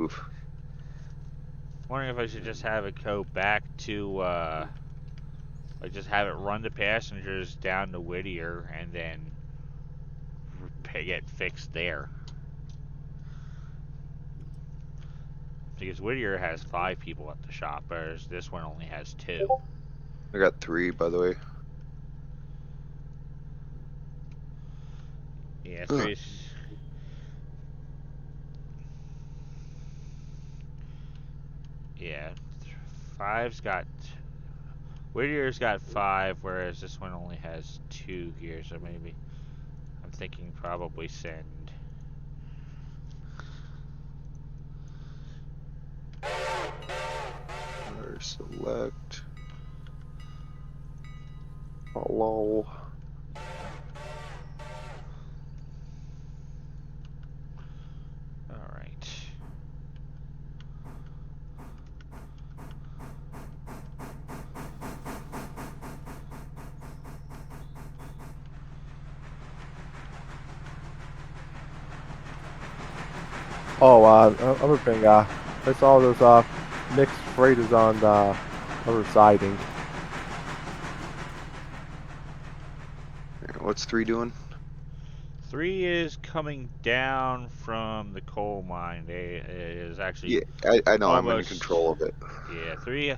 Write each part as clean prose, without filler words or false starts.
move. Wondering if I should just have it go back to, like just have it run the passengers down to Whittier and then get fixed there. Because Whittier has 5 people at the shop, whereas this one only has 2. I got 3, by the way. Yeah, 3. Yeah, 5's got. Whittier's got 5, whereas this one only has 2 here, so maybe. I'm thinking probably send. Or select. Oh, lol. Alright. Oh, other thing, I saw those mixed freighters on the other siding. What's 3 doing? 3 is coming down from the coal mine. It is actually. Yeah, I know. Almost, I'm in control of it. Yeah, 3.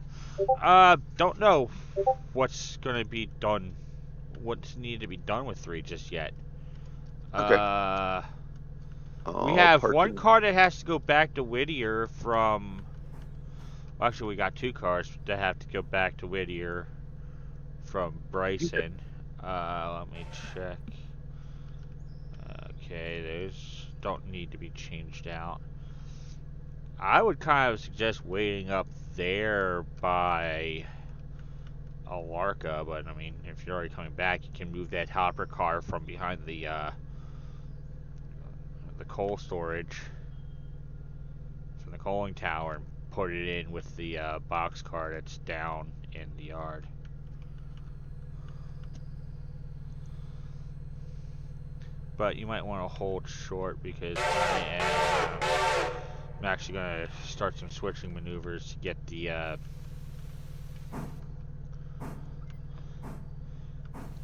Don't know what's gonna be done. What's needed to be done with 3 just yet. Okay. We have parking. 1 car that has to go back to Whittier from. Well, actually, we got 2 cars that have to go back to Whittier from Bryson. Let me check. Okay, those don't need to be changed out. I would kind of suggest waiting up there by Alarka, but I mean, if you're already coming back, you can move that hopper car from behind the coal storage from the coaling tower and put it in with the box car that's down in the yard. But you might want to hold short because I'm actually going to start some switching maneuvers to get the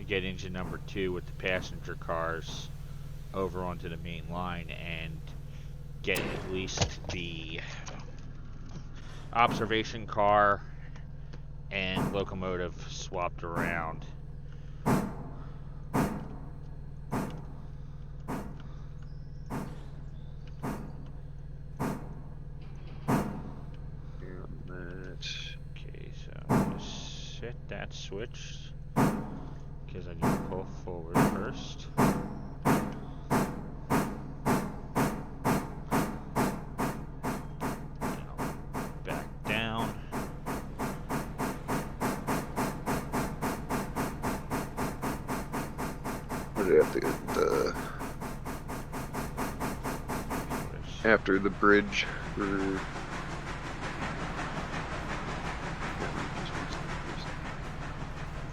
get engine number 2 with the passenger cars over onto the main line and get at least the observation car and locomotive swapped around. Okay, so I'm going to set that switch because I need to pull forward first. Back down. Where do I have to get the after the bridge for?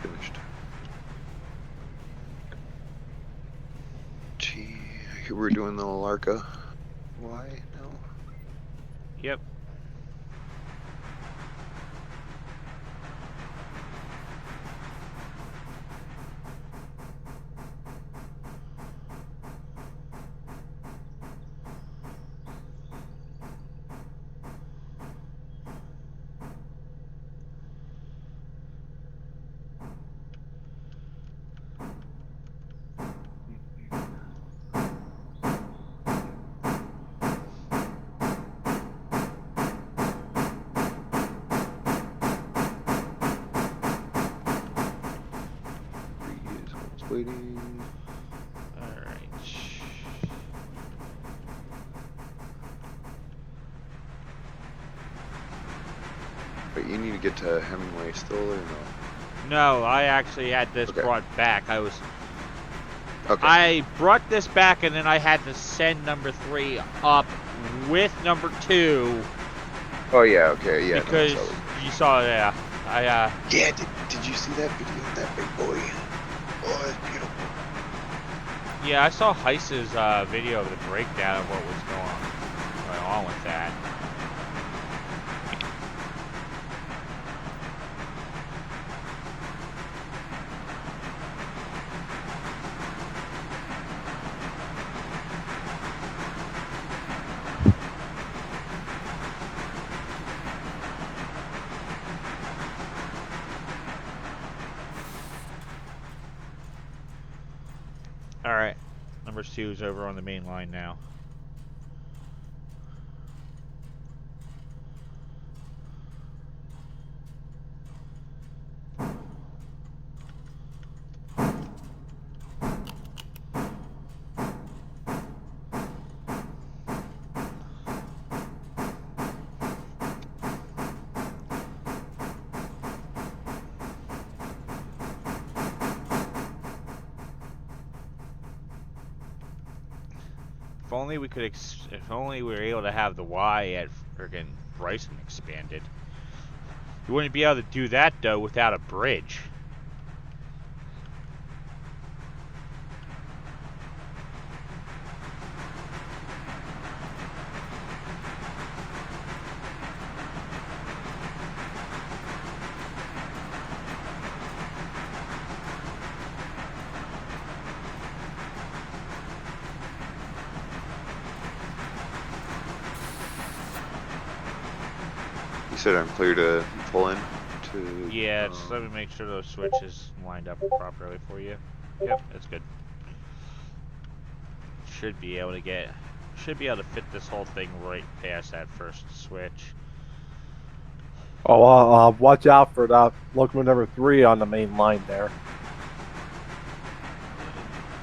Finished. Gee, we're doing the Alarka. Why? No. Yep. Waiting. Alright. But you need to get to Hemingway still, or no? No, I actually had this brought back. Okay. I brought this back and then I had to send number 3 up with number 2. Oh yeah, okay, yeah. Because you saw, yeah. Yeah, did you see that video of that big boy? Oh, it's beautiful. Yeah, I saw Heiss's video of the breakdown of what was going on with that. 2 is over on the main line now. If only we could, if only we were able to have the Y at friggin' Bryson expanded. You wouldn't be able to do that though without a bridge. You said I'm clear to pull in? To, Yeah, just let me make sure those switches lined up properly for you. Yep, that's good. Should be able to fit this whole thing right past that first switch. Oh, watch out for that locomotive number 3 on the main line there.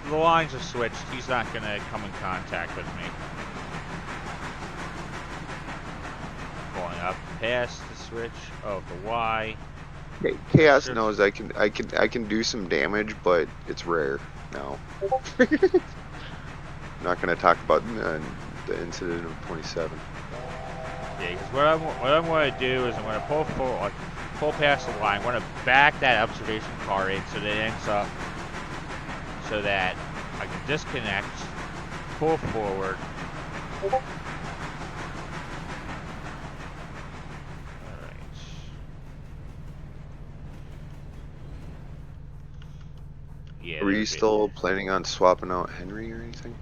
The lines are switched. He's not gonna come in contact with me. Going up past the switch of the Y. Chaos knows I can do some damage, but it's rare now. Not gonna talk about the incident of 27. Yeah, because what I'm going to do is I'm going to pull past the line. I'm going to back that observation car in so that it ends up so that I can disconnect, pull forward. All right. Yeah. Were you still planning on swapping out Henry or anything?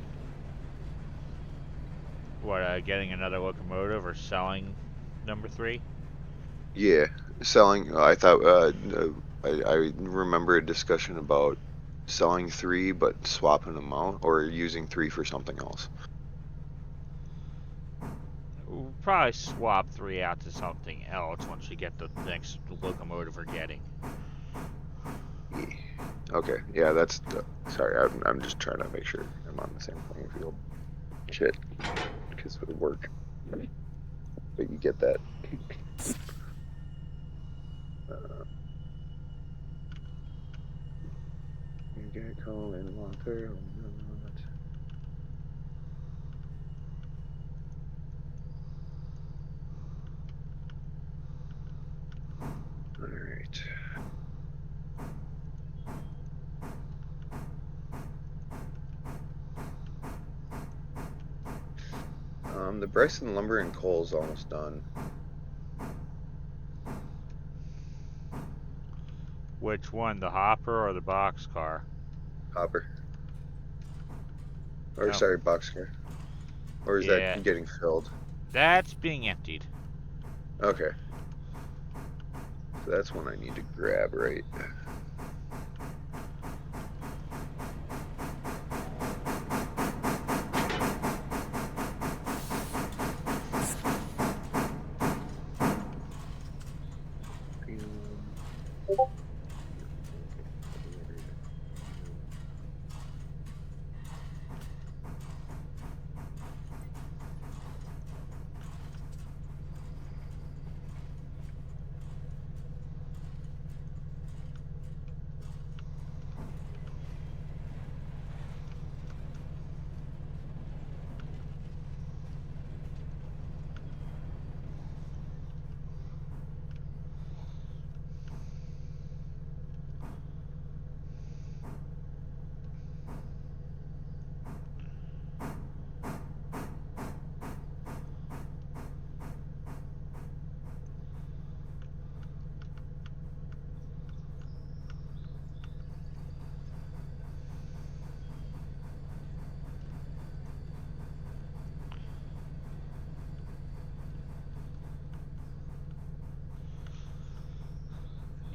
What, getting another locomotive or selling number 3? Yeah, selling. I thought I remember a discussion about selling 3 but swapping them out or using 3 for something else. We'll probably swap 3 out to something else once we get the next locomotive we're getting. Yeah. Okay, yeah, that's sorry. I'm just trying to make sure I'm on the same playing field. Shit, because it would work. But you get that. You get calling Walker or not? All right. The Bryson Lumber and Coal's almost done. Which one, the hopper or the boxcar? Hopper. Or Oh. sorry, boxcar. Or is Yeah. that getting filled? That's being emptied. Okay. So that's one I need to grab, right?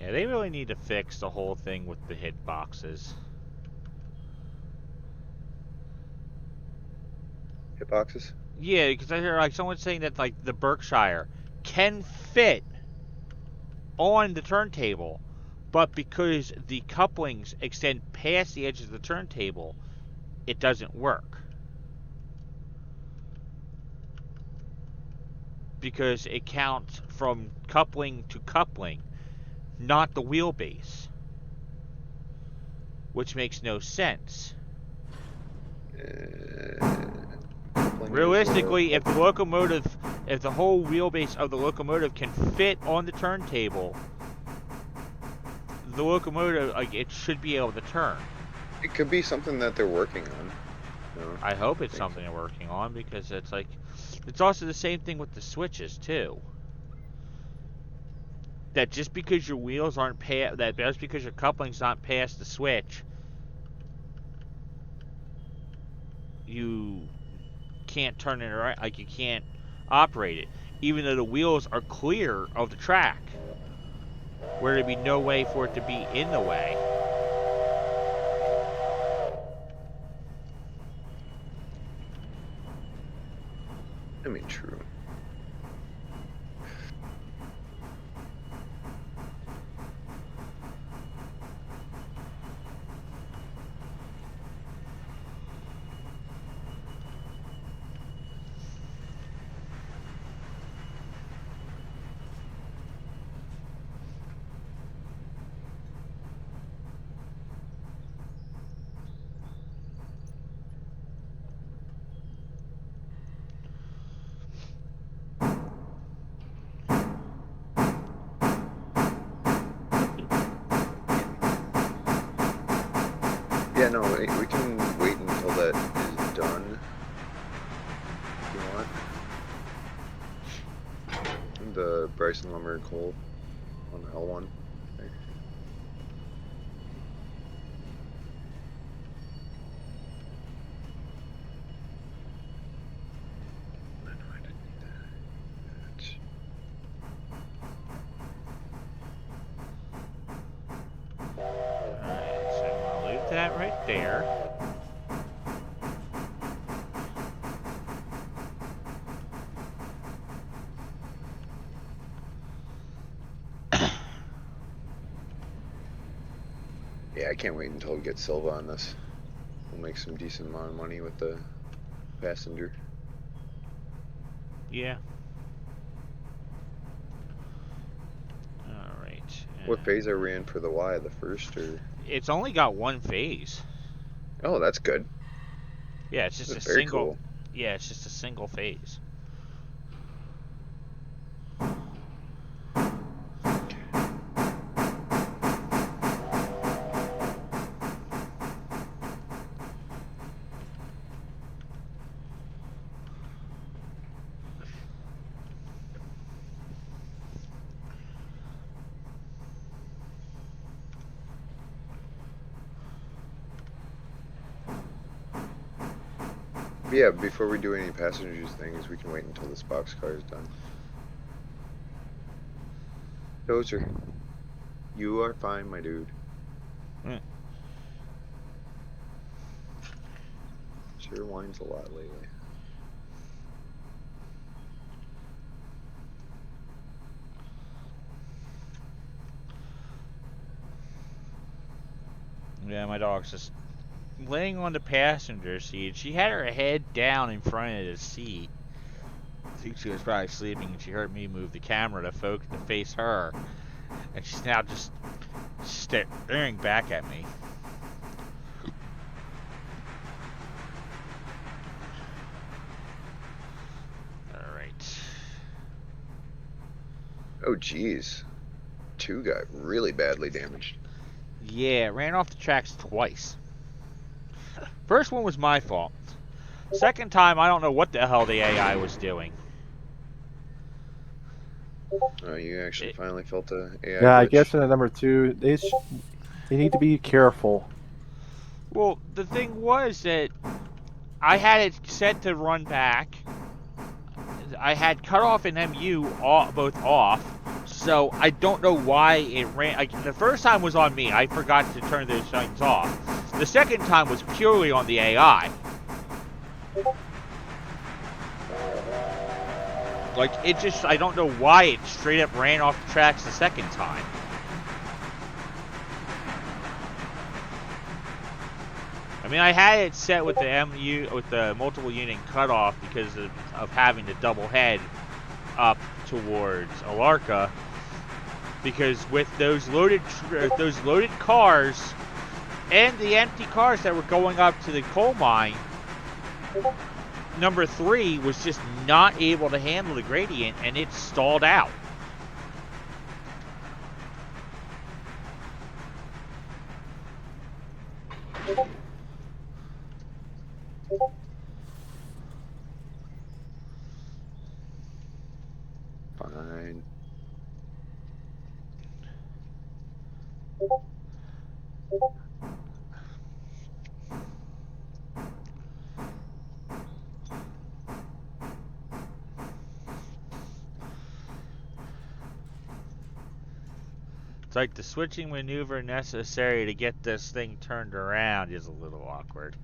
Yeah, they really need to fix the whole thing with the hit boxes. boxes? Yeah, because I hear like someone saying that like the Berkshire can fit on the turntable, but because the couplings extend past the edges of the turntable, it doesn't work. Because it counts from coupling to coupling, not the wheelbase. Which makes no sense. Realistically, if the whole wheelbase of the locomotive can fit on the turntable, the locomotive, like, it should be able to turn. It could be something that they're working on. I hope it's something they're working on, because it's like, it's also the same thing with the switches too. That just because your wheels aren't that just because your coupling's not past the switch, you can't turn it right. Like, you can't operate it, even though the wheels are clear of the track, where there'd be no way for it to be in the way. I mean, true. Yeah, no, we can wait until that is done. If you want. The Bryson Lumber and Coal on L1. Okay. Alright, so I'm going to leave that right there. Yeah, I can't wait until we get Silva on this. We'll make some decent amount of money with the passenger. Yeah. Alright. What phase are we in for the Y? The first, or? It's only got one phase. Oh, that's good. Yeah, it's just That's a very single. cool. Yeah, it's just a single phase. Yeah, before we do any passengers things, we can wait until this boxcar is done. Dozer, you are fine, my dude. Sure whines a lot lately. Yeah, my dog's just laying on the passenger seat. She had her head down in front of the seat. I think she was probably sleeping, and she heard me move the camera to face her, and she's now just staring back at me. All right. Oh, geez. Two got really badly damaged. Yeah, ran off the tracks twice. First one was my fault. Second time, I don't know what the hell the AI was doing. Oh, you actually finally felt the AI Yeah, I glitch? guess in the number 2, they need to be careful. Well, the thing was that I had it set to run back. I had cutoff and MU both off, so I don't know why it ran. Like, the first time was on me. I forgot to turn those things off. The second time was purely on the AI. Like, it just, I don't know why it straight up ran off the tracks the second time. I mean, I had it set with the multiple unit cutoff because of having to double head up towards Alarka. Because with those loaded cars and the empty cars that were going up to the coal mine, number 3 was just not able to handle the gradient, and it stalled out. Fine. It's like the switching maneuver necessary to get this thing turned around is a little awkward.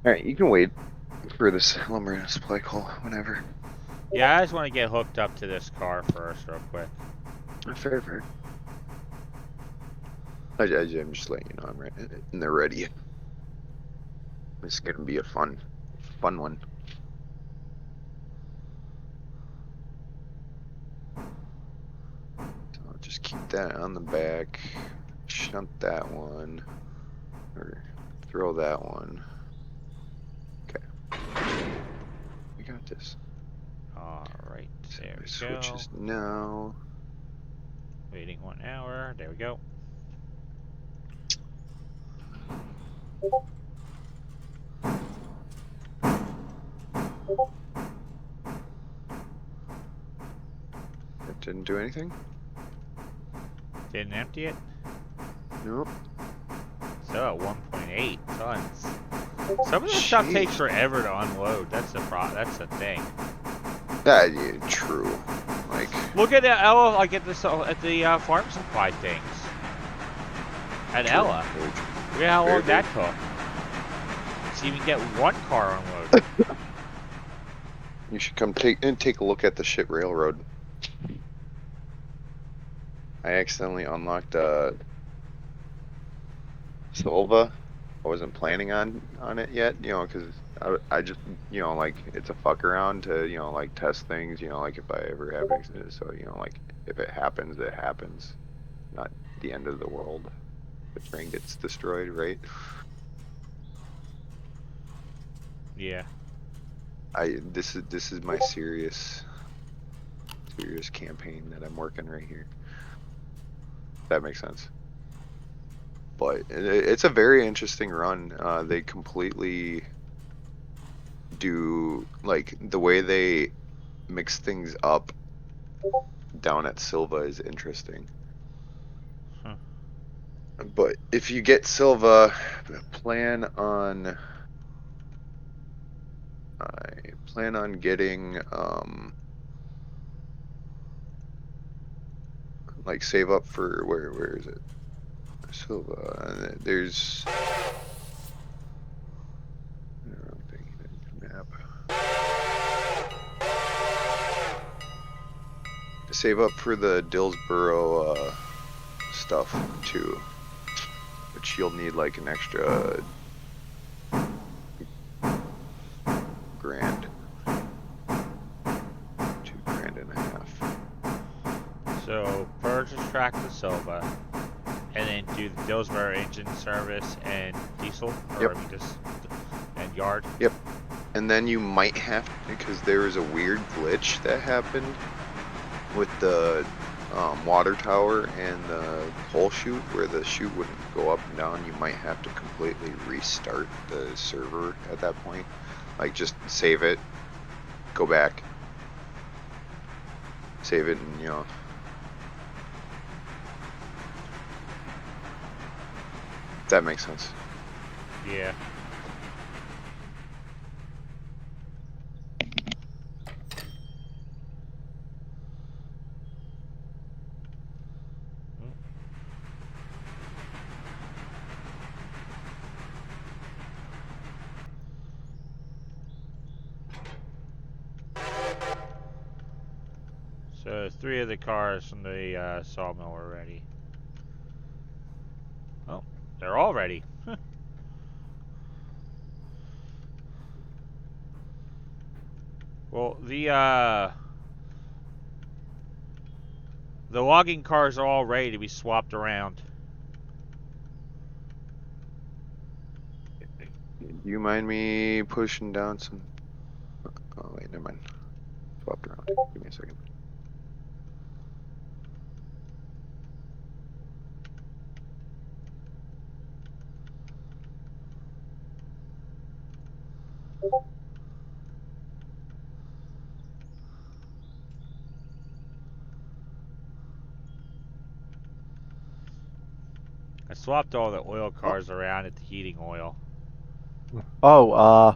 Alright, you can wait for this lumber supply call whenever. Yeah, I just want to get hooked up to this car first real quick. Fair. I'm just letting you know I'm right and they're ready. This is gonna be a fun one. So I'll just keep that on the back, shunt that one, or throw that one. Okay. We got this. Alright, So there my we switch go. is now. Waiting 1 hour. There we go. That didn't do anything? Didn't empty it? Nope. So at 1.8 tons. Some of this stuff takes forever to unload. That's the thing. That yeah, true. Like Look at Ella, like at the farm supply things. At true, Ella. very true. Look at how long Very that took. To even get one car unloaded. You should come take a look at the shit railroad. I accidentally unlocked Silva. I wasn't planning on it yet, you know, because I just, you know, like it's a fuck around to, you know, like test things, you know, like if I ever have an accident. So, you know, like if it happens, it happens. Not the end of the world. The train gets destroyed, right? Yeah. This is my serious campaign that I'm working right here. That makes sense. But it's a very interesting run. They completely do, like, the way they mix things up down at Silva is interesting. Huh. But if you get Silva, plan on getting like save up for where is it? Silva. There's wrong thing, map. Save up for the Dillsboro stuff too, which you'll need like an extra grand, $2.50. So purchase tractor Silva, and then do the Dillsboro engine service and diesel, or Yep. I mean just and yard. Yep. And then you might have to, because there was a weird glitch that happened with the water tower and the coal chute, where the chute wouldn't go up and down. You might have to completely restart the server at that point. Like just save it, go back, save it, and you know. That makes sense. Yeah. So 3 of the cars from the sawmill are ready. Oh, they're all ready. Well, the logging cars are all ready to be swapped around. Do you mind me pushing down some? Oh wait, never mind. Swapped around. Give me a second. I swapped all the oil Oh, cars around at the heating oil, oh,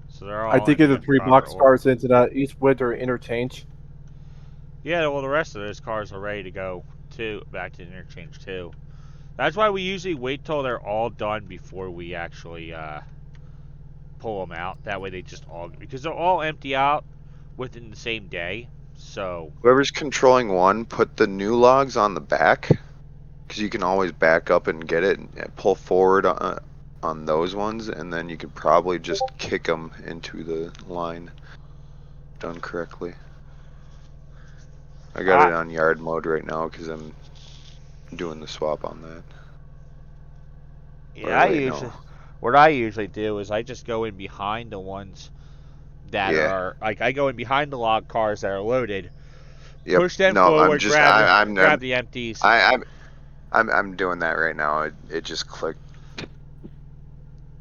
so they're I all did in get the the three proper box order. cars into the East Winter interchange. Yeah, well, the rest of those cars are ready to go too, back to the interchange too. That's why we usually wait till they're all done before we actually pull them out. That way they just all, because they'll all empty out within the same day. So Whoever's controlling one, put the new logs on the back, because you can always back up and get it and pull forward on those ones, and then you could probably just kick them into the line. Done correctly. I got I it on yard mode right now because I'm doing the swap on that. yeah, Or I wait, usually no. what I usually do is I just go in behind the ones that Yeah. are like I go in behind the log cars that are loaded, Yep. push them No, I'm forward, just I'm grab the empties. I, I'm I'm doing that right now. It just clicked.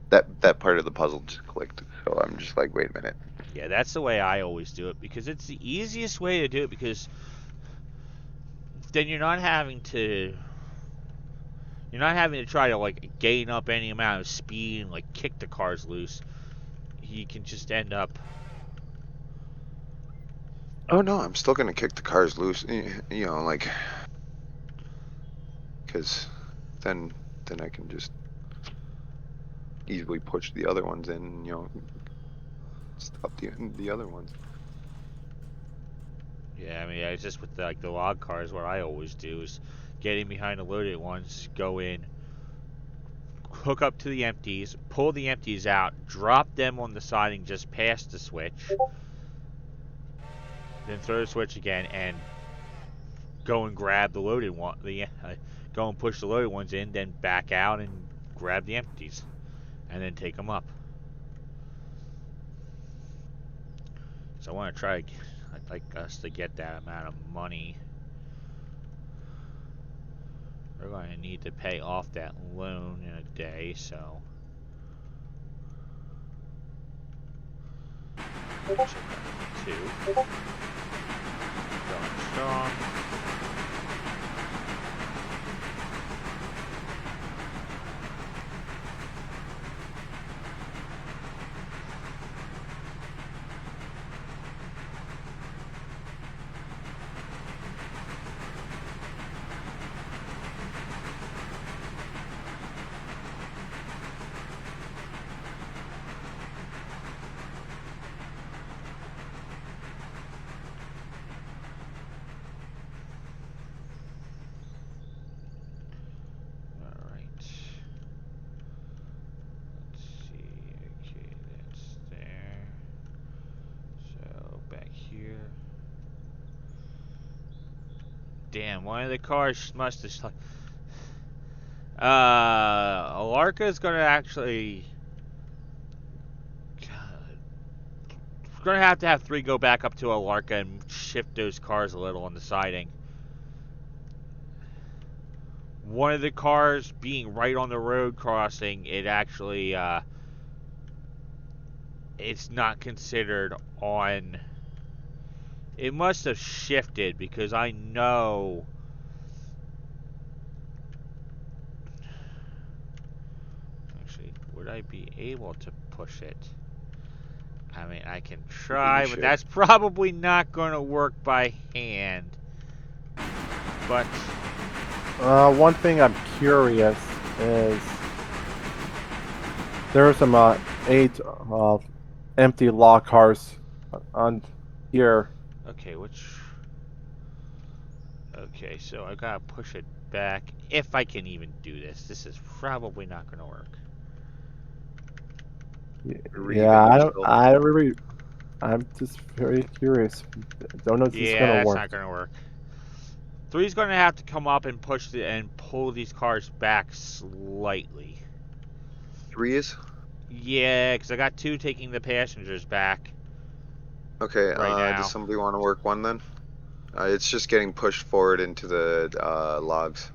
That part of the puzzle just clicked. So I'm just like, wait a minute. Yeah, that's the way I always do it because it's the easiest way to do it because then you're not having to try to like gain up any amount of speed and like kick the cars loose. You can just end up. Oh no, I'm still gonna kick the cars loose. You know, like, because then I can just easily push the other ones in. You know, stop the other ones. Yeah, I mean, it's just with like the log cars. What I always do is getting behind the loaded ones, go in, hook up to the empties, pull the empties out, drop them on the siding just past the switch, then throw the switch again and go and grab the loaded one. Go and push the loaded ones in, then back out and grab the empties, and then take them up. So I want to try. I'd like us to get that amount of money. We're going to need to pay off that loan in a day, so. Check out two. Going strong. Alright. Let's see. Okay, that's there. So, back here. Damn, one of the cars must have. Alarka's gonna actually. God, we're gonna have to have 3 go back up to Alarka and shift those cars a little on the siding. One of the cars being right on the road crossing, it actually, it's not considered on. It must have shifted because I know. Actually, would I be able to push it? I mean, I can You try, but should. that's probably not going to work by hand. But One thing I'm curious is there are some 8 empty log cars on here. okay, which? Okay, so I gotta push it back. If I can even do this. This is probably not gonna work. Yeah, Reeving yourself. I'm just very curious. Don't know if this is gonna Yeah, that's work. not gonna work. Three's gonna have to come up and and pull these cars back slightly. 3 is? Yeah, because I got 2 taking the passengers back Okay, right does now. somebody want to work 1 then? It's just getting pushed forward into the logs.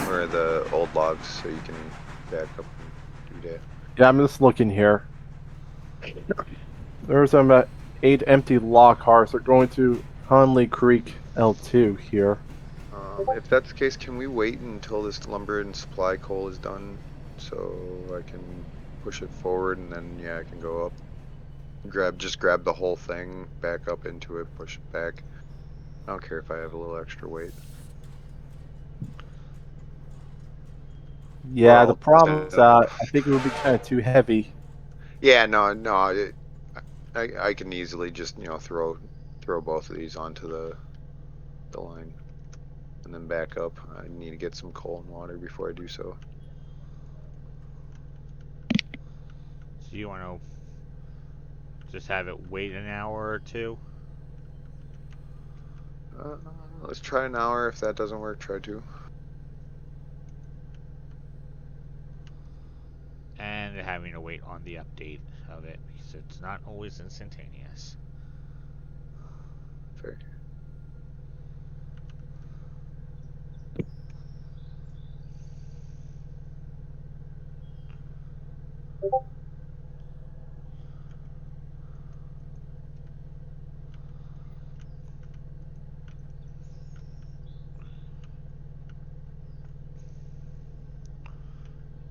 Or the old logs, so you can back up and do that. Yeah, I'm just looking here. There's 8 empty log cars. They're going to Conley Creek L2 here. If that's the case, can we wait until this lumber and supply coal is done so I can push it forward and then yeah, I can go up. Just grab the whole thing, back up into it, push it back. I don't care if I have a little extra weight. Yeah, the Well, problem is I think it would be kind of too heavy. yeah, no, I can easily just throw both of these onto the line and then back up. I need to get some coal and water before I do so. So you want to just have it wait an hour or 2? Uh, let's try an hour. If that doesn't work, try 2. And having to wait on the update of it because it's not always instantaneous. Fair.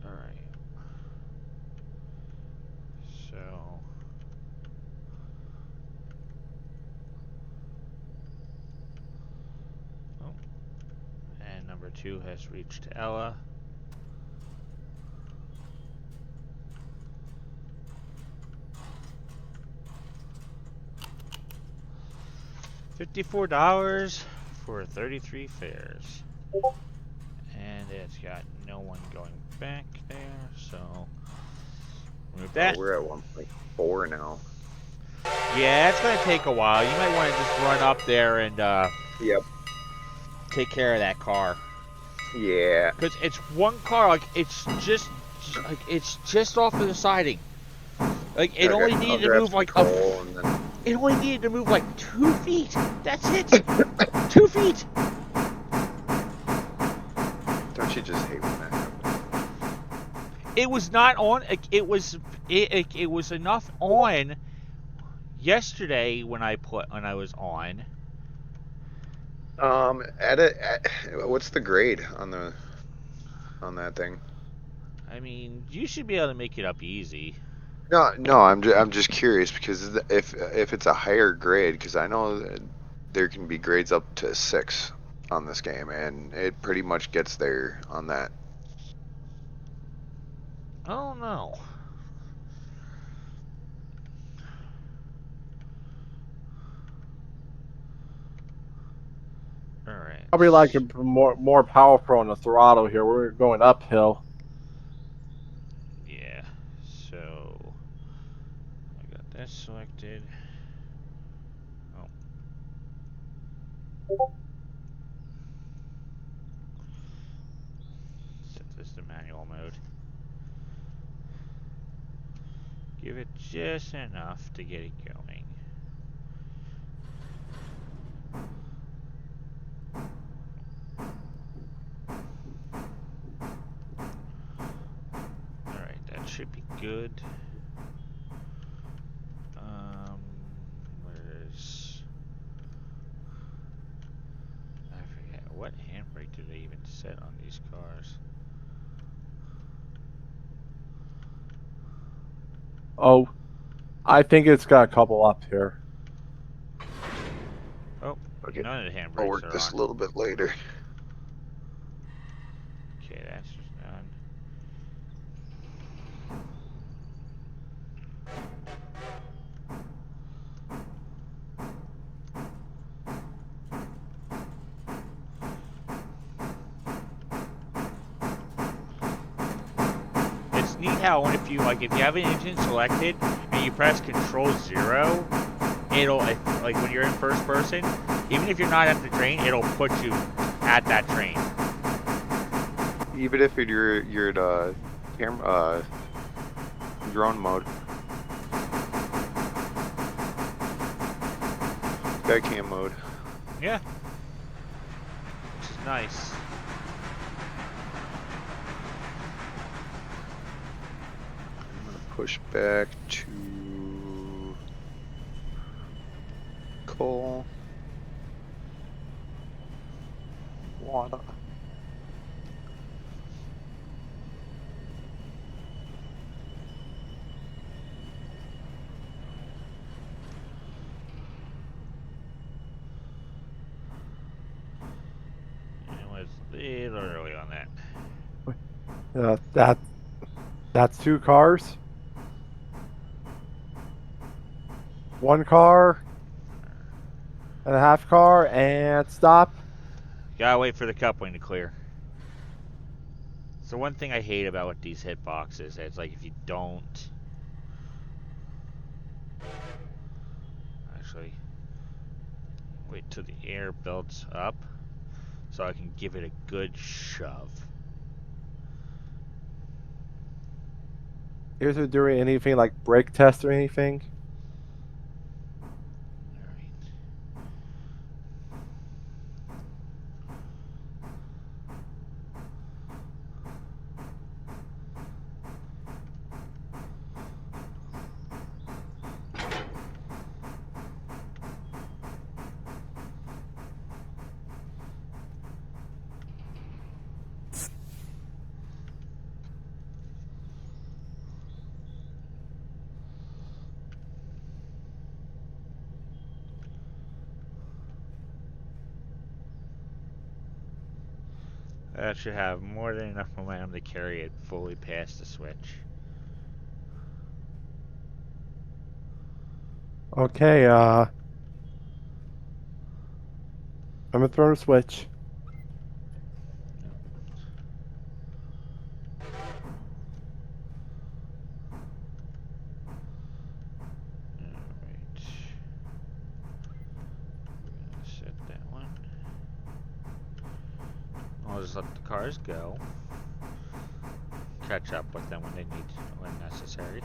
Alright. So. Oh. And number 2 has reached Ella. $54 for 33 fares. And it's got no one going back there, so remove Oh, that. we're at 1.4 now. Yeah, it's gonna take a while. You might want to just run up there and Yep. take care of that car. Yeah. Cause it's one car, like it's just off of the siding. Like it Okay. only I'll needed to grab move some like coal and then. it only needed to move like 2 feet. That's it. 2 feet. Don't you just hate when that happens? It was not on. It was enough on yesterday when I was on. What's the grade on that thing? I mean, you should be able to make it up easy. No, I'm just curious because if it's a higher grade, because I know that there can be grades up to 6 on this game, and it pretty much gets there on that. Oh no. All right. Probably like a more powerful on the throttle here. We're going uphill. Yeah. So I got that selected. Oh. Set this to manual mode. Give it just enough to get it going. Alright, that should be good. Where's... I forget. What handbrake do they even set on these cars? Oh, I think it's got a couple up here. Oh, Okay, none of the I'll handbrakes work are this on. a little bit later. Okay, that's just done. neat how if you have an engine selected and you press Control 0, it'll like when you're in first person, even if you're not at the train, it'll put you at that train. Even if you're in camera drone mode, Skycam mode. Yeah, which is nice. I'm gonna push back to coal, water. It was a little early on that. That's 2 cars. 1 car and a half car and stop. Gotta wait for the coupling to clear. So one thing I hate about with these hitboxes, it's like if you don't actually wait till the air builds up so I can give it a good shove. Is it doing anything like brake test or anything? Alright. That should have more than enough momentum to carry it fully past the switch. Okay, I'm gonna throw a switch. Alright. We're gonna set that one. I'll just let the cars go. Catch up with them when necessary.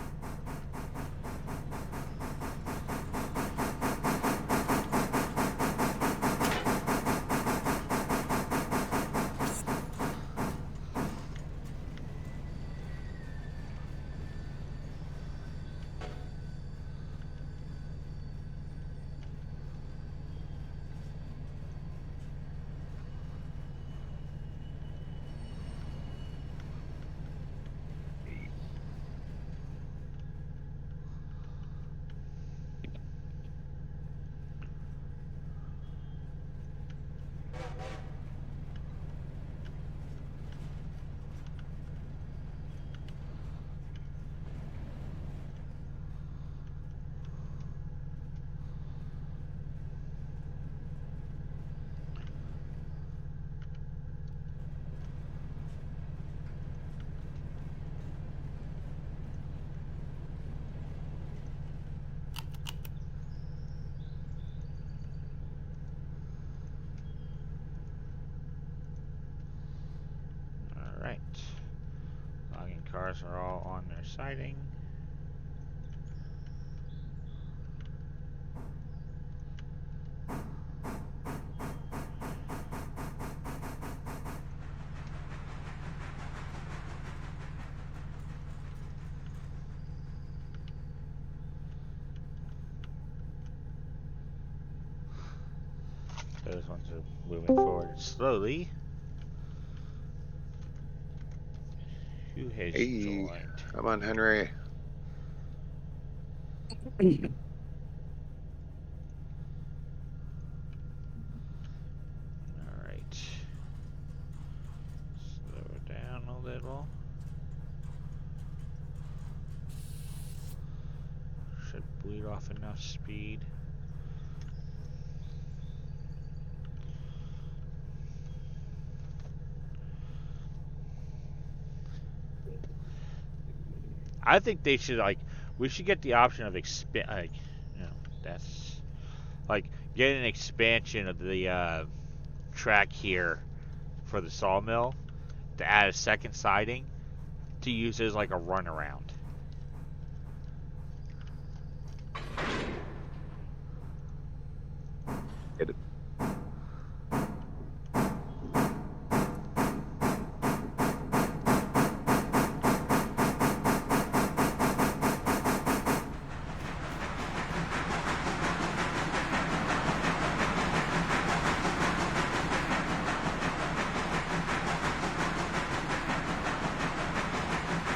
Alright. Logging cars are all on their siding. Those ones are moving forward slowly. Who has Hey, joined? come on, Henry. Alright. Slow down a little. Should bleed off enough speed. I think they should we should get the option of that's like get an expansion of the track here for the sawmill to add a second siding to use as like a runaround. Get it.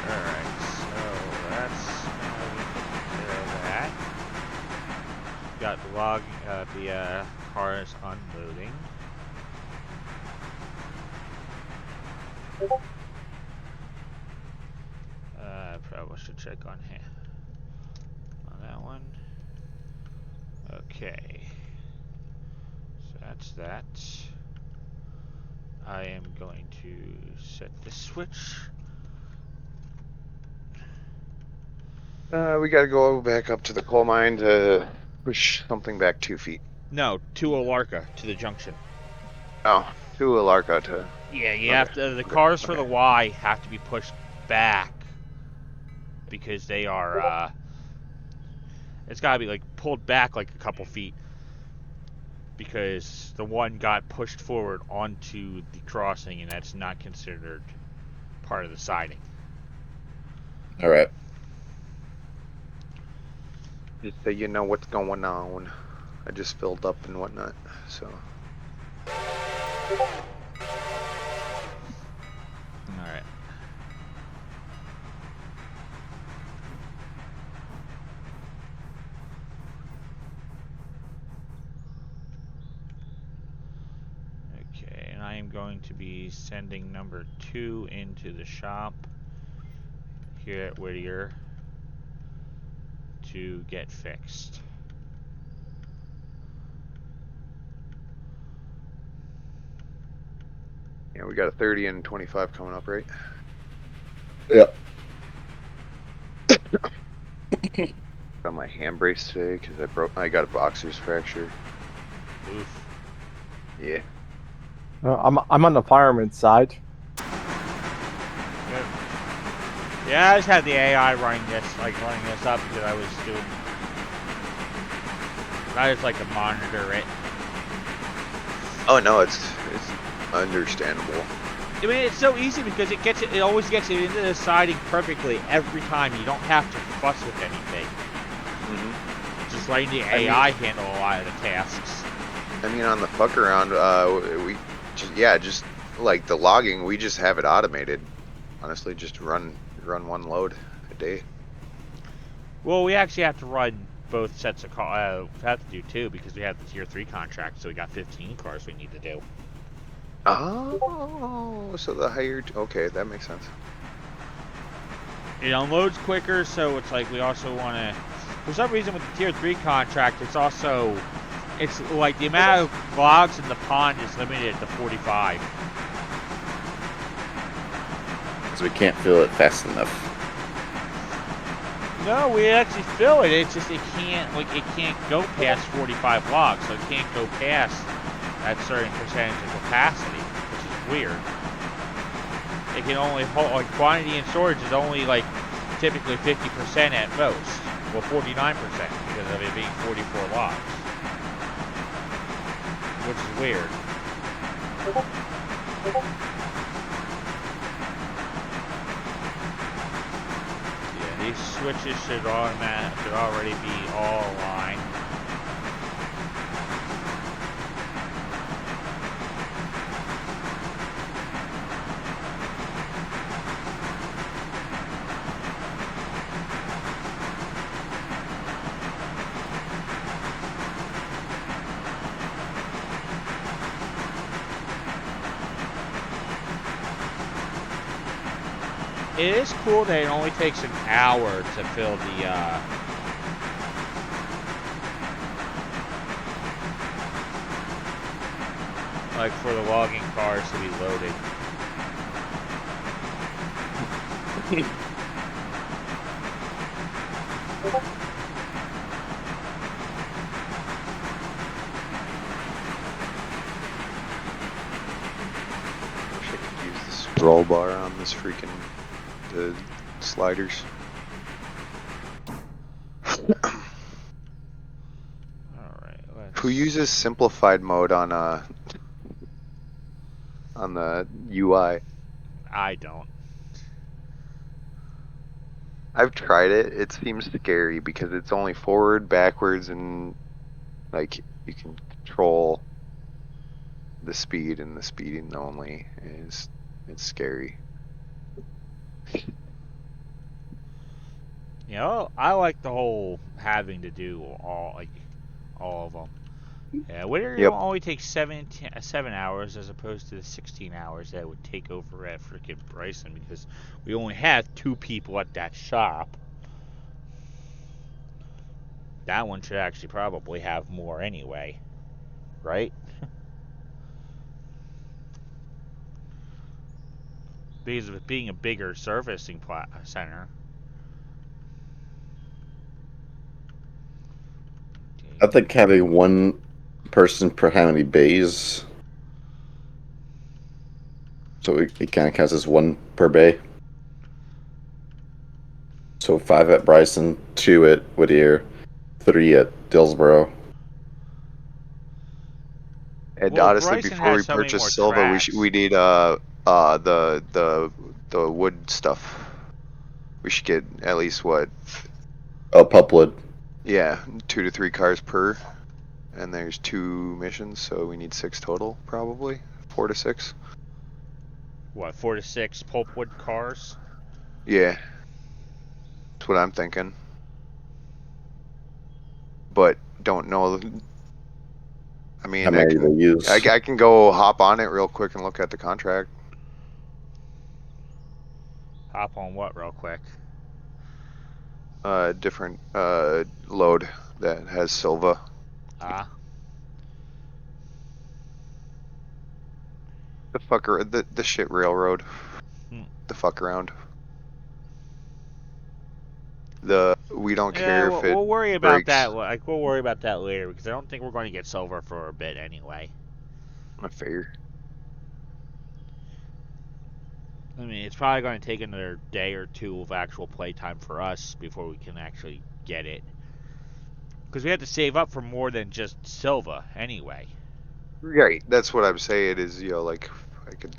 Alright, so that's how we take care of that. Got the cars unloading. Probably should check on that one. Okay. So that's that. I am going to set the switch. We gotta go back up to the coal mine to push something back 2 feet. No, to Alarka, to the junction. Oh, to Alarka to. Yeah, you Okay, have to. The okay, cars for the okay. Y have to be pushed back because they are. It's got to be like pulled back like a couple feet because the one got pushed forward onto the crossing, and that's not considered part of the siding. All right. Just so you know what's going on. I just filled up and whatnot, so. All right. Okay, and I am going to be sending number 2 into the shop here at Whittier to get fixed. Yeah, we got a 30 and 25 coming up, right? Yep. Got my hand brace today because I got a boxer's fracture. Oof. Yeah. I'm on the fireman's side. Good. Yeah, I just had the AI running this up because I was doing. I just like to monitor it. Oh no, it's understandable. I mean, it's so easy because it always gets it into the siding perfectly every time. You don't have to fuss with anything. Mm-hmm. Just letting the AI handle a lot of the tasks. I mean, on the fuck around, we just like the logging, we just have it automated. Honestly, just run one load a day. Well, we actually have to run both sets of cars. We have to do 2 because we have the tier 3 contract, so we got 15 cars we need to do. Oh, so the higher. Okay, that makes sense. It unloads quicker, so it's like we also want to. For some reason, with the tier 3 contract, it's like the amount of logs in the pond is limited to 45. Because we can't fill it fast enough. No, we actually fill it. It's just it can't go past 45 logs, so it can't go past that certain percentage of capacity, which is weird. It can only hold quantity and storage is only like typically 50% at most. Well, 49% because of it being 44 logs, which is weird. Yeah, these switches should already be all aligned. It is cool that it only takes an hour to fill the, like for the logging cars to be loaded. Wish I could use the scroll bar on this freaking the sliders. Alright, let's... Who uses simplified mode on the UI? I don't. I've tried it. It seems scary because it's only forward, backwards, and like you can control the speed, and the speeding only is it's scary. You know, I like the whole having to do all of them. Yeah, Winter Yep. only takes 7 hours as opposed to the 16 hours that it would take over at freaking Bryson because we only have 2 people at that shop. That one should actually probably have more anyway, right? Because of it being a bigger servicing center. I think having one person per how many bays, so it kind of counts as one per bay. So 5 at Bryson, 2 at Whittier, 3 at Dillsboro. And Well, honestly, Bryson before has we so many purchase more Silva, tracks. we need the wood stuff. We should get at least what? Oh, Pupwood. Yeah, 2 to 3 cars per, and there's 2 missions, so we need 6 total, probably 4 to 6. What, 4 to 6 pulpwood cars? Yeah, that's what I'm thinking. But don't know. I How mean, many they use? I can go hop on it real quick and look at the contract. Hop on what real quick? Different load that has Silva. Ah. The fucker, the shit railroad. Hmm. The fuck around. We don't Yeah, care if it we'll worry about breaks. that. Like, we'll worry about that later because I don't think we're going to get silver for a bit anyway. I figure. I mean, it's probably going to take another day or 2 of actual playtime for us before we can actually get it. Because we have to save up for more than just Silva anyway. Right, that's what I'm saying is, like I could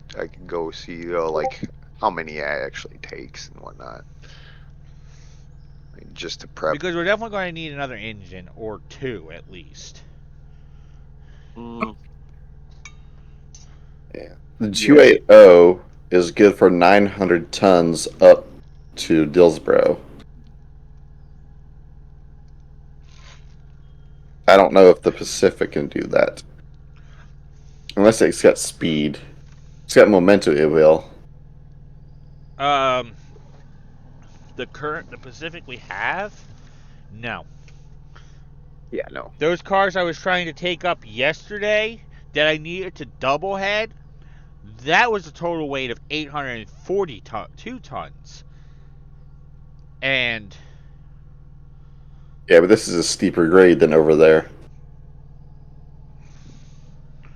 go see, like how many it actually takes and whatnot. I mean, just to prep. Because we're definitely going to need another engine or 2 at least. Mm, Yeah. The yeah. 280 is good for 900 tons up to Dillsboro. I don't know if the Pacific can do that. Unless it's got speed. It's got momentum, it will. The Pacific we have? No. Yeah, no. Those cars I was trying to take up yesterday that I needed to double head, that was a total weight of 842 tons. And Yeah, but this is a steeper grade than over there.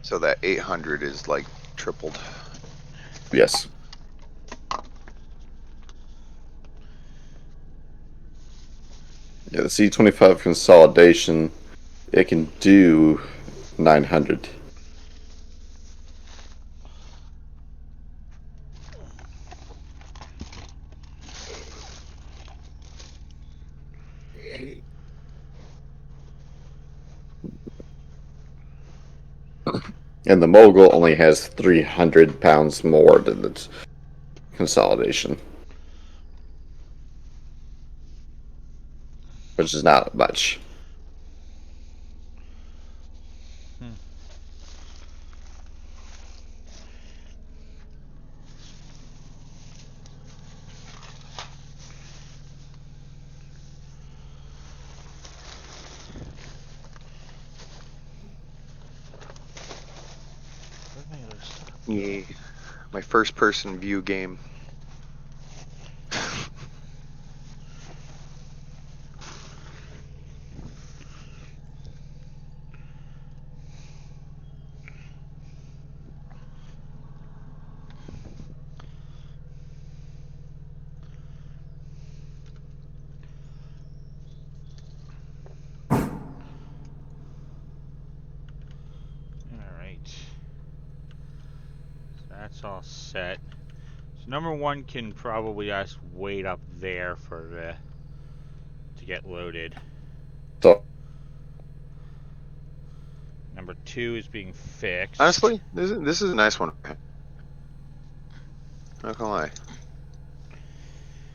So that 800 is like tripled. Yes. Yeah, the C25 consolidation, it can do 900. And the Mogul only has 300 pounds more than the consolidation. Which is not much. Yeah, my first person view game. That's all set. So number one can probably just wait up there for the to get loaded. So Number two is being fixed. Honestly, this is a nice one. Not gonna lie.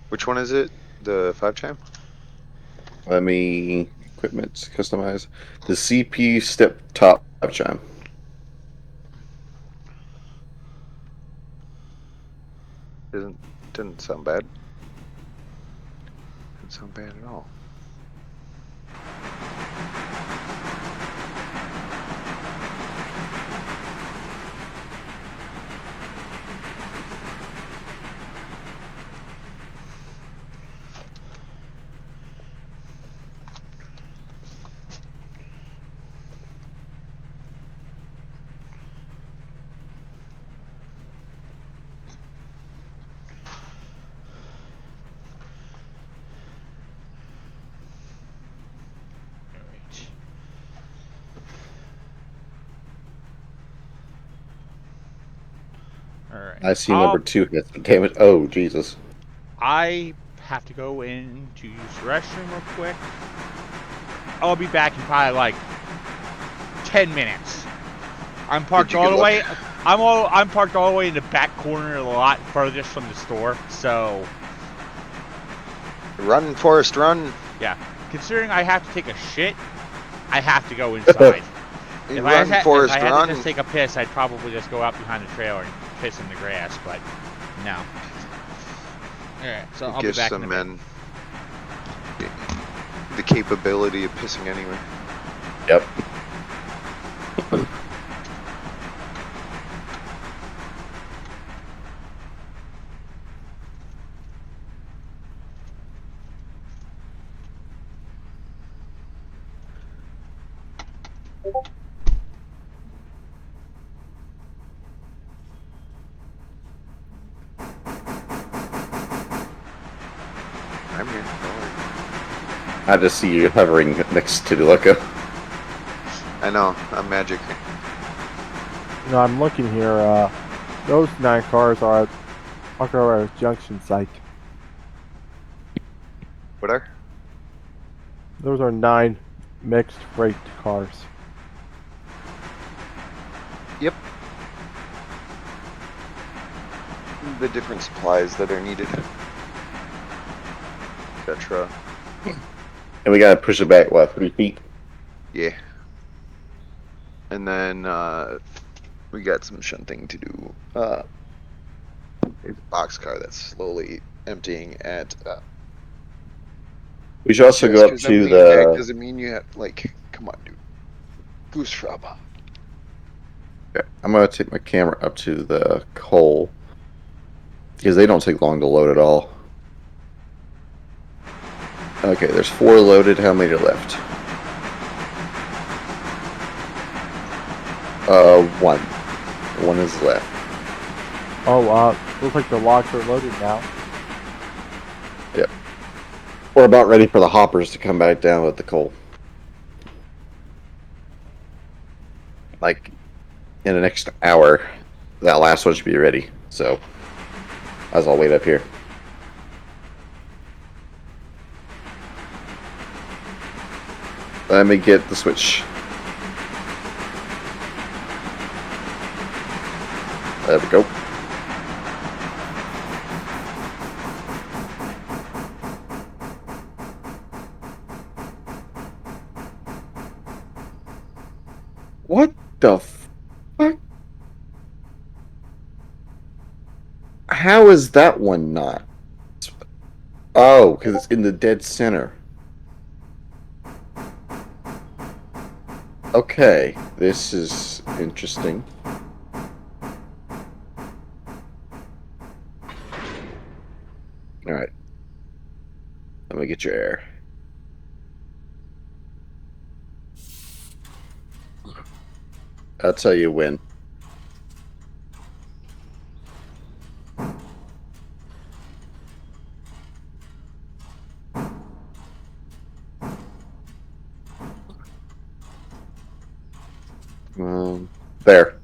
Which one is it? The 5-chime? let me equipment customize the CPU step top chime. Didn't sound bad. Didn't sound bad at all. Alright. Alright. I see number 2 hits. Damn it! Oh Jesus! I have to go in to use the restroom real quick. I'll be back in probably like 10 minutes. I'm parked all the way. I'm parked all the way in the back corner of the lot, furthest from the store. So Run, Forrest, run! yeah, considering I have to take a shit, I have to go inside. If I Run, Forrest, had run! to just take a piss, I'd probably just go out behind the trailer and piss in the grass. But no. All right, so I'll be Gives back in a some minute. men the capability of pissing anywhere. Yep. I'm here. Don't worry. I just see you hovering next to the loco. I know. I'm magic. You know, I'm looking here. Those 9 cars are at Buckaroo Junction site. What are? Those are 9 mixed freight cars. Yep. The different supplies that are needed. Etc. And we gotta push it back, what, 3 feet? Yeah. And then we got some shunting to do. There's a boxcar that's slowly emptying at. We should also Just go up because to emptying back the. doesn't mean you have come on, dude. Goose fraba. I'm gonna take my camera up to the coal because they don't take long to load at all. Okay, there's 4 loaded. How many are left? 1. 1 is left. Oh, looks like the logs are loaded now. Yep. We're about ready for the hoppers to come back down with the coal. Like in the next hour, that last one should be ready. So, I'll wait up here. Let me get the switch. There we go. What the fuck? How is that one not? Oh, because it's in the dead center. Okay, this is interesting. Alright. Let me get your air. I'll tell you when. There.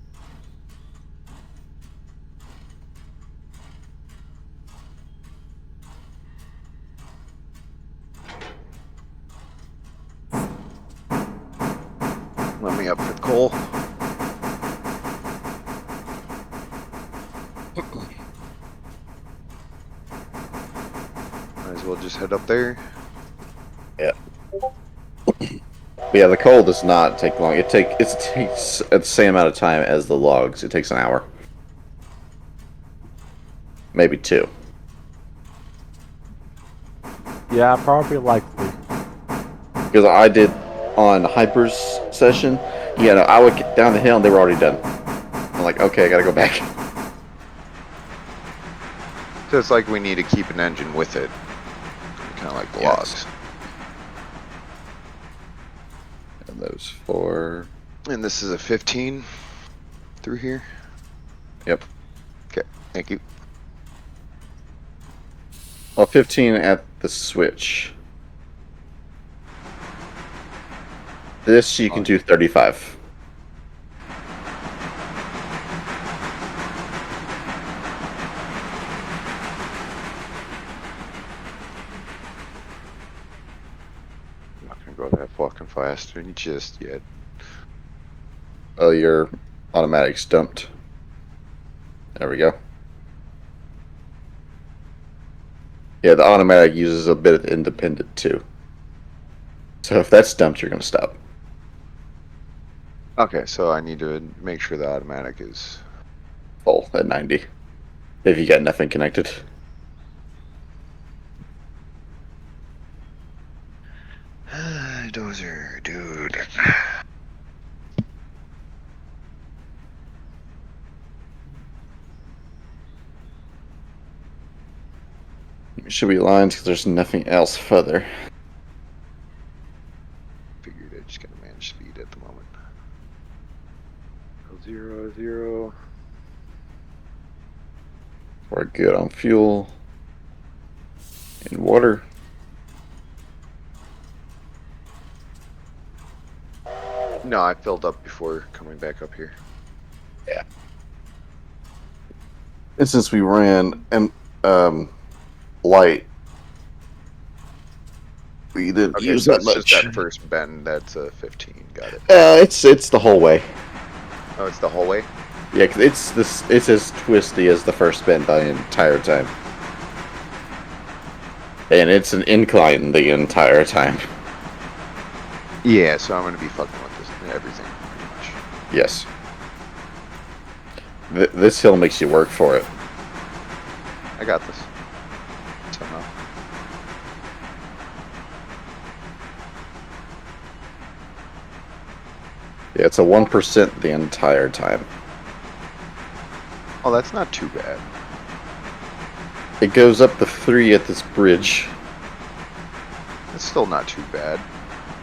Let me up for the coal. Might as well just head up there. But yeah, the coal does not take long. It takes the same amount of time as the logs. It takes an hour, maybe 2. Yeah, probably likely. Because I did on Hyper's session. Yeah, no, I would get down the hill and they were already done. I'm like, okay, I gotta go back. So it's like we need to keep an engine with it. Kind of like the Yes. logs. And those 4. And this is a 15 through here. Yep. Okay, thank you. Well, 15 at the switch. This you can do 35. I'm not gonna go that fucking fast just yet. Oh, your automatic's dumped. There we go. Yeah, the automatic uses a bit of independent too. So if that's dumped, you're gonna stop. Okay, so I need to make sure the automatic is Full at 90. If you got nothing connected. Dozer, dude. It should be lines because there's nothing else further. Figured I just gotta manage speed at the moment. 0, 0. We're good on fuel and water. No, I filled up before coming back up here. And since we ran light, we didn't Okay, use so that it's much. just that first bend. That's a 15. Got it. It's the whole way. Oh, it's the whole way. Yeah, 'cause it's as twisty as the first bend the entire time, and it's an incline the entire time. Yeah, so I'm gonna be fucking with this everything pretty much. Yes. This hill makes you work for it. I got this. Somehow. Yeah, it's a 1% the entire time. Oh, that's not too bad. It goes up to 3 at this bridge. That's still not too bad.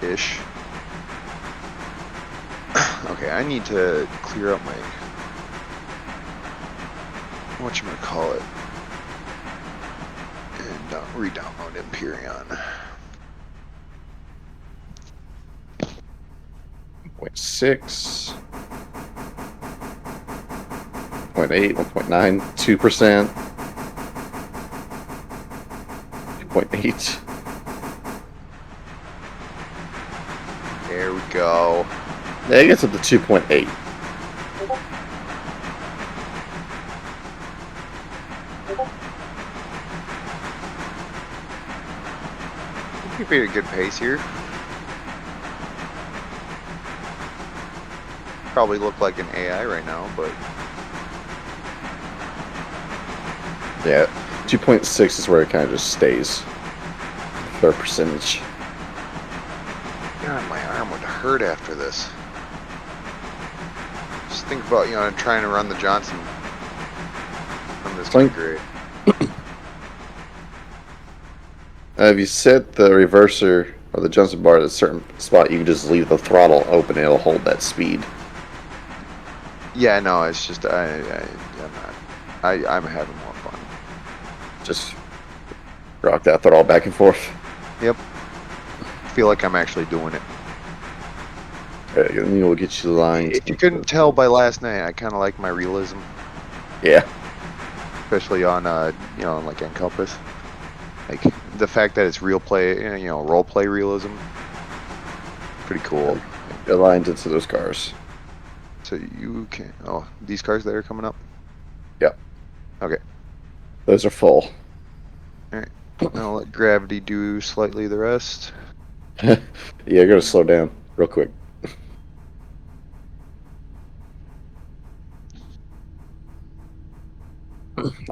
Ish. Okay, I need to clear up my whatchamacallit and re-download Empyrean. 0.6, 0.8, 1.9, 2%, 2.8. There we go. Yeah, it gets up to 2.8. Keeping a good pace here. Probably look like an AI right now, but Yeah, 2.6 is where it kind of just stays. Fair percentage. God, my arm would hurt after this. Just think about, trying to run the Johnson on this Clink. grade. If you set the reverser or the Johnson bar at a certain spot, you can just leave the throttle open and it'll hold that speed. Yeah, no, it's just I'm having more fun. Just rock that throttle back and forth. Yep. Feel like I'm actually doing it. And you'll get you the lines. If you couldn't tell by last night, I kind of like my realism, Yeah. especially on like Encompass. Like the fact that it's real play, role play realism. Pretty cool. Like, aligned into those cars. So you can. Oh, these cars that are coming up. Yep. Okay. Those are full. All right. I'll let gravity do slightly the rest. Yeah, I gotta slow down real quick.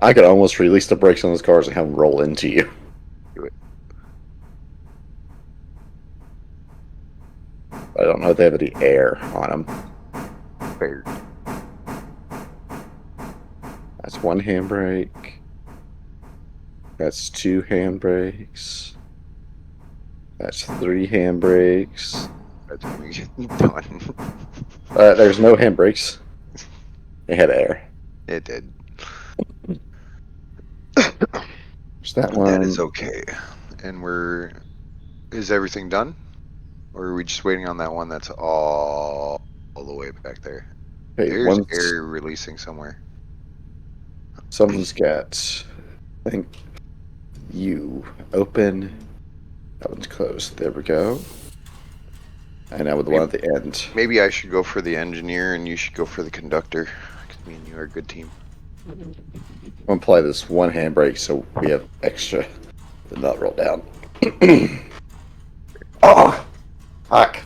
I could almost release the brakes on those cars and have them roll into you. Do it. I don't know if they have any air on them. Fair. That's one handbrake. That's two handbrakes. That's three handbrakes. By the time we get done. There's no handbrakes. They had air. It did. There's that That is one. okay. And we're. Is everything done? Or are we just waiting on that one that's all the way back there? Hey, There's one's air releasing somewhere. someone's got. I think you open. That one's closed. There we go. And now with the one at the end. Maybe I should go for the engineer and you should go for the conductor. Because me and you are a good team. I'm gonna apply this one handbrake so we have extra to not roll down. Oh, fuck.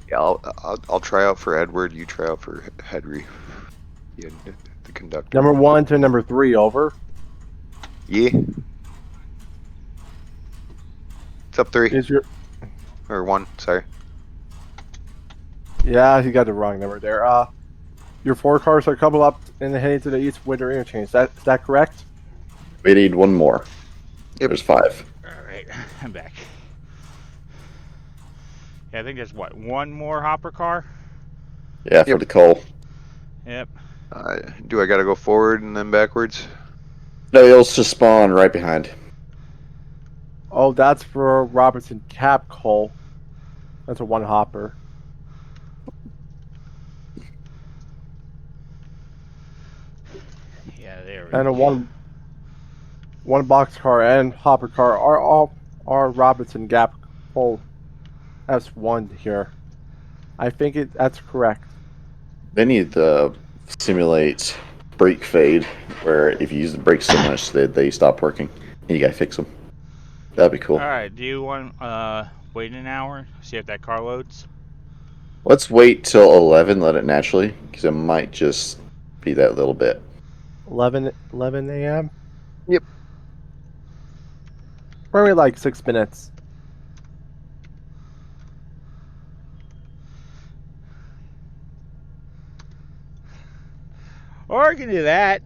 Yeah, I'll try out for Edward. You try out for Henry. Yeah, the conductor. Number 1 to number 3, over. Yeah. It's up 3 Is your or 1. Sorry. Yeah, you got the wrong number there. Your 4 cars are coming up and heading to the East Winter Interchange. Is that correct? We need one more. Yep. There's 5. All right, I'm back. Yeah, I think there's what, one more hopper car? Yeah, for Yep. the coal. Yep. Do I gotta go forward and then backwards? No, you'll just spawn right behind. Oh, that's for Robertson Cap Coal. That's a 1 hopper. Yeah, there we And a go. one box car and hopper car are Robertson Gap Coal S1 here. I think that's correct. They need to simulate brake fade, where if you use the brakes so much that they stop working, and you gotta fix them. That'd be cool. All right, do you want wait an hour, see if that car loads? Let's wait till 11, let it naturally, because it might just be that little bit. 11 a.m. Yep. Probably like 6 minutes. Or I can do that.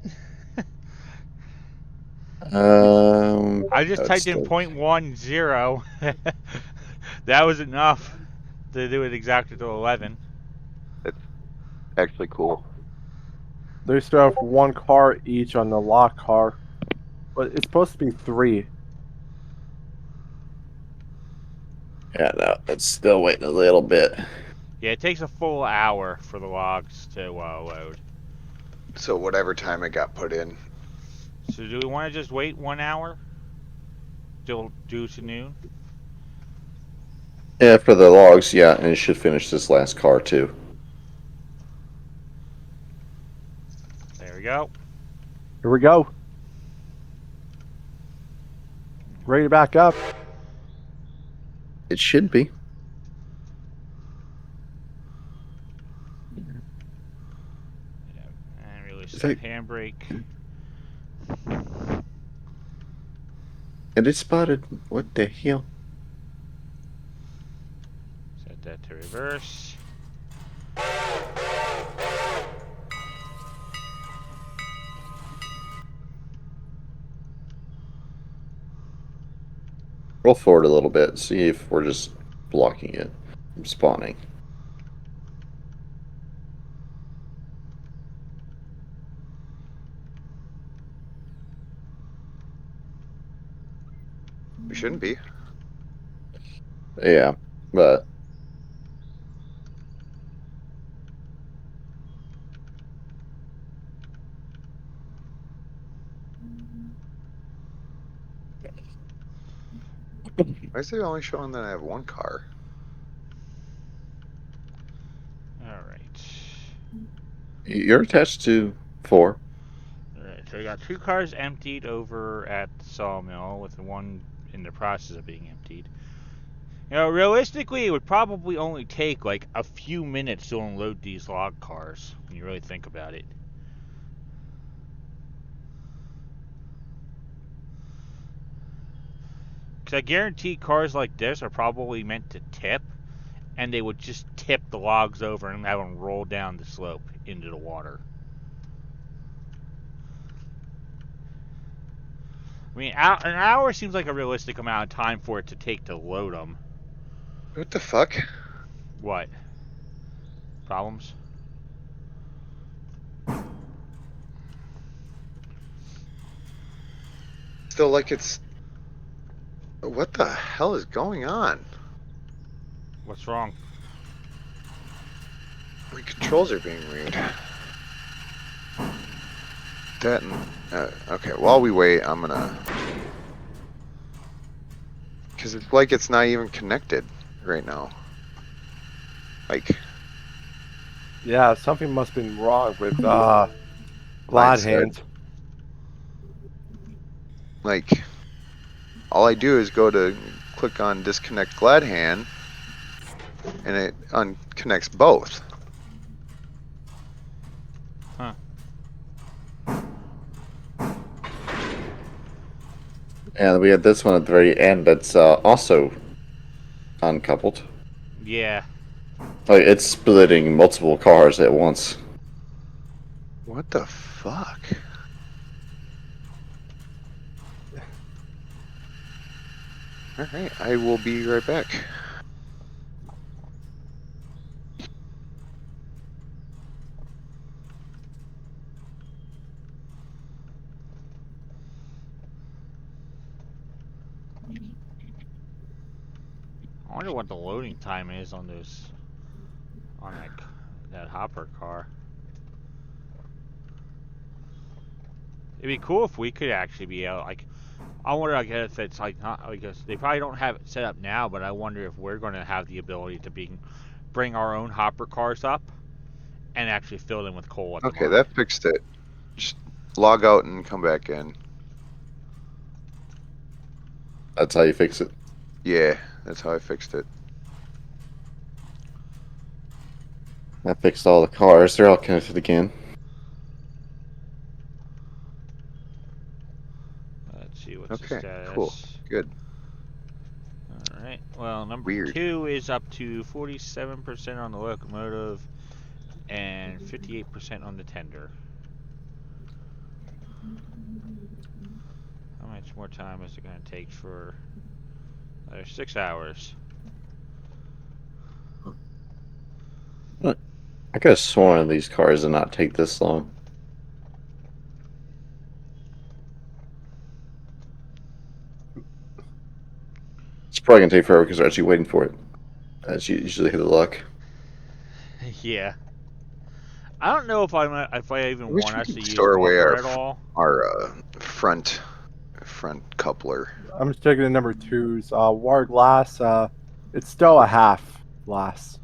I just That's typed in still, 0.10. That was enough to do it exactly to 11. That's actually cool. They still have 1 car each on the lock car, but it's supposed to be 3. yeah, no, it's still waiting a little bit. Yeah, it takes a full hour for the logs to load. So whatever time it got put in. So do we want to just wait 1 hour? Till due to noon? Yeah, for the logs, yeah, and it should finish this last car too. There we go. Here we go. Ready to back up. It should be. And release Is that that- handbrake. And it's spotted. What the hell? Set that to reverse. Roll forward a little bit. See if we're just blocking it from spawning. We shouldn't be. Yeah, but Why is it only showing that I have one car? Alright. You're attached to 4. Alright, so we got 2 cars emptied over at the sawmill, with one in the process of being emptied. Realistically, it would probably only take like a few minutes to unload these log cars, when you really think about it. Because I guarantee cars like this are probably meant to tip, and they would just tip the logs over and have them roll down the slope into the water. I mean, an hour seems like a realistic amount of time for it to take to load them. What the fuck? What? Problems? Still like it's. What the hell is going on? What's wrong? My controls are being weird. That and okay. While we wait, I'm gonna. Because it's like it's not even connected right now. Like. Yeah, something must have been wrong with Mine Glad said. Hand. Like. All I do is go to click on disconnect glad hand, and it unconnects both. Huh. And we had this one at the very end that's also uncoupled. Yeah. Like, it's splitting multiple cars at once. What the fuck? Alright, I will be right back. I wonder what the loading time is on those, on that hopper car. It'd be cool if we could actually be able, like, I wonder, like, if it's like not, because they probably don't have it set up now, but I wonder if we're going to have the ability to bring our own hopper cars up and actually fill them with coal at the Okay, mine. that fixed it. Just log out and come back in. That's how you fix it. Yeah, that's how I fixed it. I fixed all the cars. They're all connected again. Let's see what's the Okay, cool. status. Good. Alright, well, number Weird. 2 is up to 47% on the locomotive and 58% on the tender. How much more time is it going to take for... 6 hours. I could have sworn these cars did not take this long. It's probably gonna take forever because they're actually waiting for it. That's usually the luck. Yeah. I don't know if I I even wish want we us to could use store away buffer at all. our front coupler. I'm just checking the number 2's. Water glass, it's still a half glass.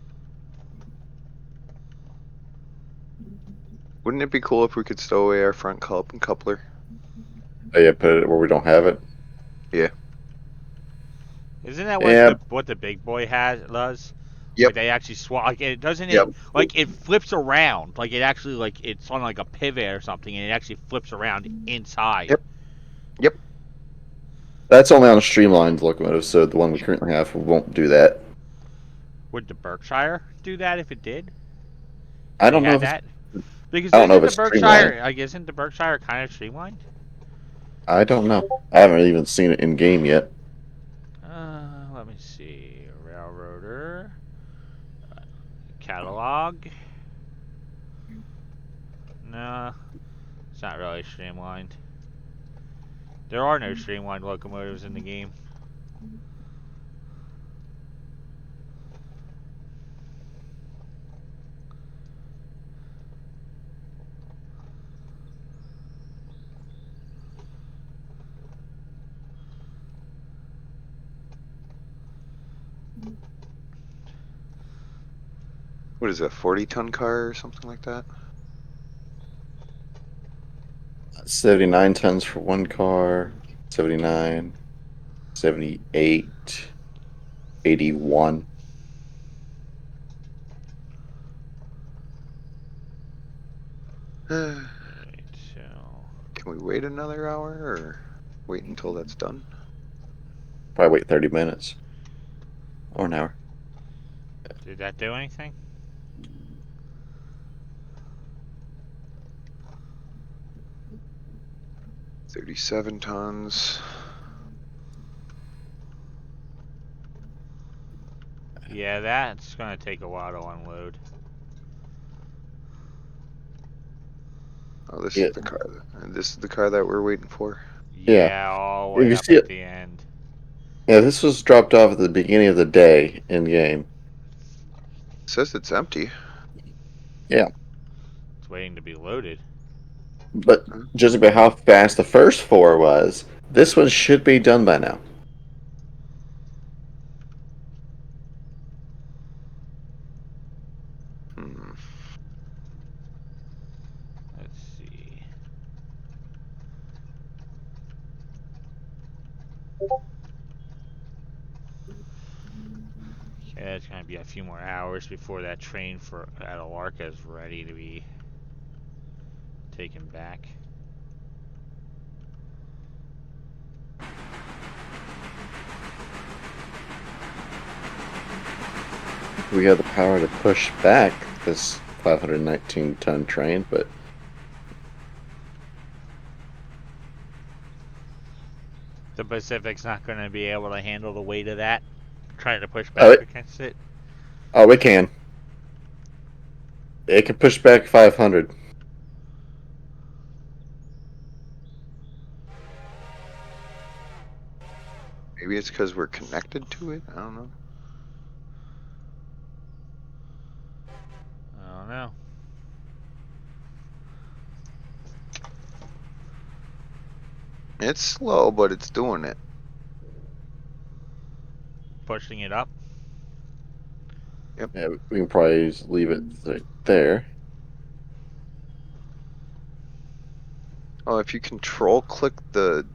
Wouldn't it be cool if we could stow away our front coupler? Oh, yeah, put it where we don't have it. Yeah. Isn't that Yeah, what the big boy does? Like Yep. they actually swap. Like it doesn't Yep. it like it flips around. Like it actually like it's on like a pivot or something, and it actually flips around inside. Yep. Yep. that's only on a streamlined locomotive, so the one we currently have won't do that. Would the Berkshire do that if it did? I They don't know had if it's. that because I don't know if isn't the it's streamlined. Berkshire like isn't the Berkshire kind of streamlined? I don't know. I haven't even seen it in game yet. Let me see. Railroader. Catalog. No, it's not really streamlined. There are no streamlined locomotives in the game. What is it, a 40-ton car or something like that? 79 tons for one car, 79, 78, 81. Can Right, so we wait another hour or wait until that's done? Probably wait 30 minutes or an hour. did that do anything? 37 tons. Yeah, that's gonna take a while to unload. Oh, this Yeah, is the car. This is the car that we're waiting for. yeah. Yeah, all the If way you up see at it, the end. yeah, this was dropped off at the beginning of the day in game. It says it's empty. Yeah, It's waiting to be loaded. but Huh? judging by how fast the first four was, this one should be done by now. Hmm. Let's see. Yeah, it's gonna be a few more hours before that train for at Alarka is ready to be taken back. We have the power to push back this 519-ton train, but The Pacific's not gonna be able to handle the weight of that. Trying to push oh, back against it. it can. It can push back 500. Maybe it's because we're connected to it. I don't know. I don't know. It's slow, but it's doing it. Pushing it up. Yeah, we can probably just leave it right there. Oh, if you control click the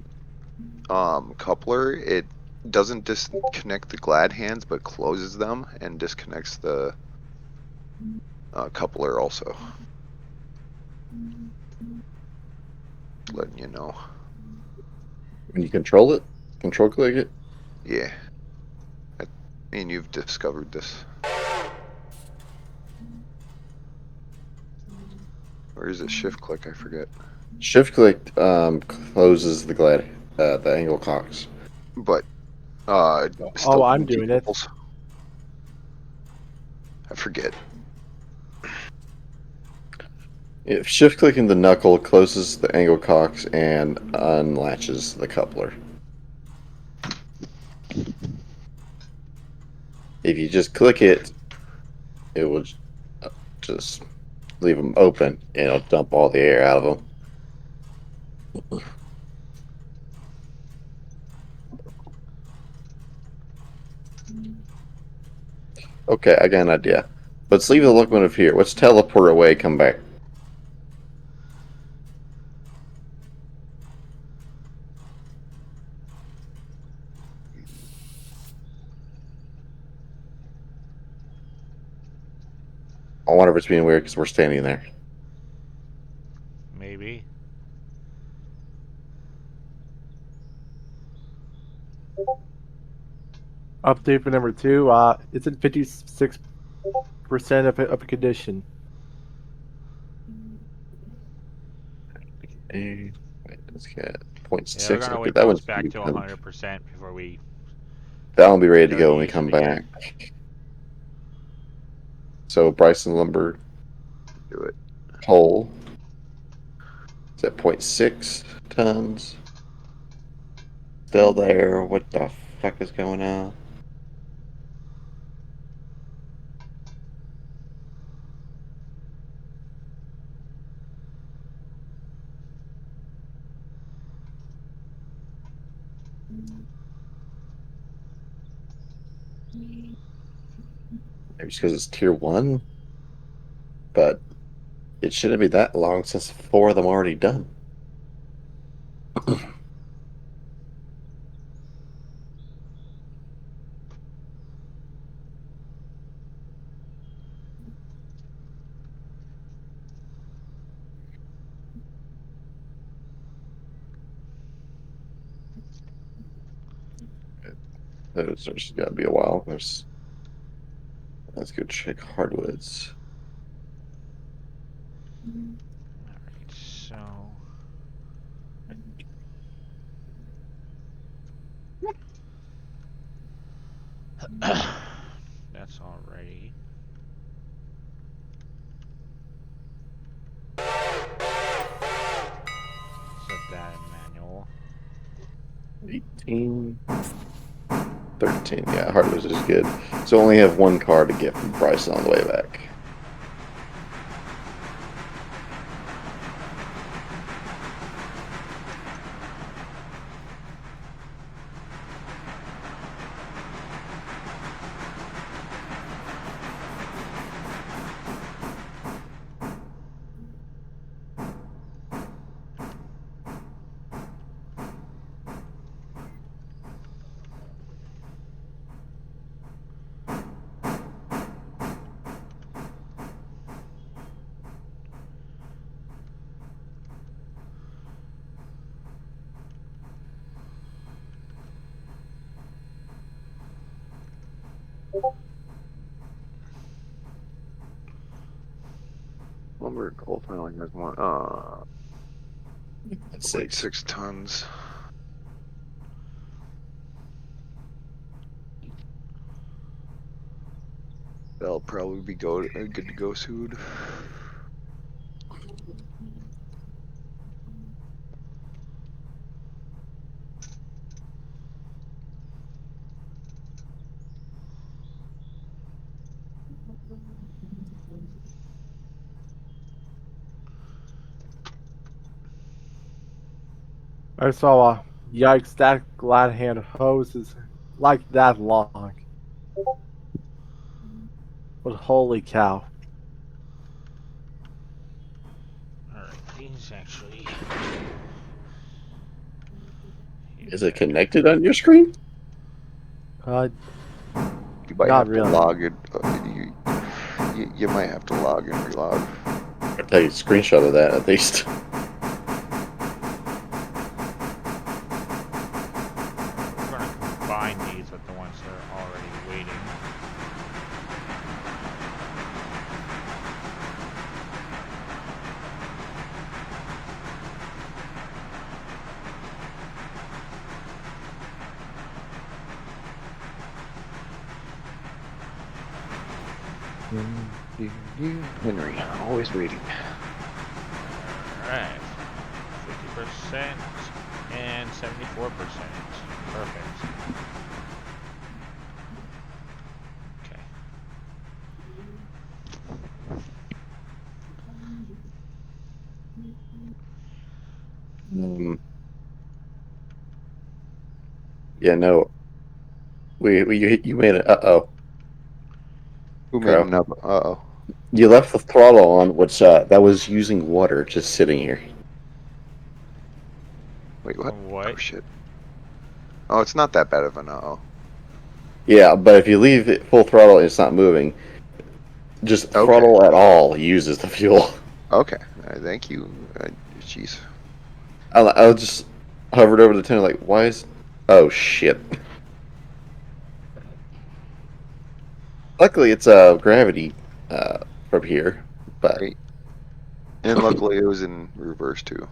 coupler, it doesn't disconnect the glad hands, but closes them and disconnects the coupler also. Just letting you know. When you control it, control click it. Yeah. I mean, you've discovered this. Or is it shift click? I forget. Shift click closes the angle cocks. But Oh, still I'm empty doing it. couples. I forget. If shift clicking the knuckle closes the angle cocks and unlatches the coupler. If you just click it, it will just leave them open and it'll dump all the air out of them. Okay, I got an idea. Let's leave the locomotive here. Let's teleport away, come back. I wonder if it's being weird because we're standing there. Maybe. Update for number 2. It's in 56% of condition. And wait, let's get point Yeah, we're 6. gonna Okay, wait that till one's it's back to 100% before we that one be ready to go to go when we use it come again. back. So Bryson Lumber Do it. pole is at point 0.6 tons. Still there. What the fuck is going on? Maybe it's because it's tier 1? but it shouldn't be that long since 4 of them are already done. There's got to be a while. Let's go check hardwoods. Alright, so. That's all ready. Set that in manual. 18, 13. Yeah, hardwoods is good. So only have one car to get from Bryson on the way back. Lumber and coal piling has one. That's 6 tons. That'll probably be good to go soon. I saw a yikes, that glad hand hose is like that long. But holy cow. Alright, these actually. Is it connected on your screen? Uh, You might Not have to really. log it. You might have to log and relog. I'll take a screenshot of that at least. We're going to combine these with the ones that are already waiting. Henry, always waiting. Alright. 50% and 74%. Perfect. Okay. Yeah, no. You made it. Uh-oh. Who made Crow. an up? Uh-oh. You left the throttle on, which that was using water just sitting here. Wait, what? What? Oh, shit. Oh, it's not that bad of an uh-oh. Yeah, but if you leave it full throttle and it's not moving, just Okay. throttle at all uses the fuel. Okay. Thank you. Jeez. I just hovered over the tunnel like, why is... Oh, shit. Luckily, it's gravity from here, but... Great. And luckily it was in reverse, too.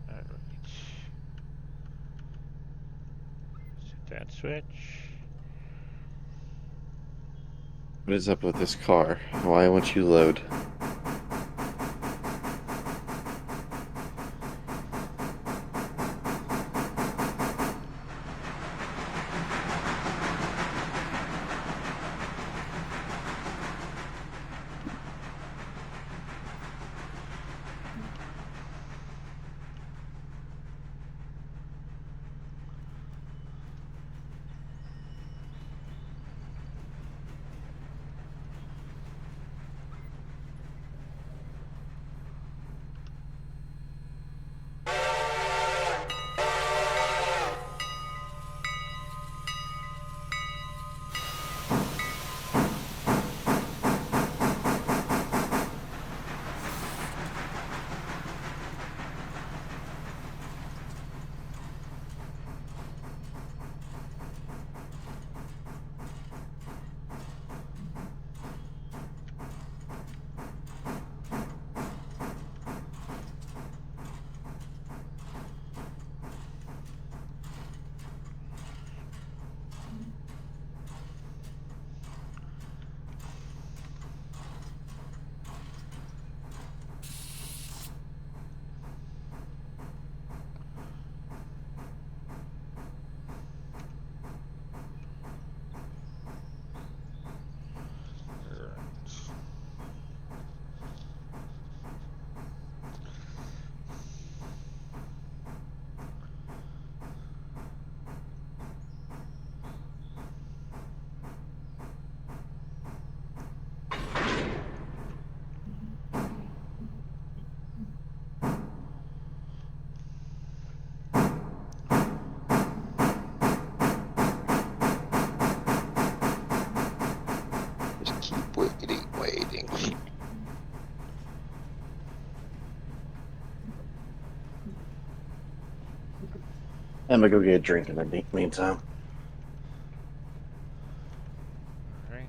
Alright. Set that switch. What is up with this car? Why won't you load? I'm gonna go get a drink in the meantime. All right.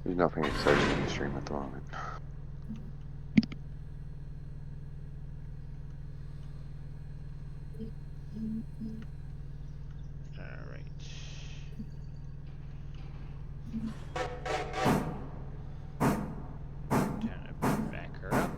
There's nothing exciting in the stream at the moment. All right. Time to back her up.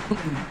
All right.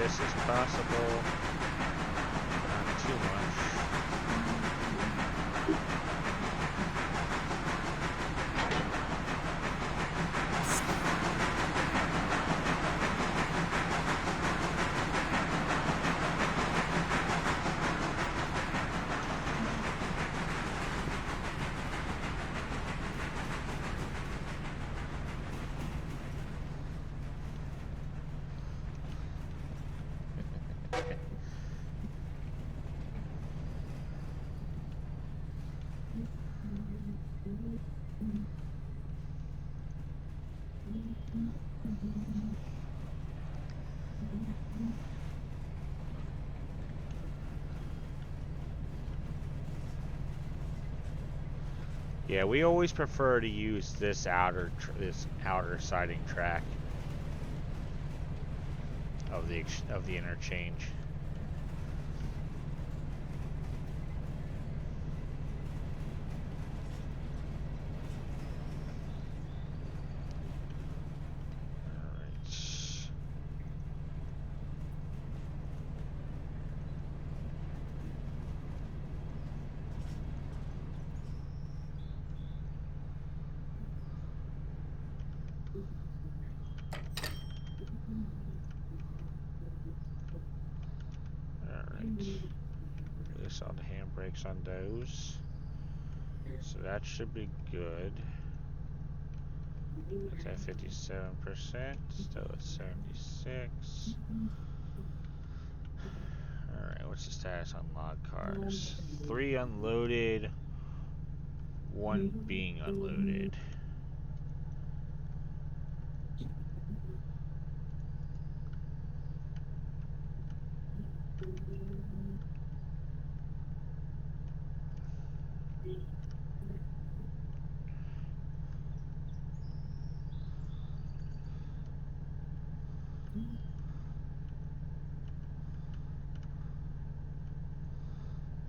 this as possible. Not too much. Yeah, we always prefer to use this outer siding track of the interchange. Alright. Alright. Release all the handbrakes on those. So that should be good. That's at 57%. Still at 76. Alright, what's the status on log cars? 3 unloaded, 1 being unloaded.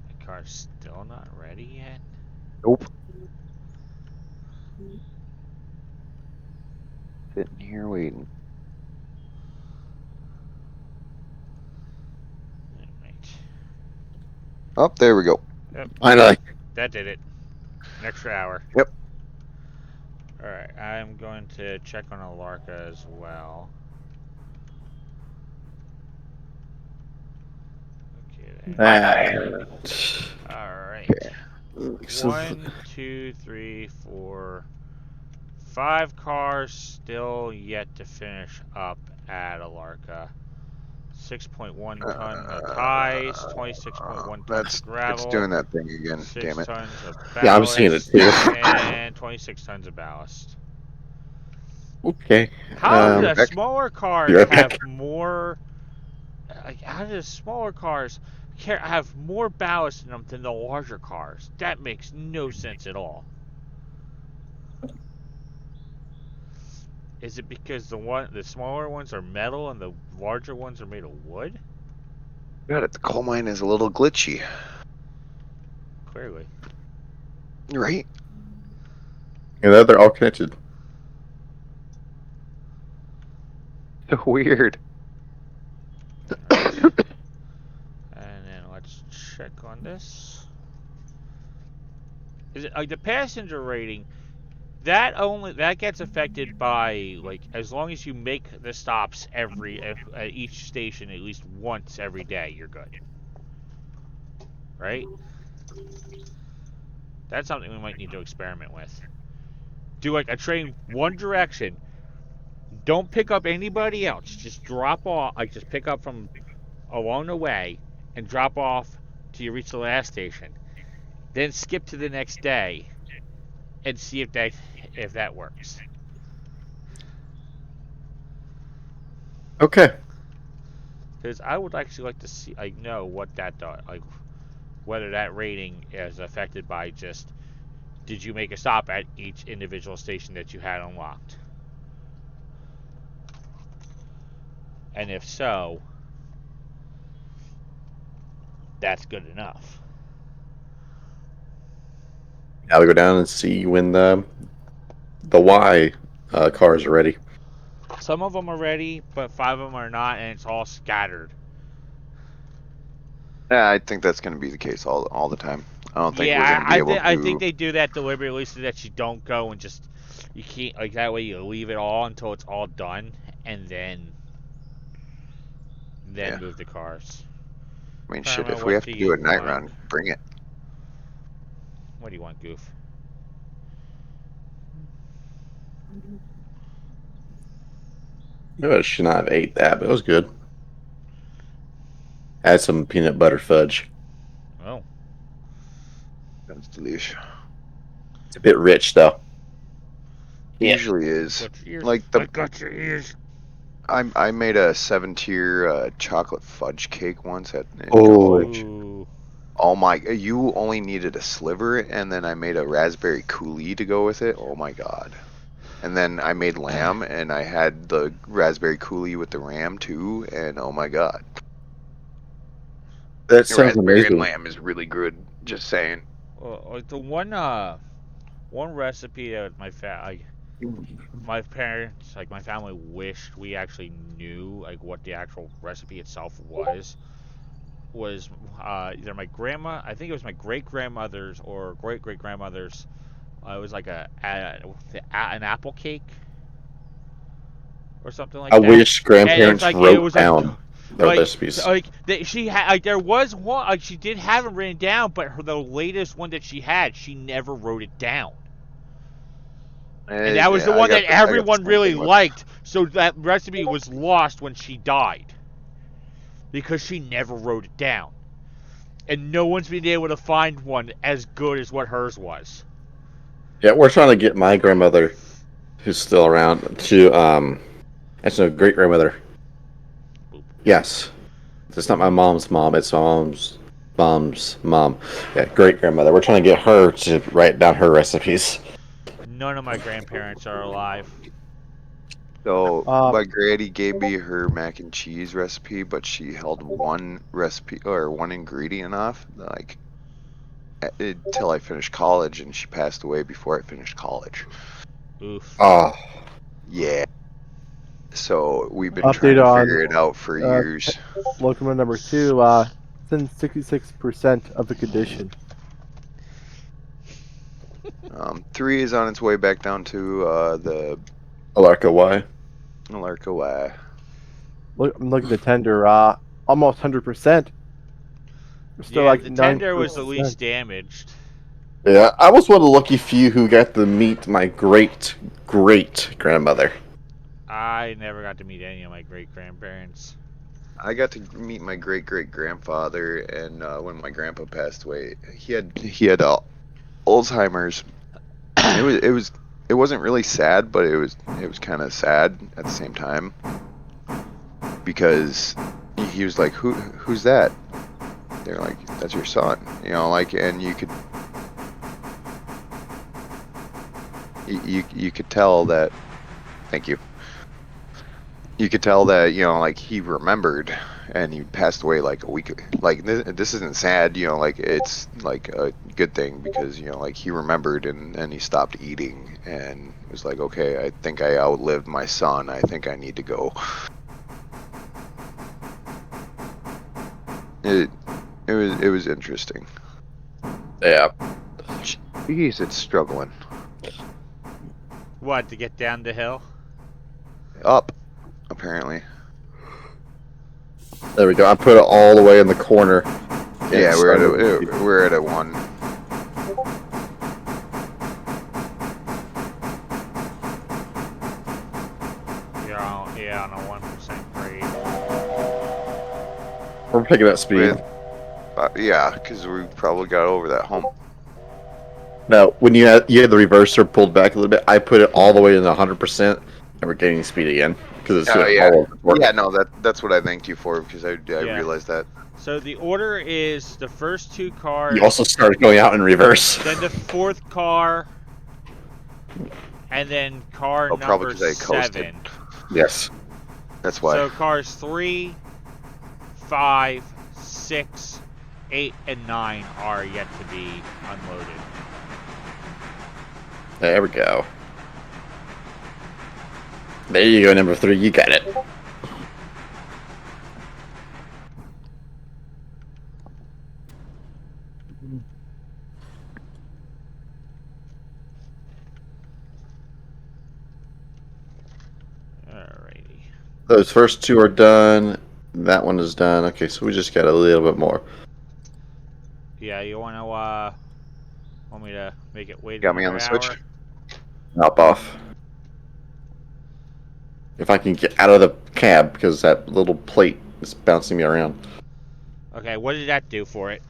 My car's still not ready yet? Nope. Sitting here waiting. Alright. Oh, there we go. Yep, Finally. that did it. An extra hour. Yep. Alright, I'm going to check on Alarka as well. Okay, That. Alright. Okay. 1, 2, 3, 4, 5 cars still yet to finish up at Alarka. 6.1 ton of ties, 26.1 tons of It's gravel, doing that thing again. 6 Damn it. tons of Yeah, I'm seeing it ballast, too. and 26 tons of ballast. Okay. How do the Back. smaller Be cars right back. have more? Like, how do the smaller cars have more ballast in them than the larger cars? That makes no sense at all. Is it because the smaller ones are metal and the larger ones are made of wood? God, the coal mine is a little glitchy, Clearly. right? Yeah, they're all connected. So weird. Alright. And then let's check on this. Is it like the passenger rating? That gets affected by, like, as long as you make the stops at each station at least once every day, you're good. Right? That's something we might need to experiment with. Do like a train one direction. Don't pick up anybody else. Just drop off. Like, just pick up from along the way and drop off till you reach the last station. Then skip to the next day and see if that works. Okay. Because I would actually like to see, like, know what that does, like, whether that rating is affected by just did you make a stop at each individual station that you had unlocked, and if so, that's good enough. Now we go down and see when the Y cars are ready. Some of them are ready, but 5 of them are not, and it's all scattered. Yeah, I think that's going to be the case all the time. I don't think we're Yeah, going to be able I think to. they do that deliberately so that you don't go and just you can't like that way you leave it all until it's all done and then Yeah. move the cars. I mean, shit. Karma, If we what have do to do a you night want? run, bring it. What do you want, Goof? Maybe I should not have ate that, but it was good. Had some peanut butter fudge. Oh, That's delicious. It's a bit rich though. It Yeah. usually is. got your ears. Like I got your ears. I made a 7-tier chocolate fudge cake once in Oh. college. Ooh. Oh my! You only needed a sliver, and then I made a raspberry coulis to go with it. Oh my god! And then I made lamb, and I had the raspberry coulis with the ram too. And oh my god, That the sounds raspberry and amazing. lamb is really good. Just saying. Like the one recipe that my parents, like my family, wished we actually knew like what the actual recipe itself was either my grandma, I think it was my great grandmother's or great great grandmother's. It was like an apple cake or something I like that. wish And it's grandparents like it wrote was like down their recipes. she had like there was one like she did have it written down, but the latest one that she had, she never wrote it down. And that was the I one got that I got the everyone same really thing with. liked. So that recipe was lost when she died because she never wrote it down. And no one's been able to find one as good as what hers was. Yeah, we're trying to get my grandmother, who's still around, to it's a great grandmother. Boop. Yes, it's not my mom's mom. It's my mom's mom. Yeah, great grandmother. We're trying to get her to write down her recipes. None of my grandparents are alive. So Um, my granny gave me her mac and cheese recipe, but she held one recipe or one ingredient off, like until I finished college, and she passed away before I finished college. Oof. Oh, Yeah. So we've been trying update to on figure it out for years. locomotive number 2. It's in 66% of the condition. 3 is on its way back down to the Alarka, why? Alarka Way. I'm looking at the tender. Almost 100%. We're still Yeah, like the tender 9%. was the least damaged. Yeah, I was one of the lucky few who got to meet my great grandmother. I never got to meet any of my great grandparents. I got to meet my great great grandfather, and when my grandpa passed away, he had Alzheimer's. It wasn't really sad, but it was kind of sad at the same time because he was like, who's that? They're like, that's your son, like, and you could tell that. Thank you. You could tell that like he remembered, and he passed away like a week. Like this isn't sad, like it's like a good thing because like he remembered and he stopped eating and was like, okay, I think I outlived my son. I think I need to go. It was interesting. Yeah. Jeez, it's struggling. What, to get down the hill? Up, apparently. There we go. I put it all the way in the corner. Yeah, we're at a 1. You're on a 1% grade. We're picking up speed. Yeah, because we probably got over that hump. No, when you had the reverser pulled back a little bit, I put it all the way in 100%, and we're gaining speed again because it's doing Yeah. all over the board. Yeah, no, that's what I thanked you for because I realized that. So the order is the first 2 cars. You also started going out in reverse. Then the 4th car. And then car Probably number 'cause I coasted. 7. Yes. That's why. So cars 3, 5, 6, 8, and 9 are yet to be unloaded. There we go. There you go, number 3. You got it. Alrighty. Those first 2 are done. That one is done. Okay, so we just got a little bit more. Yeah, you want me to make it wait Got me on another the hour? switch. Hop off. If I can get out of the cab, because that little plate is bouncing me around. Okay, what did that do for it?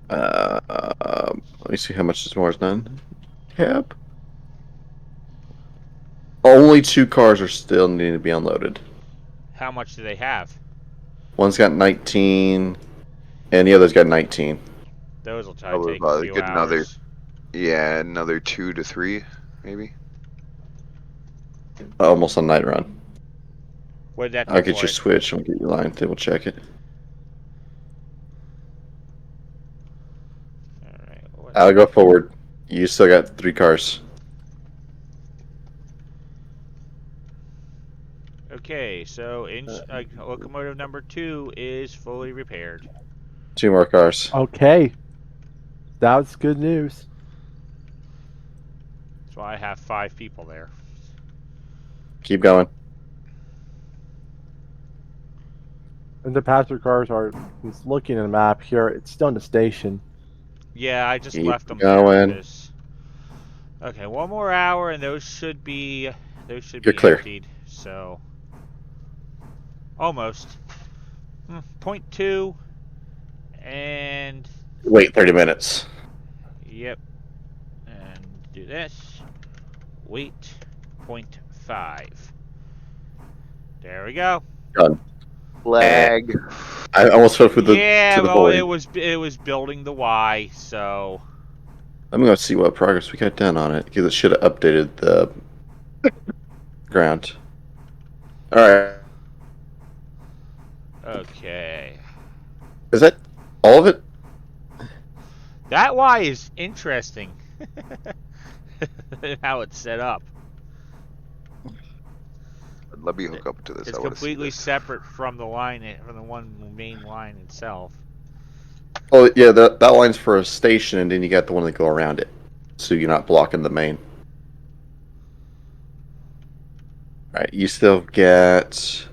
Let me see how much more is done. Cab. Only 2 cars are still needing to be unloaded. How much do they have? One's got 19, and the other's got 19. Those will probably Probably take a about few get another. hours. Yeah, another 2 to 3, maybe. Almost a night run. What did that do I'll get for your it? switch and get your line. Then we'll check it. Alright, what? I'll go forward. You still got 3 cars. Okay, so locomotive number 2 is fully repaired. 2 more cars. Okay. That's good news. That's why I have 5 people there. Keep going. And the passenger cars are just looking at the map here. It's still in the station. Yeah, I just Keep left them there going. because. Okay, one more hour and those should be You're clear. emptied. So almost. Point 2 and Wait 30 minutes. yep. And do this. Wait. 0.5. There we go. Done. Flag. I almost fell through Yeah, to the well, void. it was building the Y, so Let me go see what progress we got done on it, because it should have updated the ground. Alright. okay. Is that all of it? That Y is interesting. How it's set up. Let me hook up to this. It's I want to see completely this. separate from the line, from the one main line itself. Oh, yeah, that line's for a station, and then you got the one that go around it. So you're not blocking the main. Alright, you still get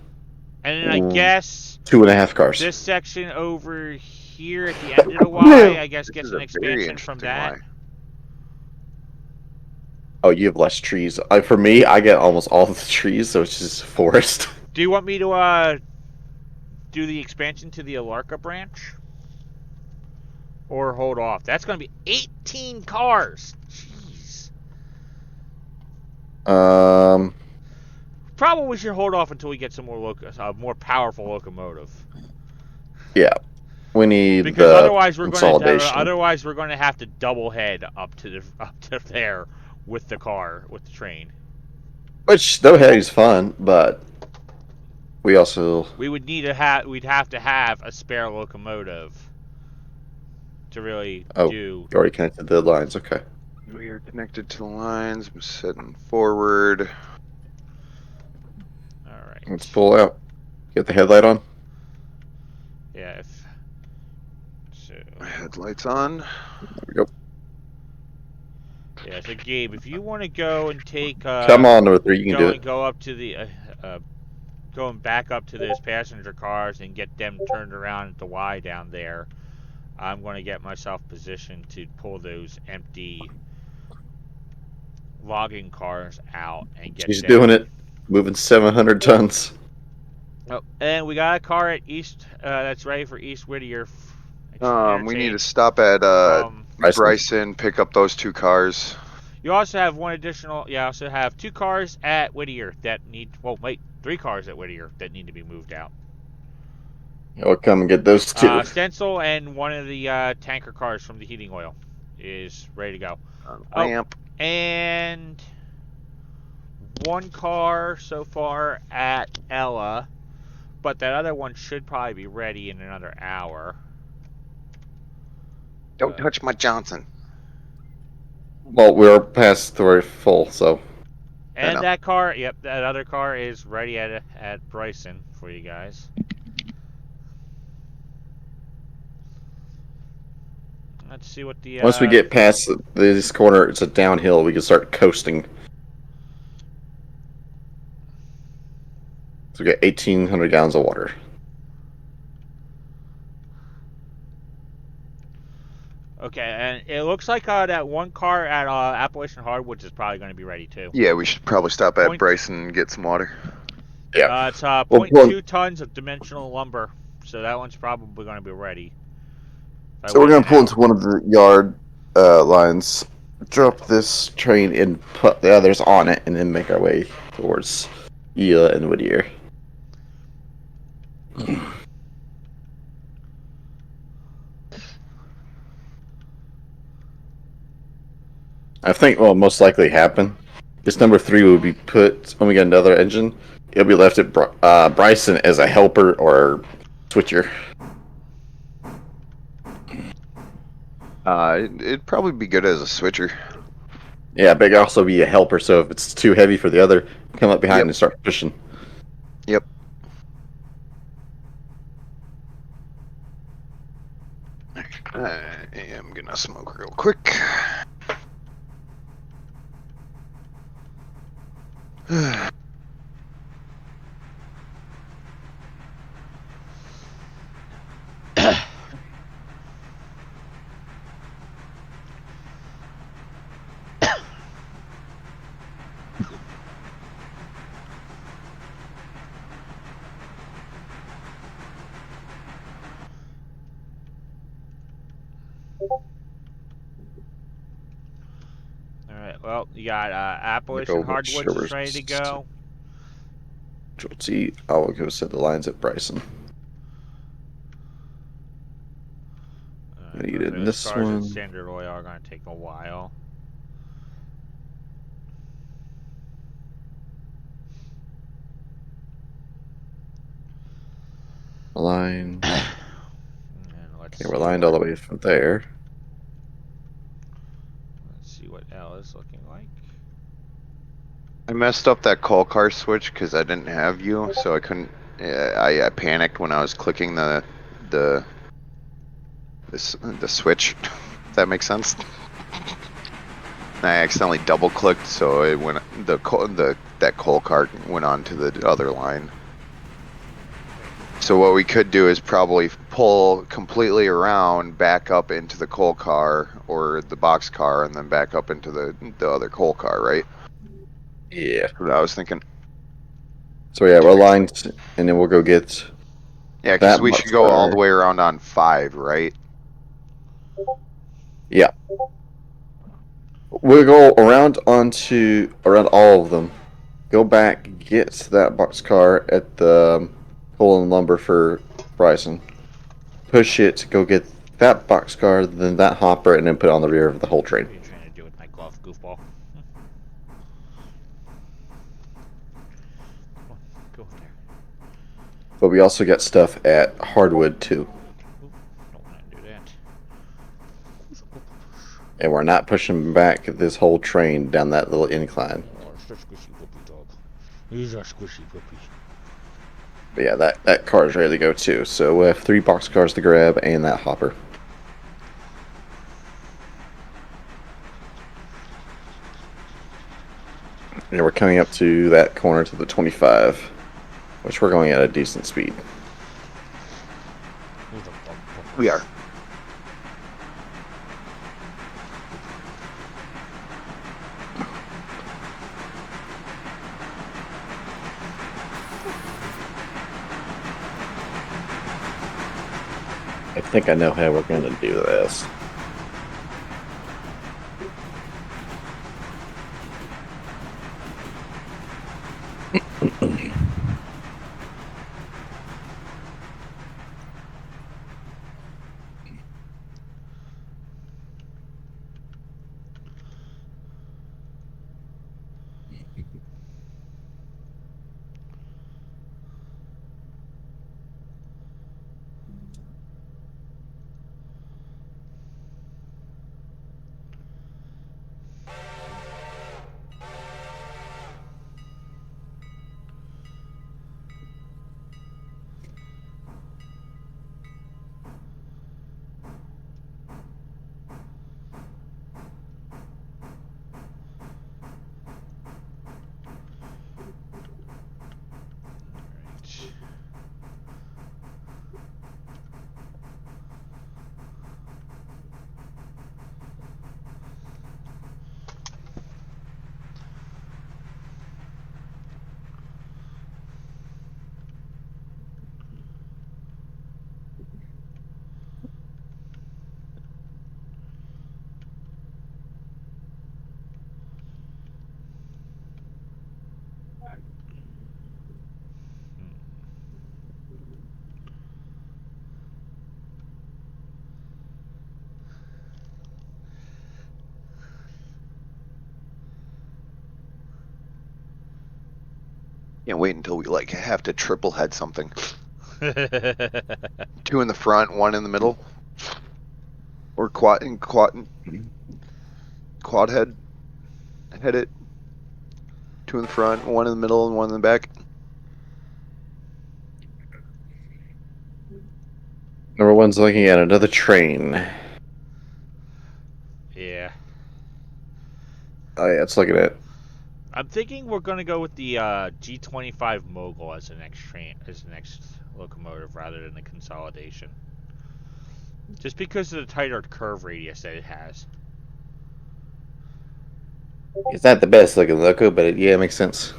And then I guess 2.5 cars. this section over here at the end of the Y, I guess This gets is an a very expansion from interesting that. line. Oh, you have less trees. For me, I get almost all of the trees, so it's just forest. Do you want me to do the expansion to the Alarka branch? Or hold off? That's going to be 18 cars. Jeez. Probably should hold off until we get some more powerful locomotive. Yeah, we need Because the otherwise we're consolidation. going to have to double head up to there with the train. Which, though, is fun, but we also... We'd have to have a spare locomotive to really Oh, do. you already connected the lines. Okay. We are connected to the lines. I'm setting forward. All right. Let's pull out. Get the headlight on. Yeah. So. Headlights on. There we go. Yeah. So Gabe, if you want to go and take Come on, number 3. You can do it. go up to the going back up to those passenger cars and get them turned around at the Y down there, I'm going to get myself positioned to pull those empty logging cars out and get She's them. doing it. Moving 700 tons. Oh, and we got a car at East that's ready for East Whittier. We need to stop at Bryson, pick up those 2 cars. You also have one additional. Yeah, I also have 2 cars at Whittier that need. Well, wait, 3 cars at Whittier that need to be moved out. I'll come and get those 2. Stencil and one of the tanker cars from the heating oil is ready to go. Ramp. And 1 car so far at Ella, but that other one should probably be ready in another hour. Don't touch my Johnson. Well, we're past the full, so... I And know. that car, yep, that other car is ready at Bryson for you guys. Let's see what the Once we get past this corner, it's a downhill. We can start coasting. So we got 1,800 gallons of water. Okay, and it looks like that one car at Appalachian Hardwoods is probably going to be ready too. Yeah, we should probably stop at Point- Bryson and get some water. Yeah. It's Well, 0.2 tons of dimensional lumber, so that one's probably going to be ready. If I So we're wait going an to pull hour. into one of the yard lines, drop this train and put the others on it, and then make our way towards Ela and Whittier. I think what will most likely happen is number 3 will be put when we get another engine. It'll be left at Bryson as a helper or switcher. It'd probably be good as a switcher. Yeah, but it could also be a helper. So if it's too heavy for the other, come up behind Yep. and start pushing. Yep. I am gonna smoke real quick. Alright, well, you got Appalachian Go with Hardwoods is ready to go. See, I'll go set the lines at Bryson. I need it in Those this cars at one. Standard Oil are going to take a while. Line. And let's Okay, we're see lined all the what- way from there. Let's see what L is looking like. I messed up that call car switch because I didn't have you, so I couldn't. I panicked when I was clicking the the switch. If that makes sense. I accidentally double clicked, so it went that coal cart went on to the other line. So what we could do is probably pull completely around, back up into the coal car or the box car, and then back up into the other coal car, right? Yeah. That's what I was thinking. So yeah, we're lined, and then we'll go get. Yeah, because That we box should go all car. the way around on 5, right? Yeah. We'll go around all of them. Go back, get that box car at the coal and lumber for Bryson. Push it, go get that box car, then that hopper, and then put it on the rear of the whole train. What are you trying to do with my glove, goofball? Come on, go over there. But we also got stuff at Hardwood too, Oop, don't want to do that. and we're not pushing back this whole train down that little incline. Oh, it's a squishy puppy dog. He's a squishy puppy. But yeah, that car is ready to go too. So we have 3 box cars to grab and that hopper. And we're coming up to that corner to the 25, which we're going at a decent speed. Who's a bug puppy? We are. I think I know how we're going to do this. Can't wait until we like have to triple head something. 2 in the front, 1 in the middle, or quad head it. 2 in the front, 1 in the middle, and 1 in the back. Number one's looking at another train. Yeah. Oh yeah, it's looking at. I'm thinking we're gonna go with the G25 Mogul as the next locomotive rather than the consolidation. Just because of the tighter curve radius that it has. It's not the best looking loco, but it makes sense.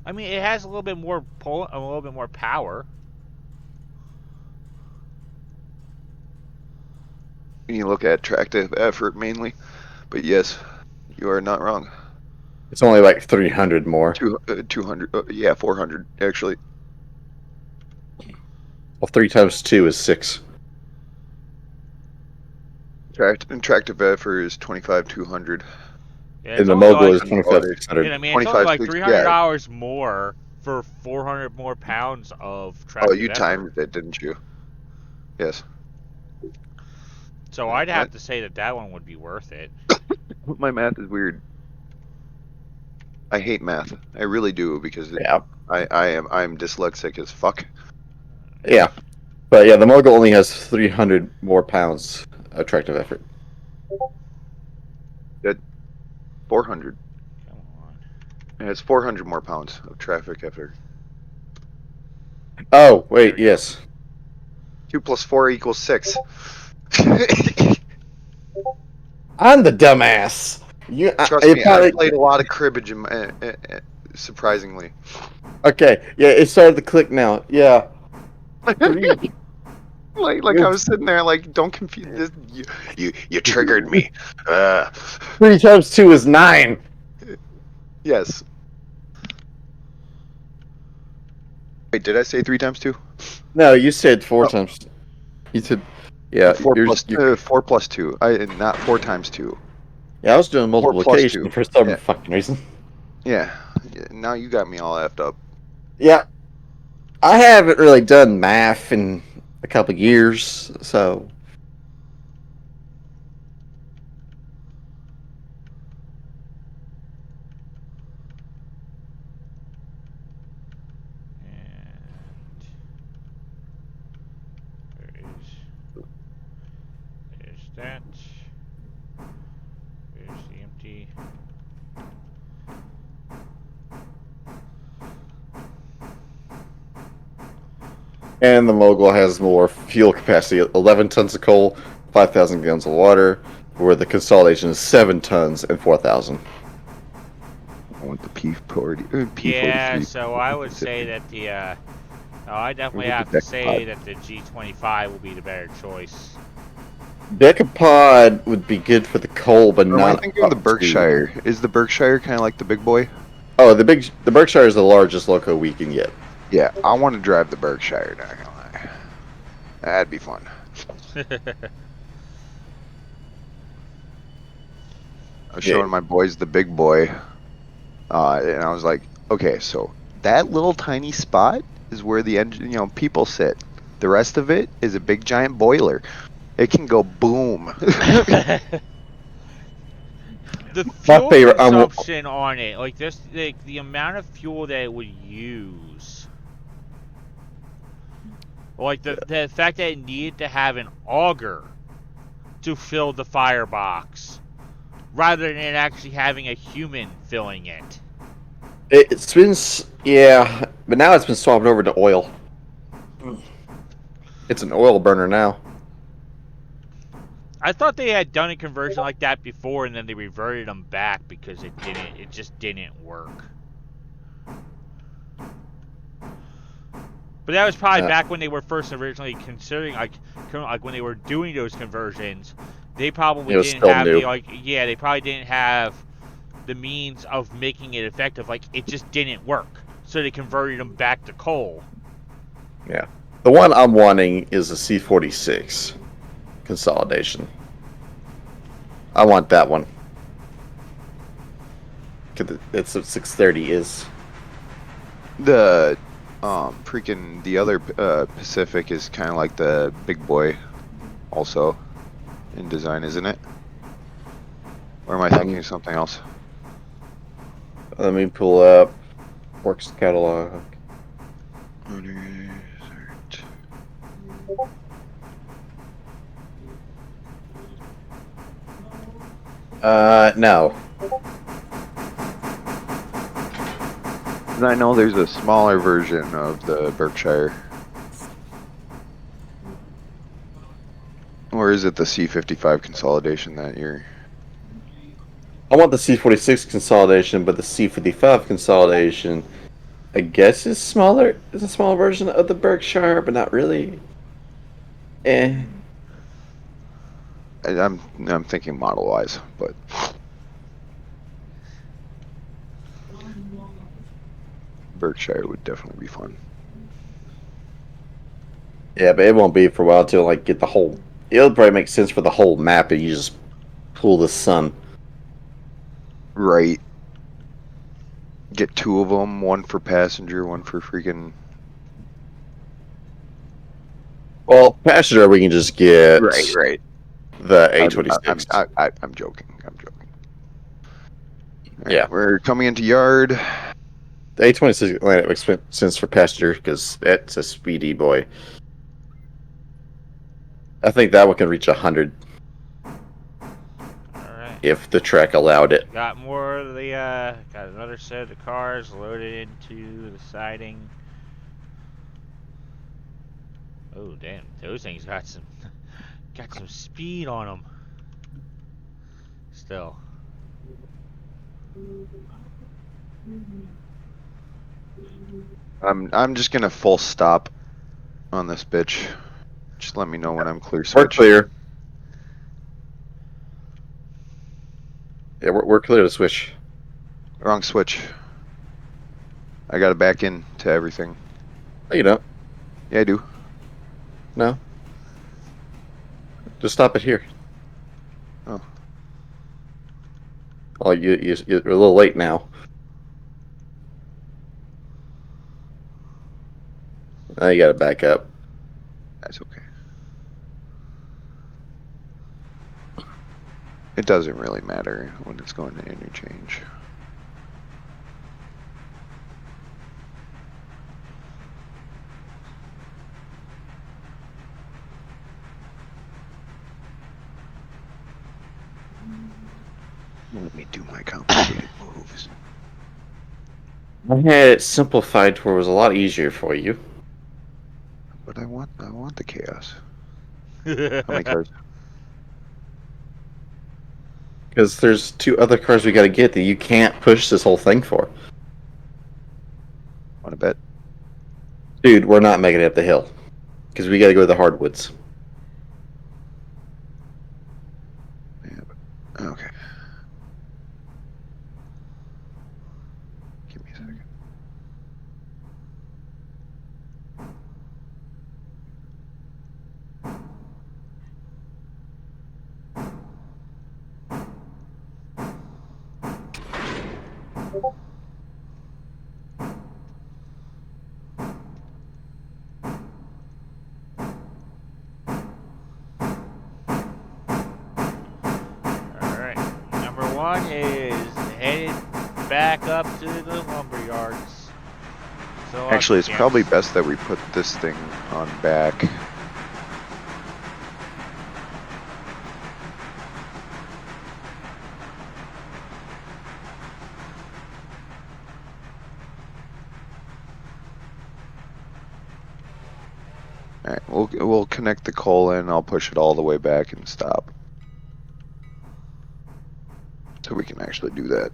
I mean, it has a little bit more a little bit more power. You look at tractive effort mainly, but yes, you are not wrong. It's only like 300 more. 200, yeah, 400 actually. Well, 3 times 2 is 6. Tractive effort is 25,200. Yeah, And it's the only mogul is like, 25,600. yeah, I mean, it's only like 25, yeah. $300 more for 400 more pounds of Oh, tractive you effort. timed it, didn't you? Yes. So I'd have to say that one would be worth it. My math is weird. I hate math. I really do because Yeah. I'm dyslexic as fuck. Yeah. But yeah, the mogul only has 300 more pounds of tractive effort. 400. Come on. It has 400 more pounds of traffic effort. Oh, wait, yes. 2 plus 4 equals 6. I'm the dumbass. Trust me, I played a lot of cribbage, surprisingly. Okay, yeah, it started to click now. Yeah. Like I was sitting there, like, don't confuse this. You triggered me. 3 times 2 is 9. Yes. Wait, did I say 3 times 2? No, you said 4 Oh. times. You said, yeah. 4 plus 2. Not 4 times 2. Yeah, I was doing 4 plus multiplication 2. for some Yeah. fucking reason. Yeah. Now you got me all effed up. Yeah. I haven't really done math in a couple years, so. And there's that. There's the empty. And the mogul has more fuel capacity 11 tons of coal, 5,000 gallons of water, where the consolidation is 7 tons and 4,000. I want the P40. Yeah, so I would say that I definitely have to say that the G25 will be the better choice. Decapod would be good for the coal, but Am I not. thinking of the Berkshire? Is the Berkshire kind of like the big boy? Oh, the Berkshire is the largest loco we can get. Yeah, I want to drive the Berkshire, not gonna lie. That'd be fun. I was showing my boys the big boy, and I was like, okay, so that little tiny spot is where the engine, people sit. The rest of it is a big giant boiler. It can go boom. The fuel consumption on it, like this, the amount of fuel that it would use, like the fact that it needed to have an auger to fill the firebox, rather than actually having a human filling it. It's been, yeah, but now it's been swapped over to oil. It's an oil burner now. I thought they had done a conversion like that before, and then they reverted them back because it just didn't work. But that was probably back when they were first originally considering, like when they were doing those conversions. They probably didn't have they probably didn't have the means of making it effective. Like, it just didn't work, so they converted them back to coal. Yeah, the one I'm wanting is a C46 consolidation. I want that one. It's what 630 is. The freaking the other Pacific is kind of like the big boy, also in design, isn't it? Or am I thinking of something else? Let me pull up Works catalog. No. I know there's a smaller version of the Berkshire. Or is it the C55 consolidation that you're... I want the C46 consolidation, but the C55 consolidation, I guess, is smaller. It's a smaller version of the Berkshire, but not really. Eh. I'm thinking model-wise, but... Berkshire would definitely be fun. Yeah, but it won't be for a while till like get the whole. It'll probably make sense for the whole map, and you just pull the sun. Right. Get two of them, one for passenger, one for freaking... Well, passenger, we can just get Right. the I'm A26. I'm joking. I'm joking. All right, Yeah. we're coming into yard. The A26 Atlantic makes sense for passenger because it's a speedy boy. I think that one can reach 100 Alright. if the track allowed it. Got more of the, got another set of cars loaded into the siding. Oh, damn. Those things got some, got some speed on them. Still. I'm just gonna full stop on this bitch. Just let me know when I'm clear We're switch. clear. Yeah, we're clear to switch. Wrong switch. I gotta back in to everything. No, you don't. Yeah, I do. No. Just stop it here. Oh. Oh, you're a little late now. Now you gotta back up. That's okay. It doesn't really matter when it's going to interchange. Let me do my complicated moves. I had it simplified to where it was a lot easier for you. But I want the chaos. How many cars? Because there's 2 other cars we gotta get that you can't push this whole thing for. Want to bet? Dude, we're not making it up the hill. Because we gotta go to the hardwoods. Yeah, but, okay. Give me a second. Alright. Number 1 is headed back up to the lumber yards. So Actually, it's camps. probably best that we put this thing on back. Alright, we'll connect the coal in, I'll push it all the way back and stop. So we can actually do that.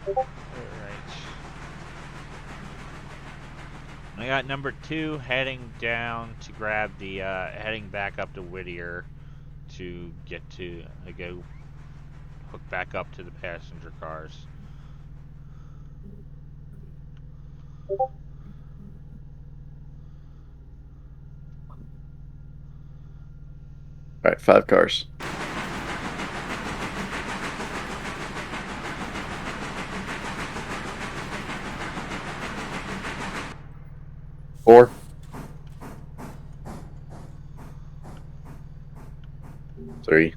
Alright. I got number 2 heading down to grab the, heading back up to Whittier to get to go hook back up to the passenger cars. All right, 5 cars. Four. 3.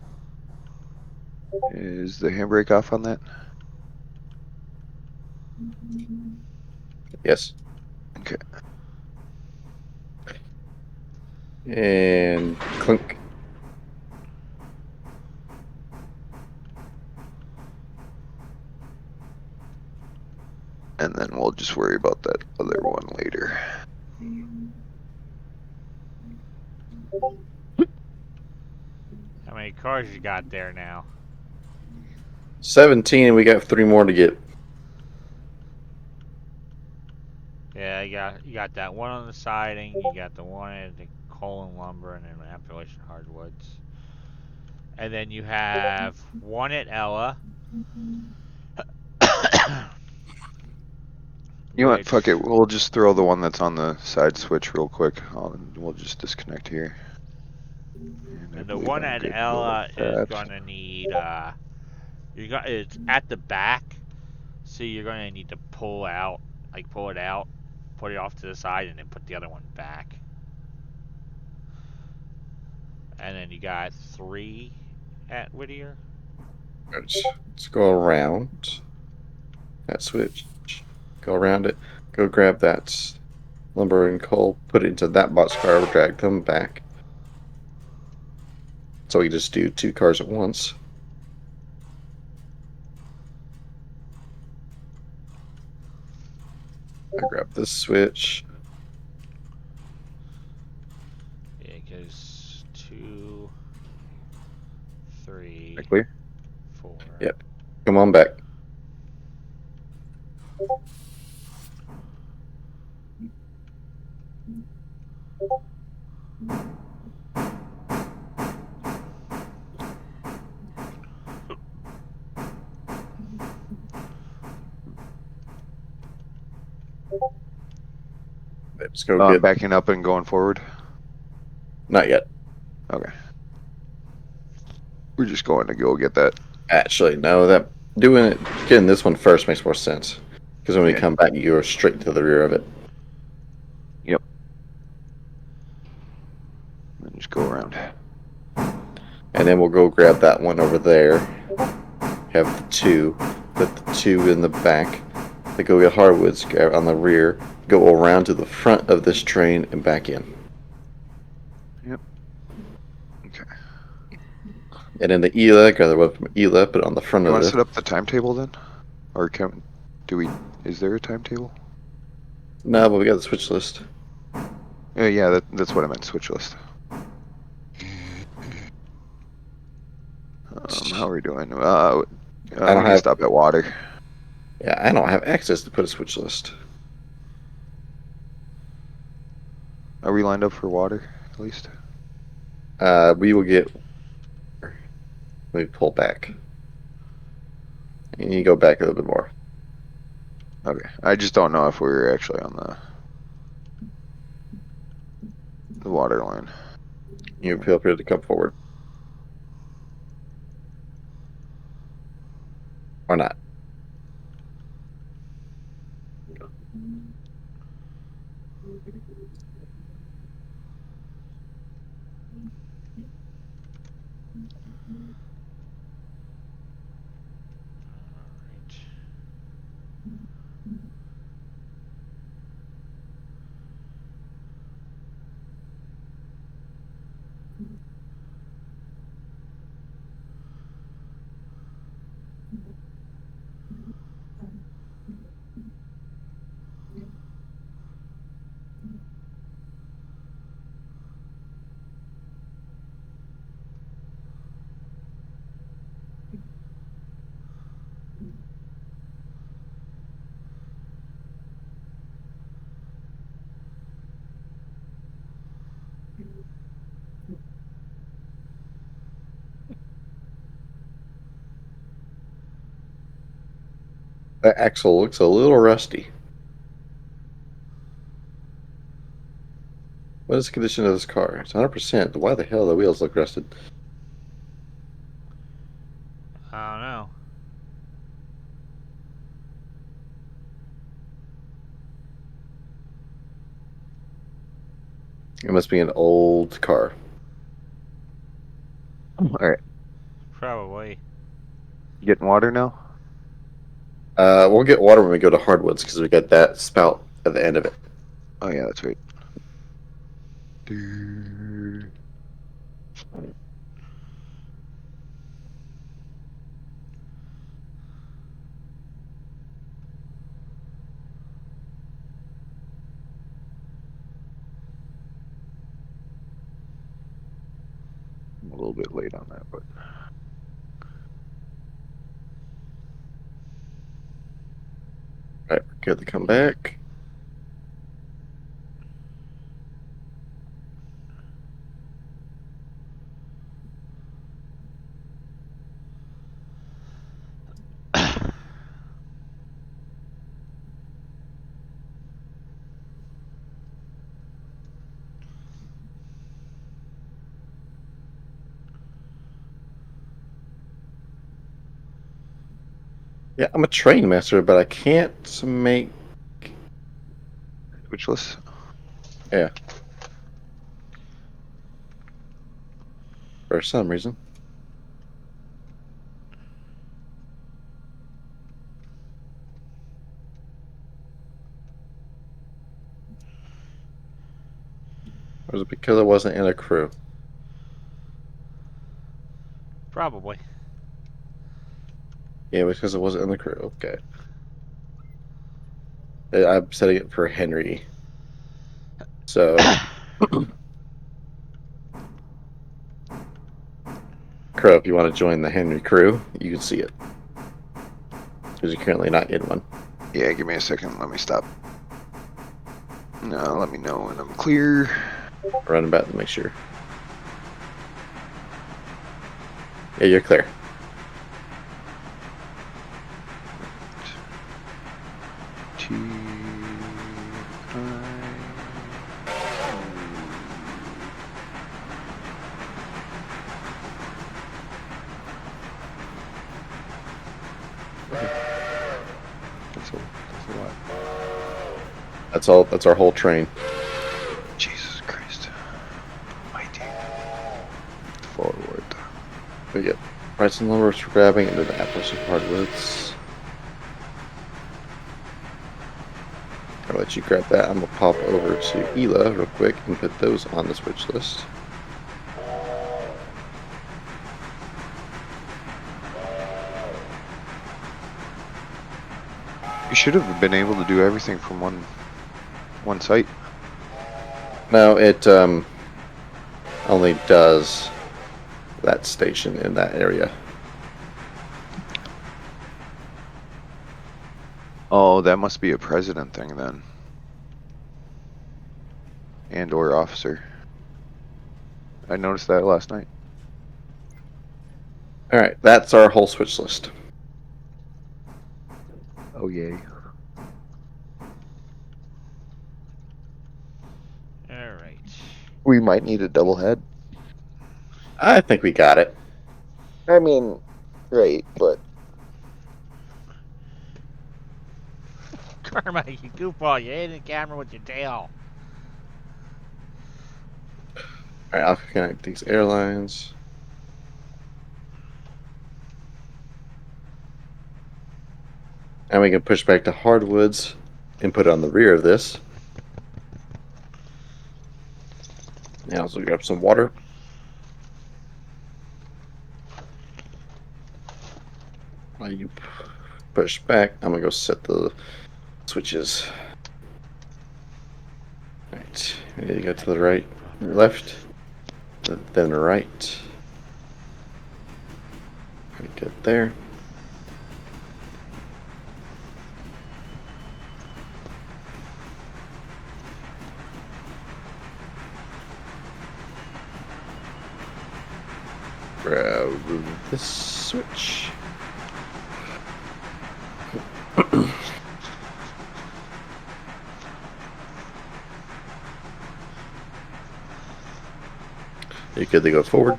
Is the handbrake off on that? Yes. Okay. And clink. And then we'll just worry about that other one later. How many cars you got there now? 17. We got 3 more to get. Yeah, you got that one on the siding. You got the one at the coal and lumber, and then Appalachian hardwoods. And then you have one at Ella. You know what? Fuck which it. We'll just throw the one that's on the side switch real quick. We'll just disconnect here. And I and the believe one I'm at good to go Ella with is that. gonna need it's at the back, so you're gonna need to pull it out, put it off to the side, and then put the other one back. And then you got 3 at Whittier. Let's go around that switch. Go around it. Go grab that lumber and coal. Put it into that boxcar. Drag them back. So we just do 2 cars at once. I grab this switch. Yeah, it goes 2, 3, Clear? 4. Yep. Come on back. Let's go I'm get. backing up and going forward. Not yet. Okay. We're just going to go get that. Actually, no. Getting this one first makes more sense. Because when we Yeah. come back, you go straight to the rear of it. Yep. And just go around. And then we'll go grab that one over there. Have the 2. Put the 2 in the back. They go get hardwoods grab on the rear. Go around to the front of this train and back in. Yep. Okay. And then the ELA, grab the one from ELA, put it on the front You of want to this. set up the timetable then? Or is there a timetable? No, but we got the switch list. Yeah, that's what I meant, switch list. How are we doing? I We don't need to have. stop at water. Yeah, I don't have access to put a switch list. Are we lined up for water, at least? We will get. Let me pull back. And you go back a little bit more. Okay. I just don't know if we were actually on the water line. You feel free to come forward. Or not. Alright. That axle looks a little rusty. What is the condition of this car? It's 100%. Why the hell the wheels look rusted? I don't know. It must be an old car. All right, Probably. you getting water now? We'll get water when we go to hardwoods because we got that spout at the end of it. Oh yeah, that's right. Doo. I'm a little bit late on that, but All right, we're good to come back. Yeah, I'm a train master, but I can't make. switchless. Yeah. For some reason. Or was it because I wasn't in a crew? Probably. Yeah, because I wasn't in the crew. Okay. I'm setting it for Henry. So, Crow, if you want to join the Henry crew, you can see it. Because you're currently not in one. Yeah, give me a second. Let me stop. No, let me know when I'm clear. Run back to make sure. Yeah, you're clear. T that's a lot. That's all. That's our whole train. Jesus Christ. Mighty. Forward. We get price and numbers for grabbing into the apples and hardwoods. I'll let you grab that. I'm gonna pop over to Ela real quick and put those on the switch list. You should have been able to do everything from one site. No, it only does that station in that area. Oh, that must be a president thing then. And or officer. I noticed that last night. All right, that's our whole switch list. Oh yay. Alright. We might need a double head. I think we got it. I mean, right, but Karma, you goofball. You hit the camera with your tail. All right, I'll connect these airlines. And we can push back to hardwoods and put it on the rear of this. Now, also grab some water. While you push back, I'm gonna go set the switches. All right, we need to go to the right, left, then the right. Pretty good there. Grab this switch. You good to go forward?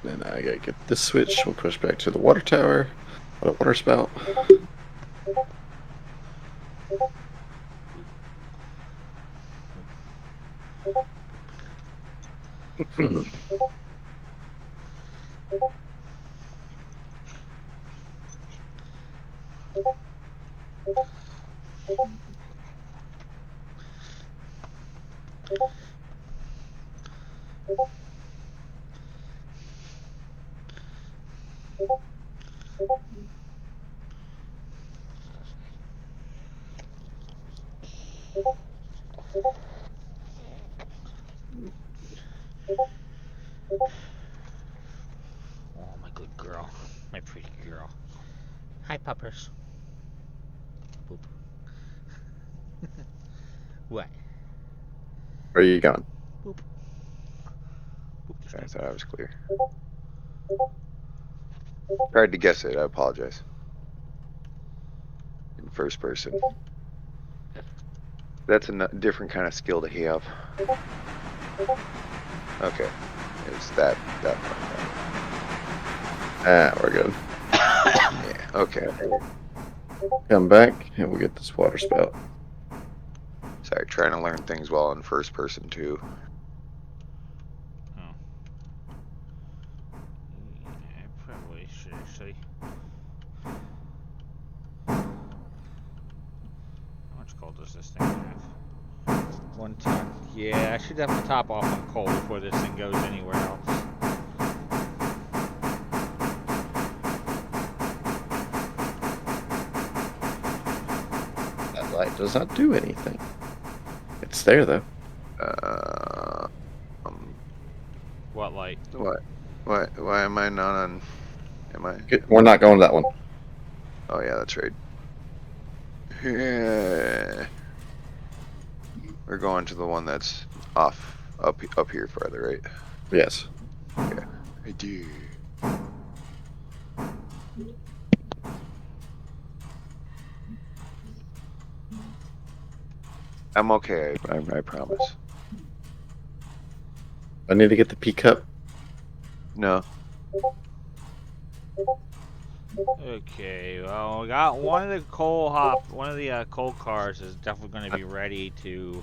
Then I gotta get this switch. We'll push back to the water tower. On a water spout. Oh, my good girl. My pretty girl. Hi, puppers. Boop. What? Where are you going? Boop. Boop the I snake. thought I was clear. Tried to guess it. I apologize. In first person. That's a different kind of skill to have. Okay. It's that part. Ah, we're good. Yeah. Okay. Come back and we'll get this water spout. Sorry, trying to learn things well in first person too. Oh. Yeah, I probably should actually. How much coal does this thing have? 1 ton. Yeah, I should have the top off on coal before this thing goes anywhere else. That light does not do anything. It's there though. What light? What? Why am I not on? Am I? We're not going to that one. Oh yeah, that's right. Yeah. We're going to the one that's off up here farther, right? Yes. I do. I'm okay. I promise. I need to get the P cup. No. Okay, well, we got one of the coal cars is definitely going to be ready to.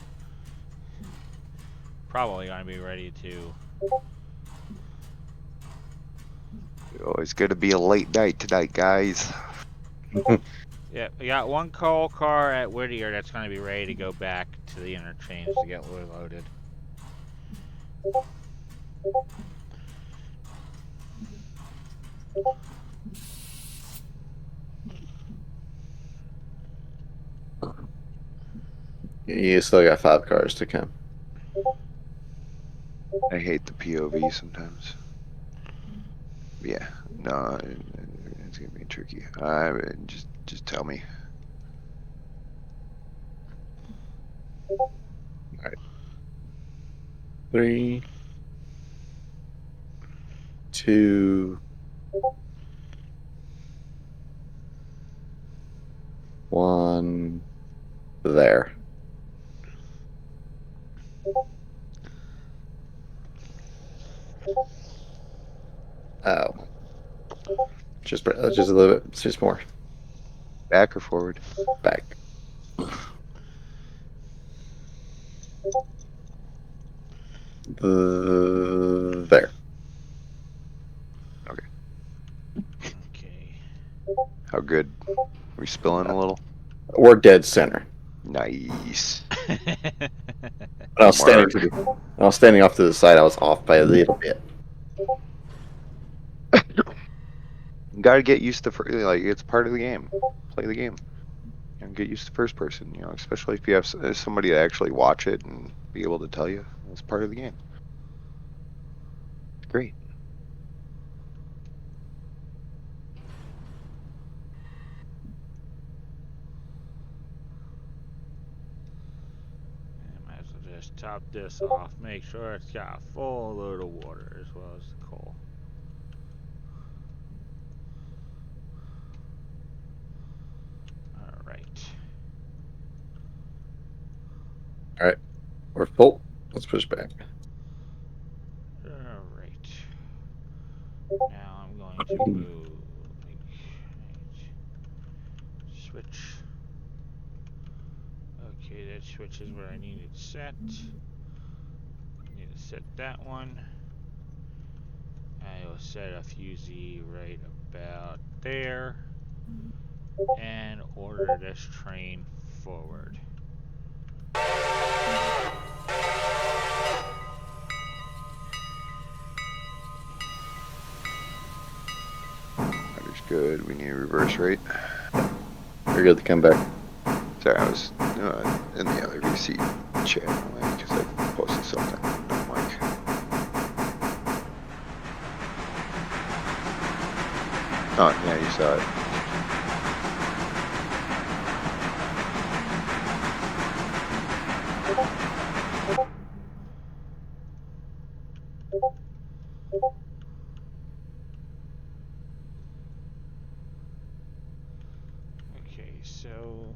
Probably going to be ready to. Oh, it's gonna be a late night tonight, guys. Yeah, we got one coal car at Whittier that's going to be ready to go back to the interchange to get loaded. You still got 5 cars to come. I hate the POV sometimes. Yeah, no, it's gonna be tricky. Just tell me. 3, 2, 1. There. Oh. Just a little bit. Just more. Back or forward? Back. There. Okay. How good? We spilling a little? We're dead center. Nice. When I was standing off to the side, I was off by a little bit. Gotta get used to like it's part of the game. Play the game and get used to first person. You know, especially if you have somebody to actually watch it and be able to tell you it's part of the game. Great. Might as well just top this off. Make sure it's got a full load of water as well as the coal. Alright. We're full. Let's push back. Alright. Now I'm going to move. Switch. Okay, that switch is where I need it set. I need to set that one. I will set a fusee right about there. And order this train forward. Understood. We need a reverse rate. You're good to come back. Sorry, I was in the other VC chat because I posted something on mic. Oh, yeah, you saw it. Okay, so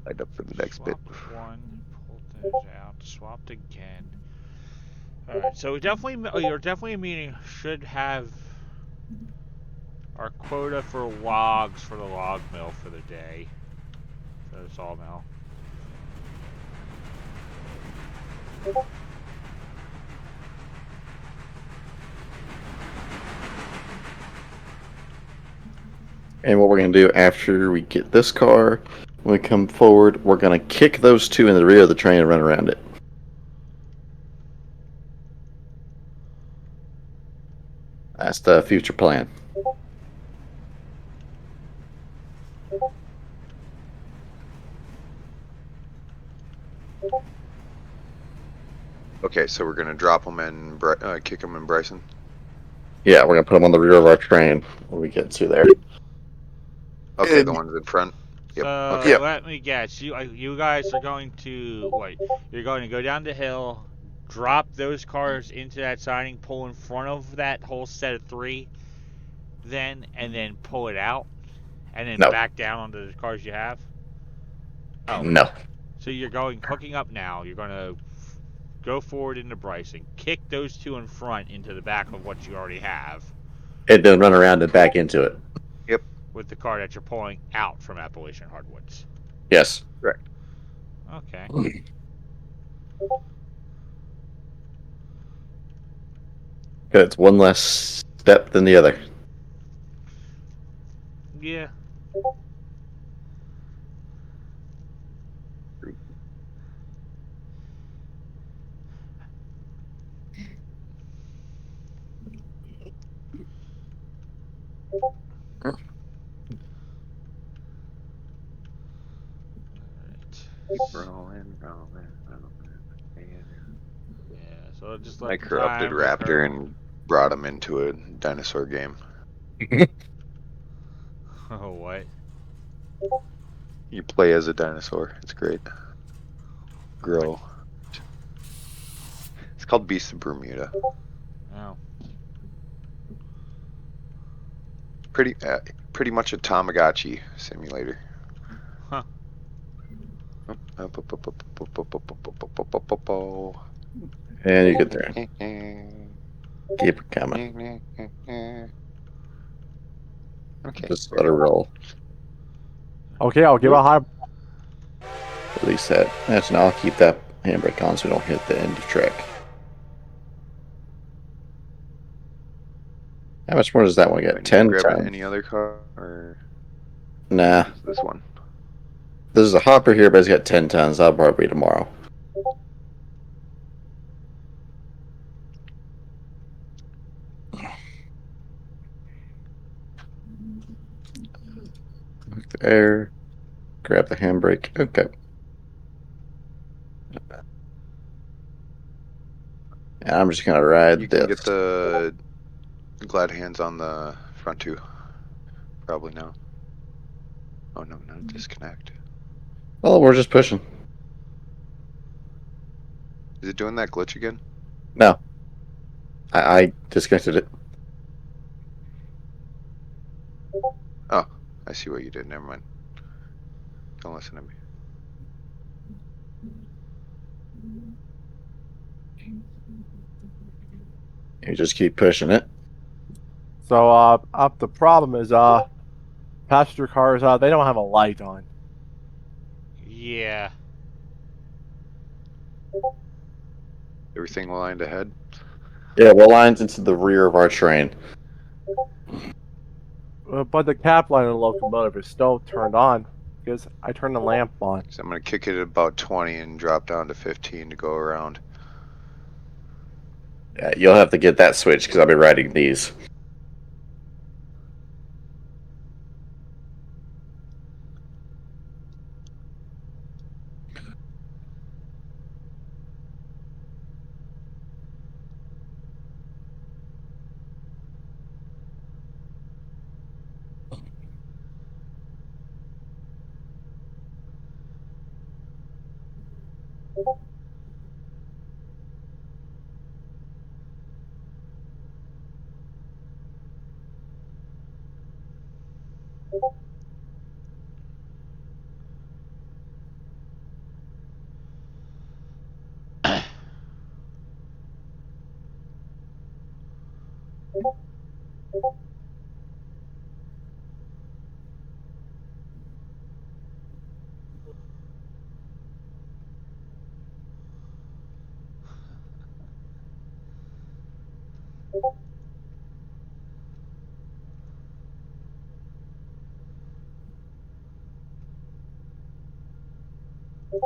Light up for the next bit. swapped one, pulled those out, swapped again. Alright, so we definitely, you're definitely meaning should have our quota for logs for the log mill for the day. For the sawmill. And what we're going to do after we get this car, when we come forward, we're going to kick those two in the rear of the train and run around it. That's the future plan. Okay, so we're gonna drop them and kick them in Bryson. Yeah, we're going to put them on the rear of our train when we get to there. Okay, the ones in front. Yep. So Okay. let me guess, you guys are going to what? You're going to go down the hill, drop those cars into that siding, pull in front of that whole set of three, and then pull it out, and then No. back down onto the cars you have. Oh, No. so you're hooking up now. You're going to go forward into Bryson, kick those two in front into the back of what you already have. And then run around and back into it. Yep. With the car that you're pulling out from Appalachian Hardwoods. Yes. Correct. Okay. It's one less step than the other. Yeah. Keep rolling. Yeah, so just I let the corrupted time Raptor occur. and brought him into a dinosaur game. Oh, what? You play as a dinosaur. It's great. Grow. It's called Beast of Bermuda. Oh. Pretty much a Tamagotchi simulator. Huh. And you get there. Keep it coming. Okay. Just let her roll. Okay, I'll give a high. Release that. That's now I'll keep that handbrake on so we don't hit the end of track. How much more does that one Do I get? need to 10 grab times? any other car or Nah. just this one? There's a hopper here, but it's got 10 tons. I'll probably tomorrow. There. Grab the handbrake. Okay. And I'm just going to ride You can this. get the glad hands on the front too. Probably now. Oh no, not disconnect. Well, we're just pushing. Is it doing that glitch again? No. I disconnected it. Oh, I see what you did. Never mind. Don't listen to me. You just keep pushing it. So up the problem is passenger cars they don't have a light on. Yeah. Everything aligned ahead. Yeah, well, lines into the rear of our train. But the cap light on the locomotive is still turned on because I turned the lamp on. So I'm gonna kick it at about 20 and drop down to 15 to go around. Yeah, you'll have to get that switch because I'll be riding these.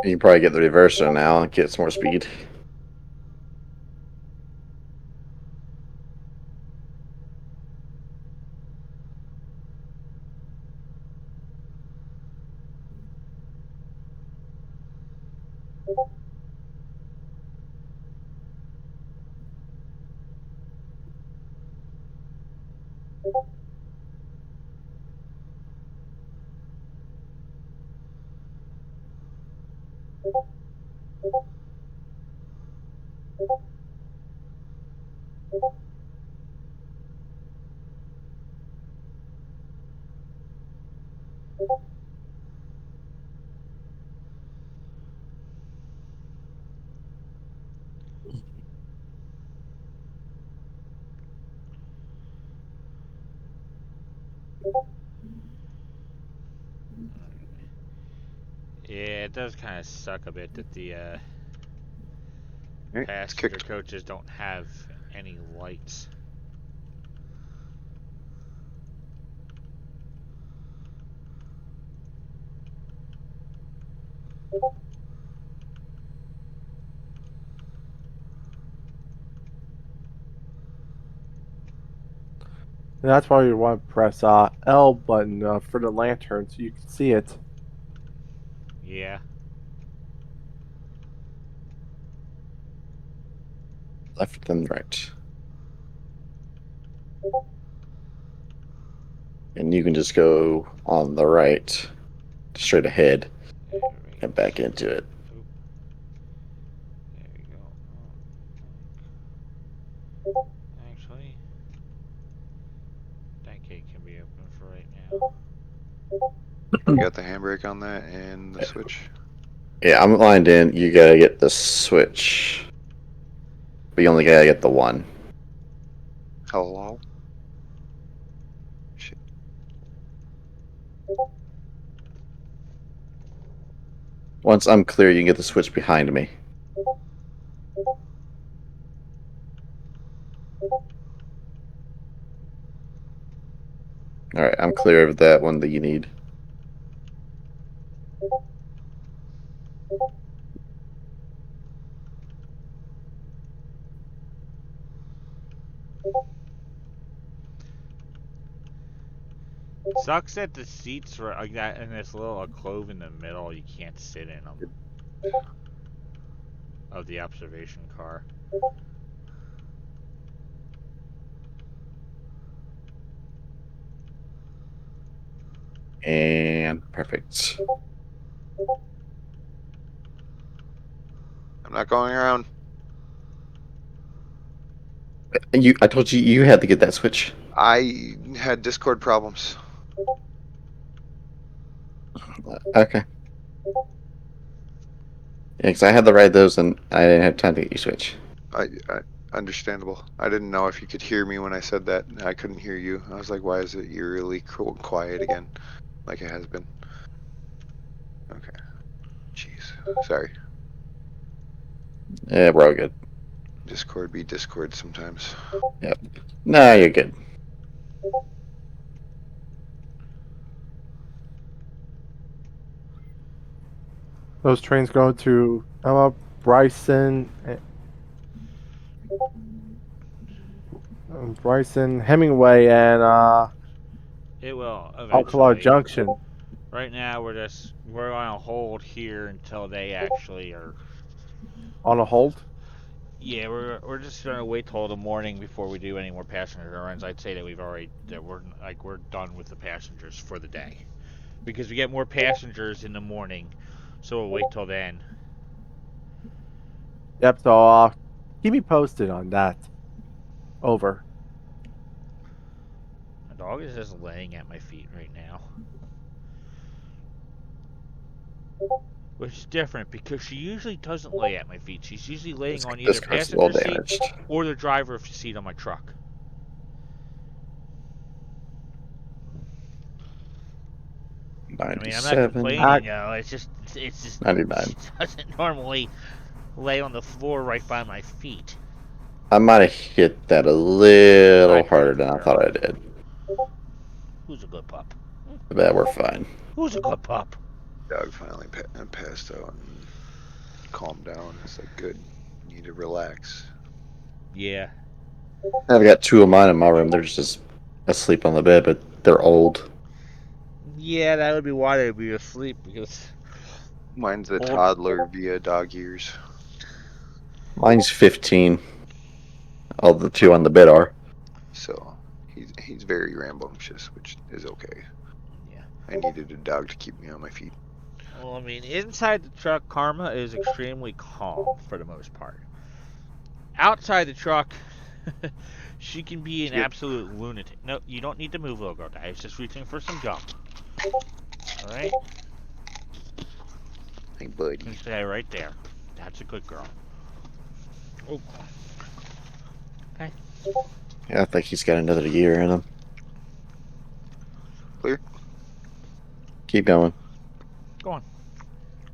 You can probably get the reverser now and get some more speed. Yeah, it does kind of suck a bit that the Alright, it's passenger kicked. coaches don't have any lights. And that's why you want to press L button for the lantern so you can see it. Yeah. Left and right. And you can just go on the right, straight ahead, Right. and back into it. Oop. There we go. Actually, that gate can be open for right now. You got the handbrake on that and the switch. Yeah, I'm lined in. You gotta get the switch. But you only gotta get the one. Hello? Shit. Once I'm clear, you can get the switch behind me. Alright, I'm clear of that one that you need. Sucks that the seats are like that, and there's a little clove in the middle. You can't sit in them. Of the observation car. And perfect. I'm not going around. I told you you had to get that switch. I had Discord problems. Okay. Yeah, because I had to ride those and I didn't have time to get you switch. I understandable. I didn't know if you could hear me when I said that. I couldn't hear you. I was like, why is it eerily quiet again, like it has been? Okay. Jeez. Sorry. Yeah, we're all good. Discord be Discord sometimes. Yep. Nah, you're good. Those trains go to Bryson, Bryson, Hemingway, and It will Alcala eventually. Junction. Right now, we're on a hold here until they actually are. On a hold. Yeah, we're just gonna wait till the morning before we do any more passenger runs. I'd say that we're done with the passengers for the day because we get more passengers in the morning, so we'll wait till then. Yep. So keep me posted on that. Over. My dog is just laying at my feet right now, which is different because she usually doesn't lay at my feet. She's usually laying on This either car's a little passenger seat damaged. or the driver's seat on my truck. I mean, I'm not 97, complaining though. It's just 99. she doesn't normally lay on the floor right by my feet. I might have hit that a I little think harder it's a than I girl. thought I did. Who's a good pup? But we're fine. Who's a good pup? Dog finally passed out and calmed down. It's like, good. Need to relax. Yeah. I've got two of mine in my room. They're just asleep on the bed, but they're old. Yeah, that would be why they'd be asleep because Mine's the old. toddler via dog years. Mine's 15. All the two on the bed are. So he's very rambunctious, which is okay. Yeah. I needed a dog to keep me on my feet. Well, I mean, inside the truck, Karma is extremely calm for the most part. Outside the truck, she can be an Yep. absolute lunatic. No, you don't need to move, little girl. I was just reaching for some gum. All right. Hey, buddy. You stay right there. That's a good girl. Oh. Okay. Yeah, I think he's got another year in him. Clear? Keep going. Go on.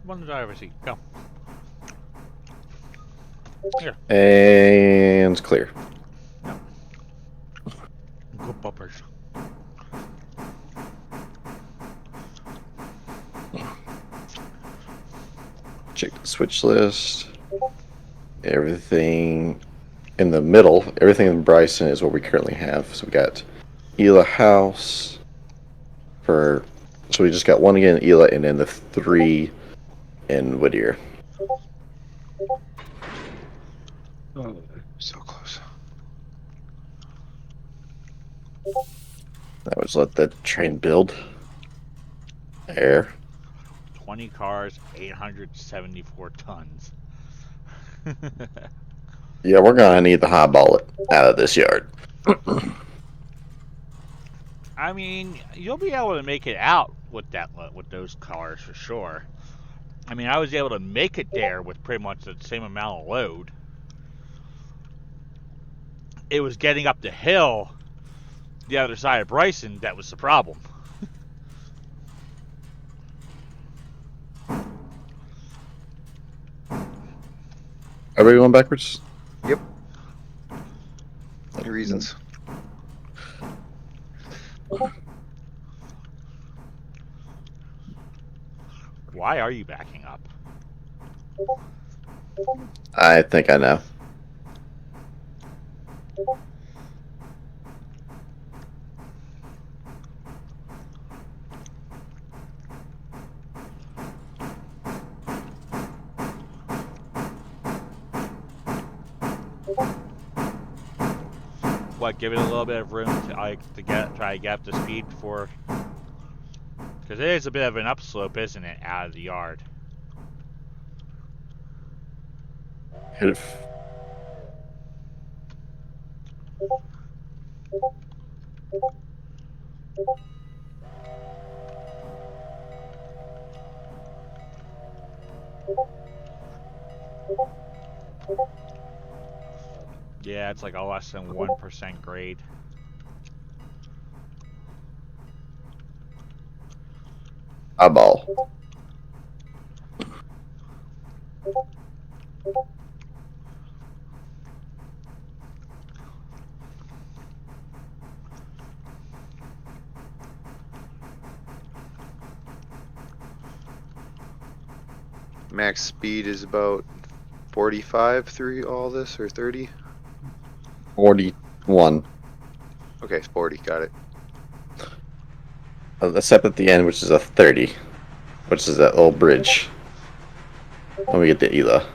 Come on the driver's seat. Go. Here. And clear. Good puppers. Check the switch list. Everything in the middle, everything in Bryson is what we currently have. So we got Ela House for. So we just got one again in Ela and then the three in Whittier. So close. That was let the train build. There. 20 cars, 874 tons. Yeah, we're gonna need to highball it out of this yard. I mean, you'll be able to make it out with with those cars for sure. I mean, I was able to make it there with pretty much the same amount of load. It was getting up the hill, the other side of Bryson, that was the problem. Are we going backwards? Yep. Any reasons? Why are you backing up? I think I know. What? Give it a little bit of room to try to get up to speed before, because it is a bit of an upslope, isn't it, out of the yard? If Yeah, it's like a less than 1% grade. Eyeball. Max speed is about 45 through all this, or 30? 41. Okay, 40. Got it. The step at the end, which is a 30, which is that little bridge. When we get to Ela.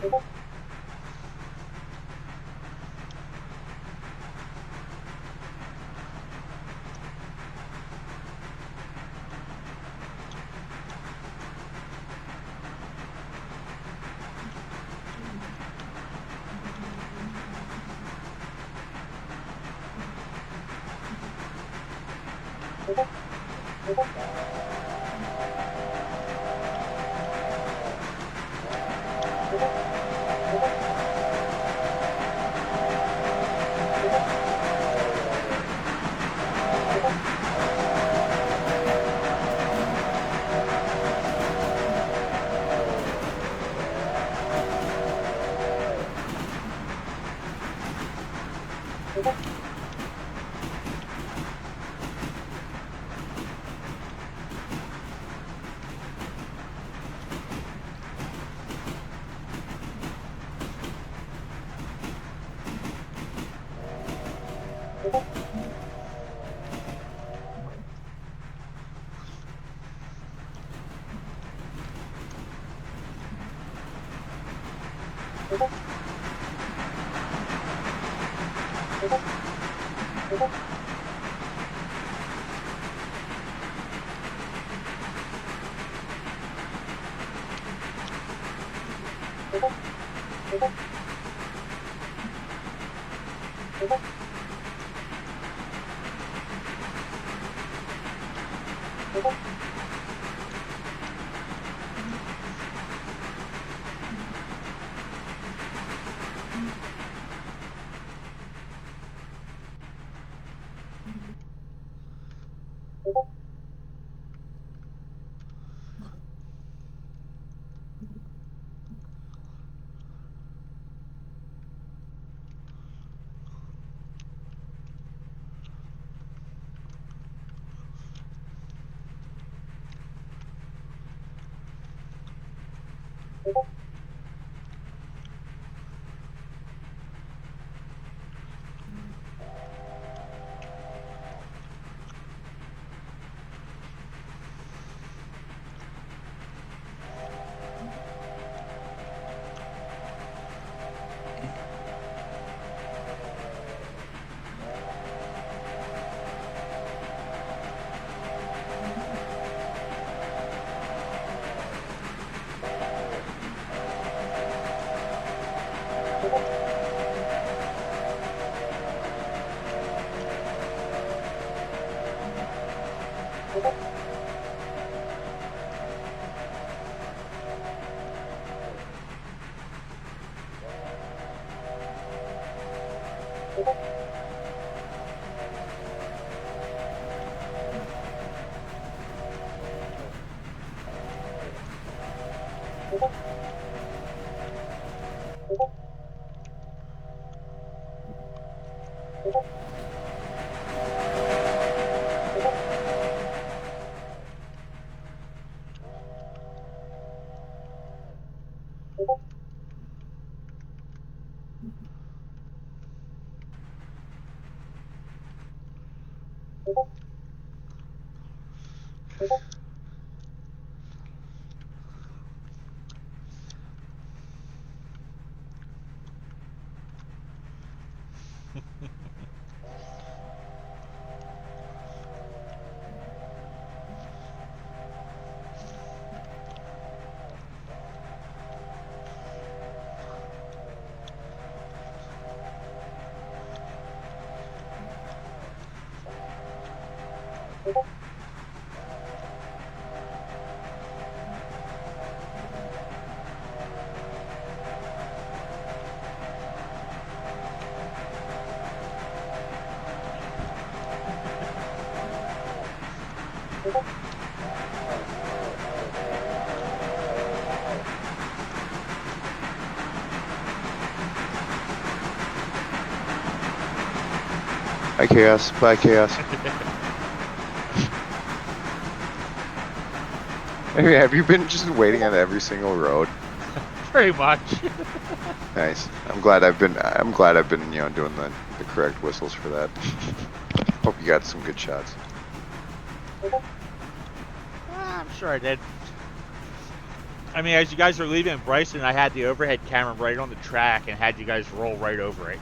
Hi, Chaos. Bye, Chaos. Hey, have you been just waiting on every single road? Pretty much. Nice. I'm glad I've been doing the correct whistles for that. Hope you got some good shots. I'm sure I did. I mean, as you guys were leaving Bryson, I had the overhead camera right on the track and had you guys roll right over it.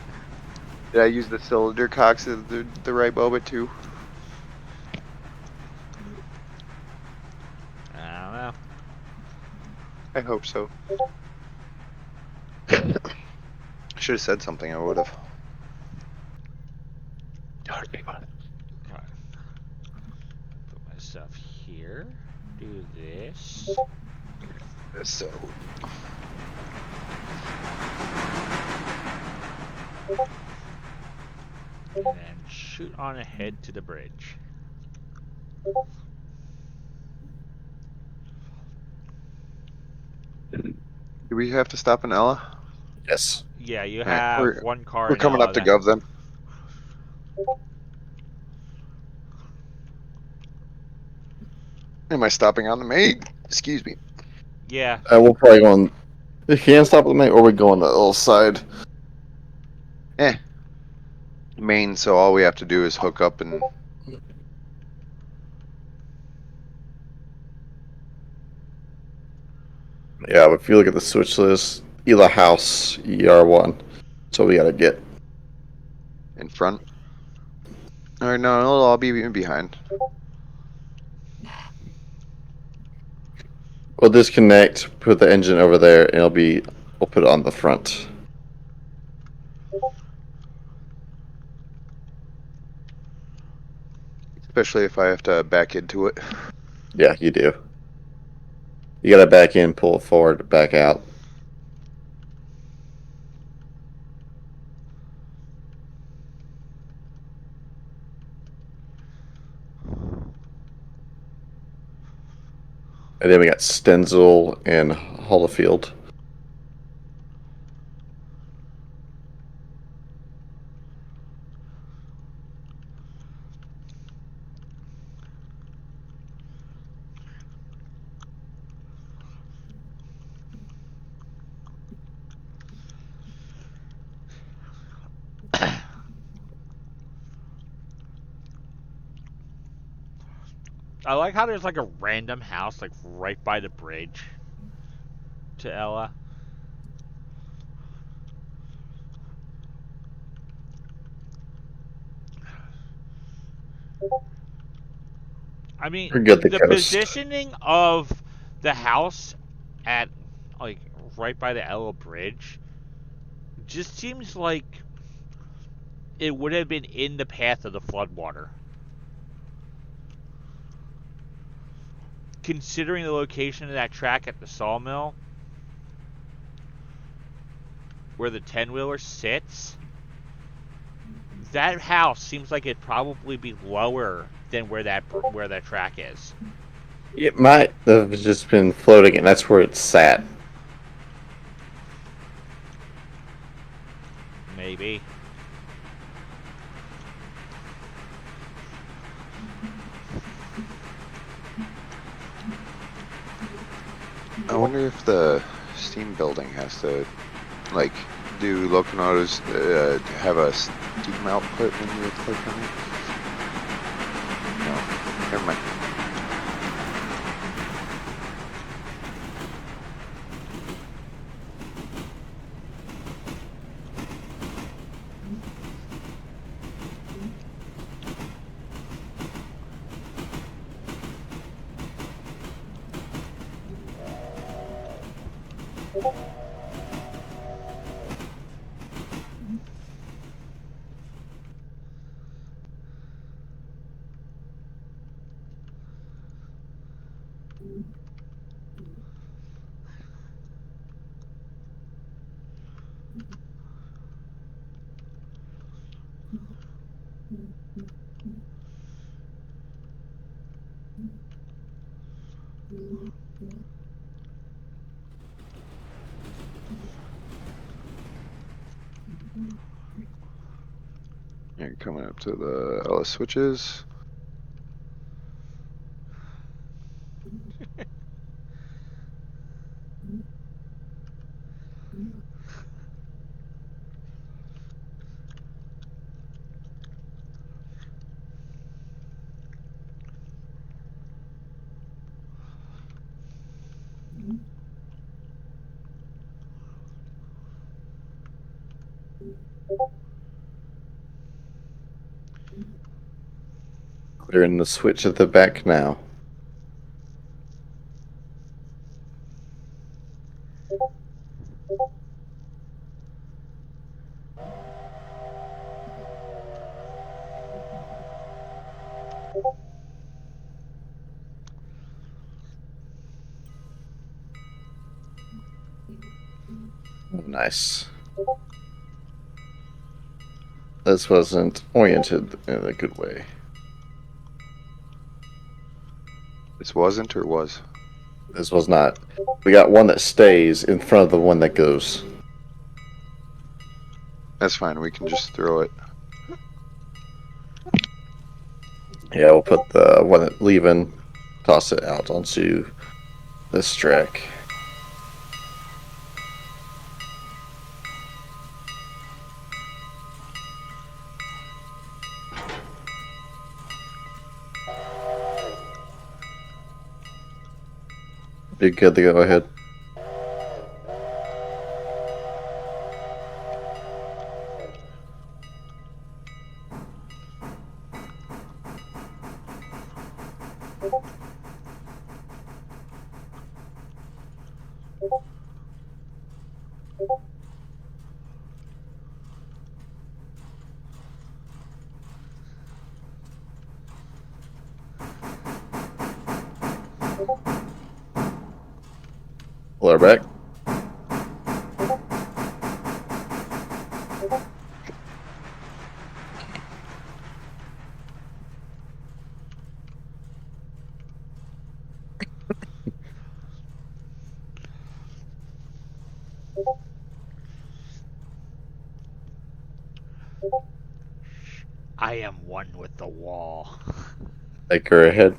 Did I use the cylinder cocks of the right boba too? I don't know. I hope so. Should have said something. I would have. Alright. Put my stuff here. Do this. So. And then shoot on ahead to the bridge. Do we have to stop in Ella? Yes. Yeah, you Alright, have one car we're in coming Ella up to then. Gov then. Am I stopping on the main? Excuse me. Yeah. We'll probably go on. You can stop at the main, or we go on the little side. Main, so all we have to do is hook up and Yeah, but if you look at the switch list, Ela House, ER1. So we gotta get. in front. Alright, no, it'll all be behind. We'll disconnect, put the engine over there, and we'll put it on the front. Especially if I have to back into it. Yeah, you do. You gotta back in, pull it forward, back out. And then we got Stenzel and Holofield. I like how there's like a random house like right by the bridge to Ella. I mean, Forget the the coast. positioning of the house at like right by the Ella Bridge just seems like it would have been in the path of the floodwater. Considering the location of that track at the sawmill, where the 10-wheeler sits, that house seems like it'd probably be lower than where that track is. It might have just been floating, and that's where it sat. Maybe. I wonder if the steam building has to, like, do locomotives have a steam output when you click on it? No, never mind. coming up to the LS switches. Clearing the switch at the back now. Nice. This wasn't oriented in a good way. This wasn't or was? This was not. We got one that stays in front of the one that goes. That's fine. We can just throw it. Yeah, we'll put the one that leaving, toss it out onto this track. Be good to go ahead. Pull her back. I am one with the wall. Take her ahead.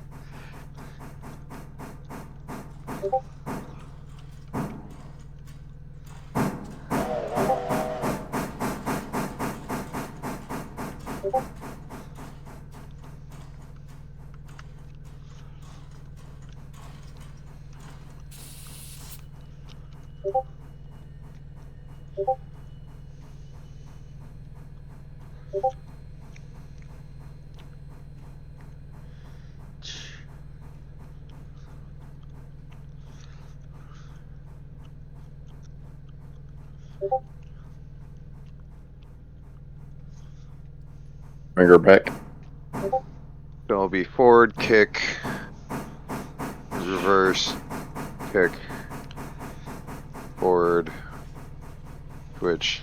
Bring her back. So it'll be forward, kick, reverse, kick, forward, switch.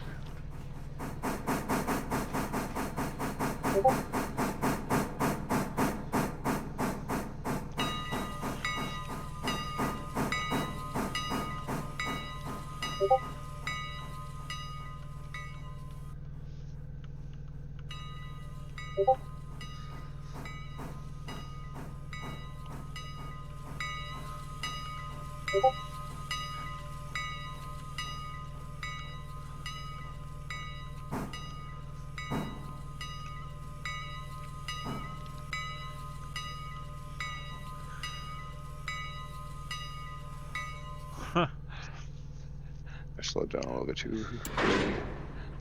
I slowed down a little bit too.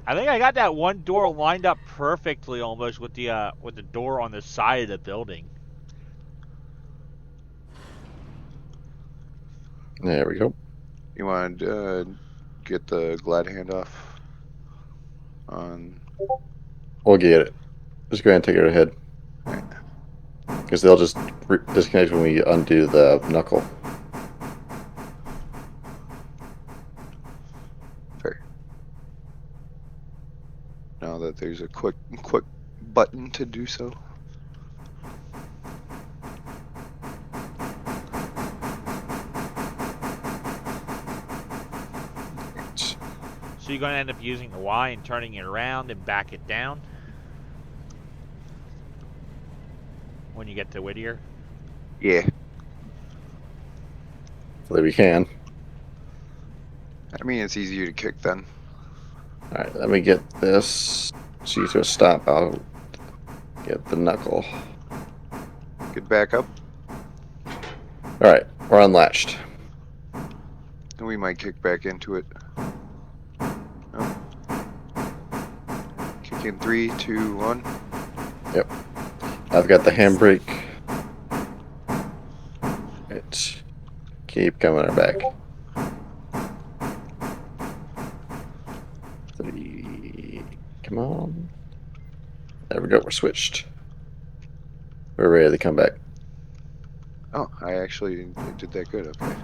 I think I got that one door lined up perfectly, almost with the door on the side of the building. There we go. You want to get the glad hand off on? We'll get it. Just go ahead and take her ahead. Because they'll just disconnect when we undo the knuckle. Fair. Now that there's a quick button to do so. So you're going to end up using the Y and turning it around and back it down? when you get to Whittier? Yeah. Hopefully we can. I mean, it's easier to kick then. All right, let me get this. See to a stop. I'll get the knuckle. Get back up. All right, we're unlatched. And we might kick back into it. Oh. Kick in 3, 2, 1. Yep. I've got the handbrake. Right. Keep coming her back. 3. Come on. There we go. We're switched. We're ready to come back. Oh, I actually did that good. Okay.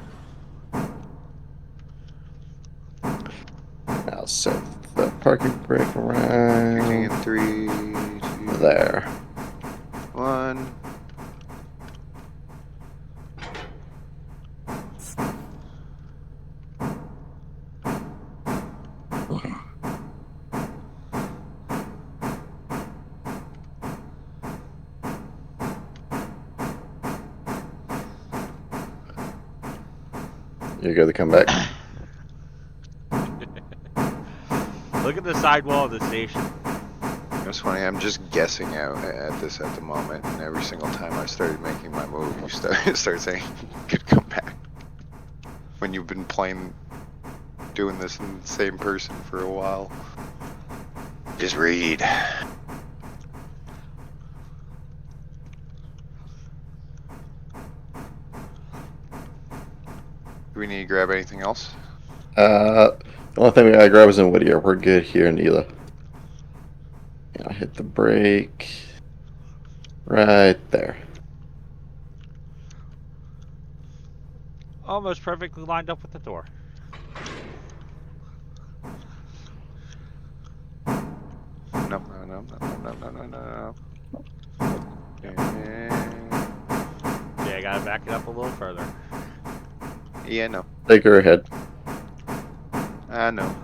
I'll set the parking brake Kicking in around 3, 2, there. 1. You're good to come back. Look at the sidewall of the station. It's funny. I'm just guessing out at this at the moment, and every single time I started making my move, you start saying, "Good come back." When you've been doing this in the same person for a while. Just read. Do we need to grab anything else? The only thing we gotta grab is in Whittier. We're good here in Ela. Yeah, I hit the brake. Right there. Almost perfectly lined up with the door. No. Yeah, I gotta back it up a little further. Yeah, no. Take her ahead. No.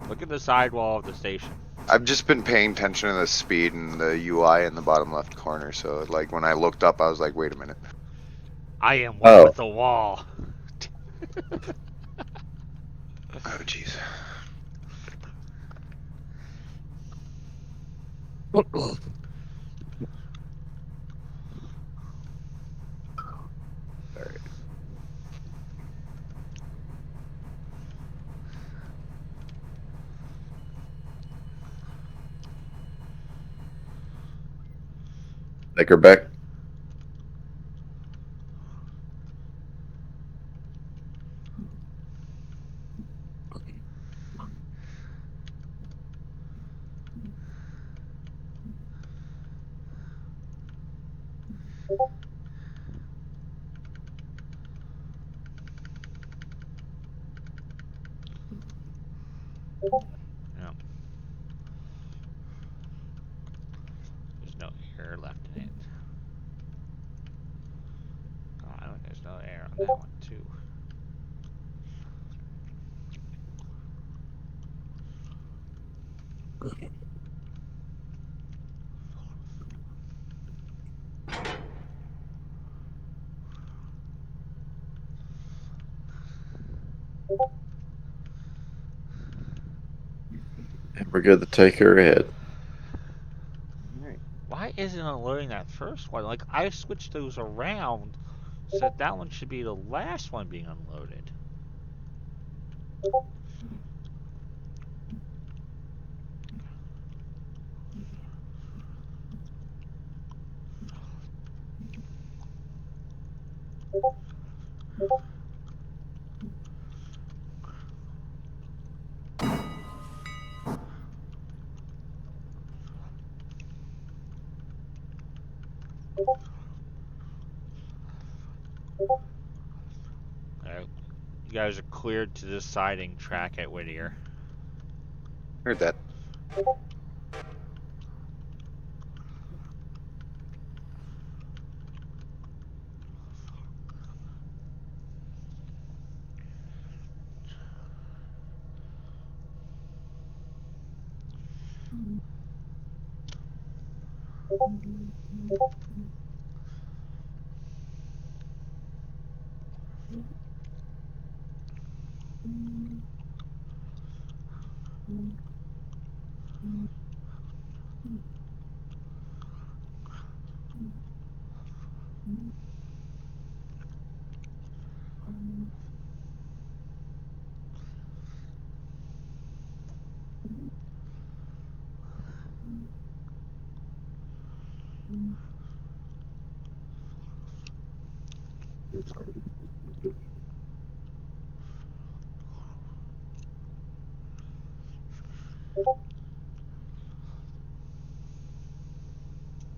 Look at the sidewall of the station. I've just been paying attention to the speed and the UI in the bottom left corner, so like when I looked up, I was like, wait a minute. I am one Oh. with the wall. Oh, jeez. Alright. Take her back. Yep. There's no air left in it. Oh, I think there's no air on that one too. And we're good to take her ahead. Alright. Why isn't it unloading that first one? Like, I switched those around so that one should be the last one being unloaded. Alright. You guys are cleared to the siding track at Whittier. Heard that.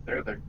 There.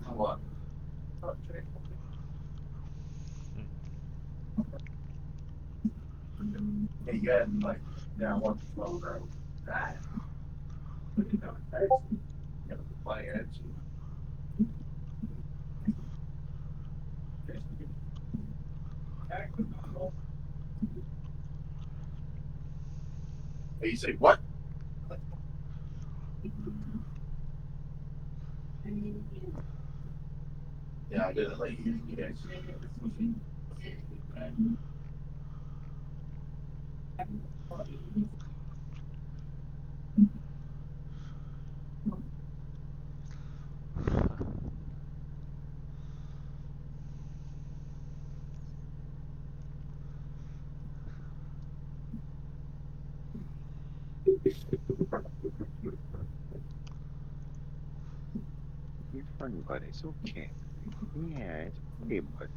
What? Yeah, you had like down one slow road. You say what? Yeah, I didn't like you guys. You're fine, buddy. It's okay. Yeah, it's okay, buddy.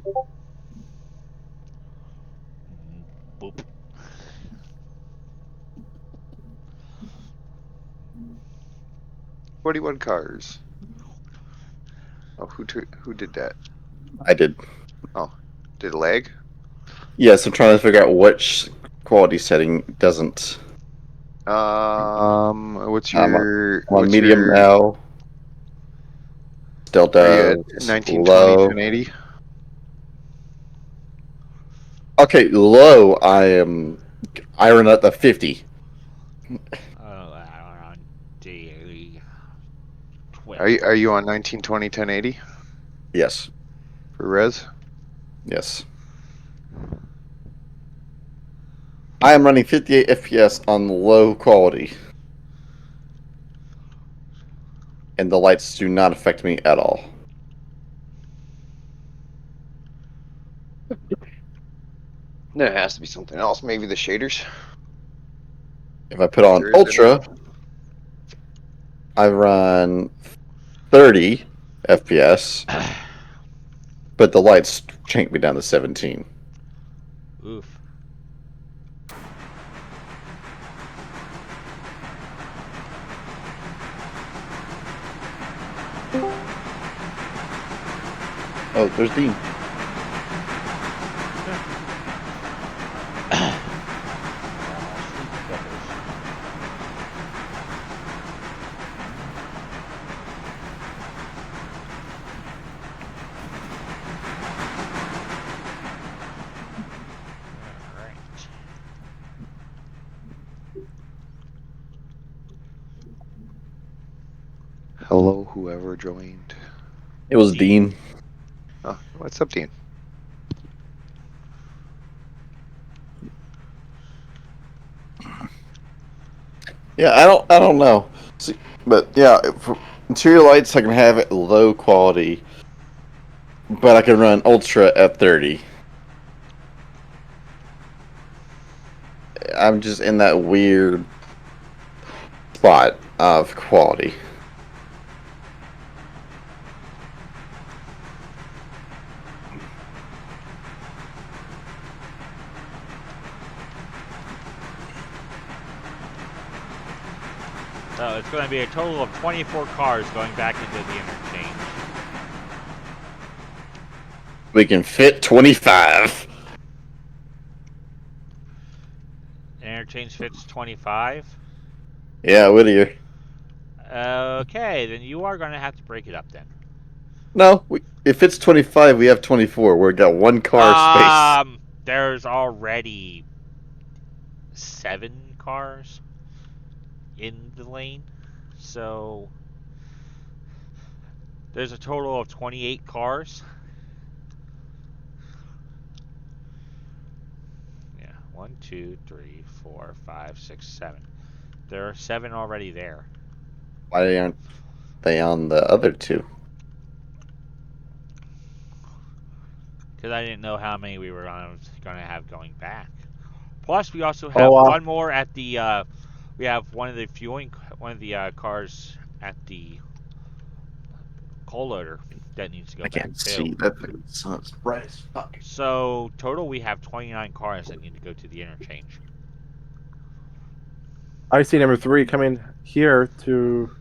Boop. 41 cars. Oh, who did that? I did. Oh, did it lag? Yes, I'm trying to figure out which quality setting doesn't. What's I'm on, your I'm on medium now. Still are you at does 1920 low. 1080? Okay, low. I run at the 50. On daily Are 12. you on 1920 1080 Yes, for res? yes. I am running 58 FPS on low quality, and the lights do not affect me at all. There has to be something else. Maybe the shaders. If I put If on there is ultra, anything. I run 30 FPS, but the lights change me down to 17. Oof. Oh, there's Dean. All sleep fuckers. Alright. Hello, whoever joined. It was Dean. Dean. Oh, what's up, Dean? Yeah, I don't know. See, but yeah, for interior lights, I can have it low quality, but I can run ultra at 30. I'm just in that weird spot of quality. So it's going to be a total of 24 cars going back into the interchange. We can fit 25. Interchange fits 25. Yeah, Whittier. Okay, then you are going to have to break it up then. No, if it's 25, we have 24. We've got one car space. There's already 7 cars in the lane, so there's a total of 28 cars. Yeah, 1, 2, 3, 4, 5, 6, 7. There are 7 already there. Why aren't they on the other two? Because I didn't know how many we were going to have going back. Plus, we also have Oh, one more at the. We have one of the cars at the coal loader that needs to go I back can't too. see that thing. Sun's bright as fuck. So total, we have 29 cars that need to go to the interchange. I see number 3 coming here to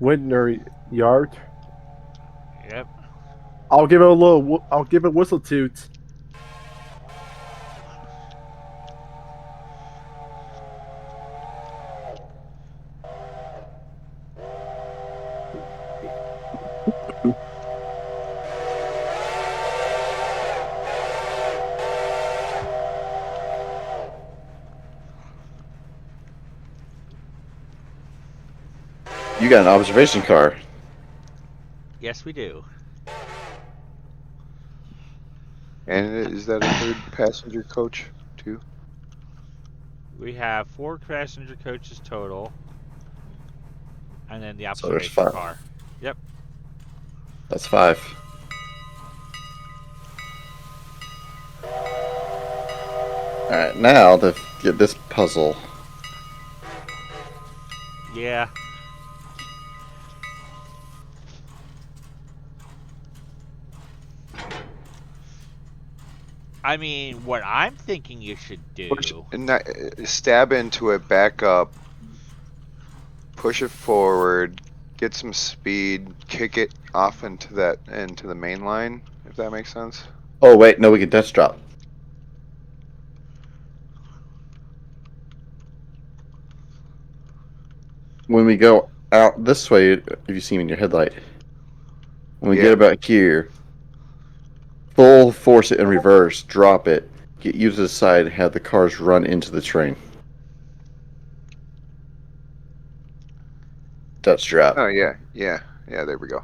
Windner Yard. Yep. I'll give it a little. I'll give it whistle toot. You got an observation car. Yes, we do. And is that a third passenger coach too? We have 4 passenger coaches total, and then the So there's observation 5. car. Yep. That's 5. Alright, now to get this puzzle. Yeah. I mean, what I'm thinking you should Push do. and not, stab into it, back up, push it forward, get some speed, kick it off into the main line, if that makes sense. Oh, wait, no, we can Dutch drop. When we go out this way, if you see me in your headlight, when we Yeah. get about here, full force it in reverse, drop it, get you to the side, have the cars run into the train. Dutch drop. Oh yeah, yeah, yeah. There we go.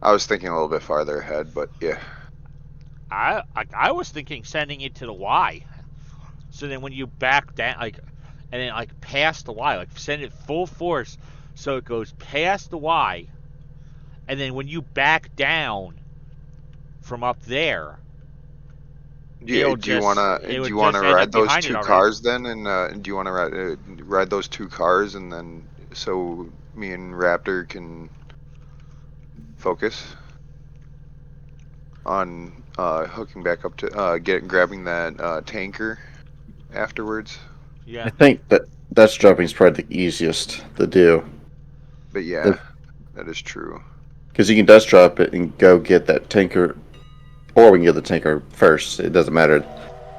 I was thinking a little bit farther ahead, but yeah. I was thinking sending it to the Y. So then when you back down, and then past the Y, send it full force, so it goes past the Y, and then when you back down from up there, Yeah. it Do would you wanna just end up ride those behind it two already. cars then? And do you wanna ride those two cars and then so me and Raptor can focus on hooking back up to grabbing that tanker afterwards? Yeah. I think that Dutch dropping is probably the easiest to do. But yeah, that is true. Because you can Dutch drop it and go get that tanker, or we can get the tanker first. It doesn't matter.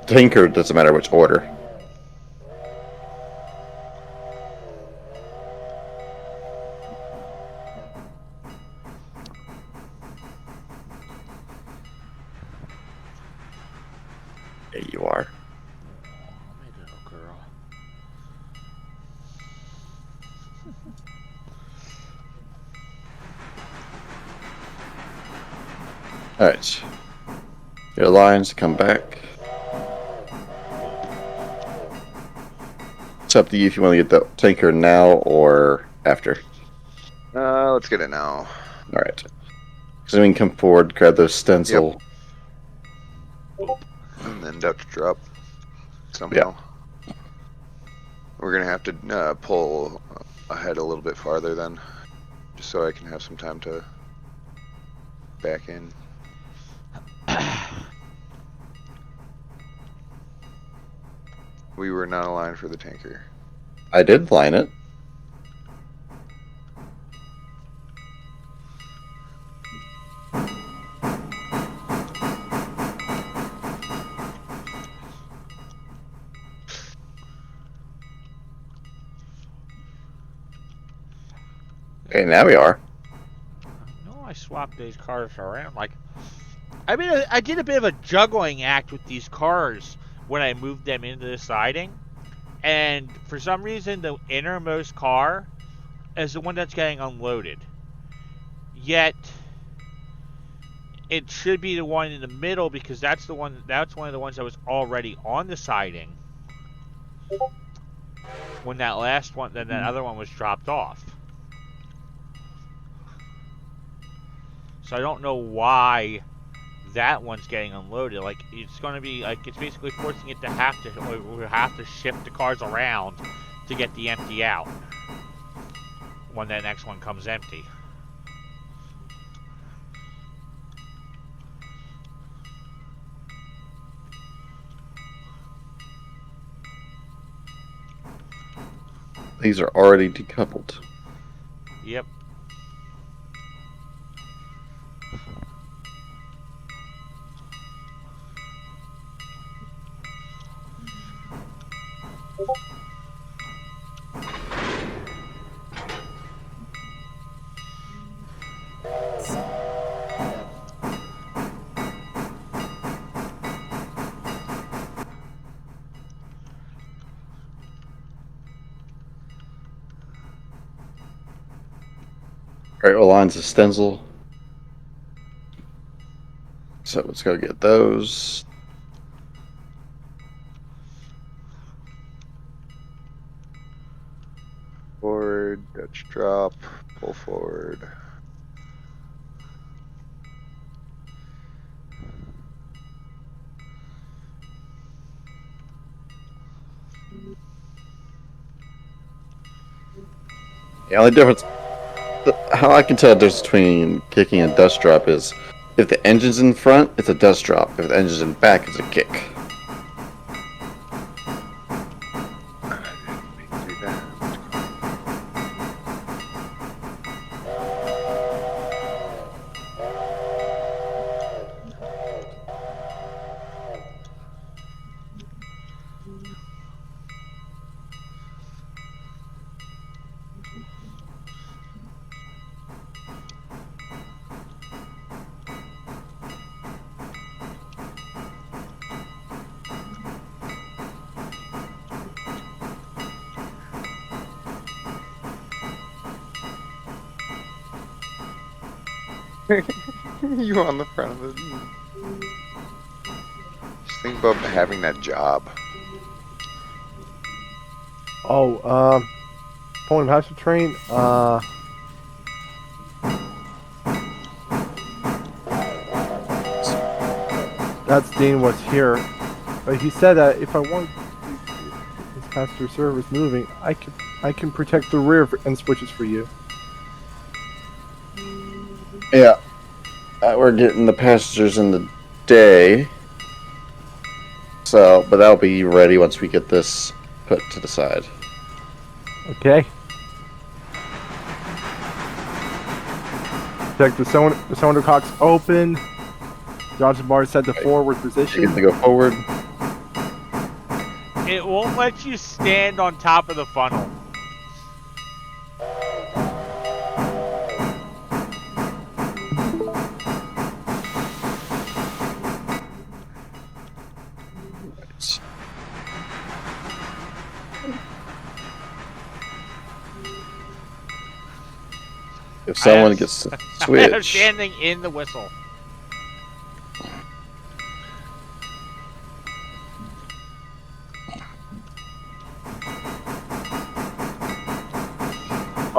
Tanker doesn't matter which order. There you are. My little girl. Alright. Your lines come back. It's up to you if you want to get the tanker now or after. Let's get it now. All right. So we can come forward, grab those stencil. And then Dutch drop somehow. We're gonna have to pull ahead a little bit farther then, just so I can have some time to back in. We were not aligned for the tanker. I did line it. Okay, now we are. No, I swapped these cars around. Like, I mean, I did a bit of a juggling act with these cars when I moved them into the siding, and for some reason, the innermost car is the one that's getting unloaded. Yet, it should be the one in the middle because that's the one. That's one of the ones that was already on the siding when that last one, then that other one was dropped off. So I don't know why that one's getting unloaded. Like, it's going to be like, it's basically forcing it to have to shift the cars around to get the empty out when that next one comes empty. These are already decoupled. Yep. All right, well, lines of stencil. So let's go get those. Forward, Dutch drop, pull forward. The only difference, how I can tell the difference between kicking and dust drop is if the engine's in front, it's a dust drop. If the engine's in back, it's a kick. Do that. You on the front of it. Just think about having that job. Oh, pulling past the train. That's Dean was here, but he said that if I want this passenger service moving, I can protect the rear and switches for you. Yeah. We're getting the passengers in the day. So, but that'll be ready once we get this put to the side. Okay. Check the cylinder cocks open. Johnson bar set to forward You position. get to go forward. It won't let you stand on top of the funnel. If someone gets to I'm switch, standing in the whistle.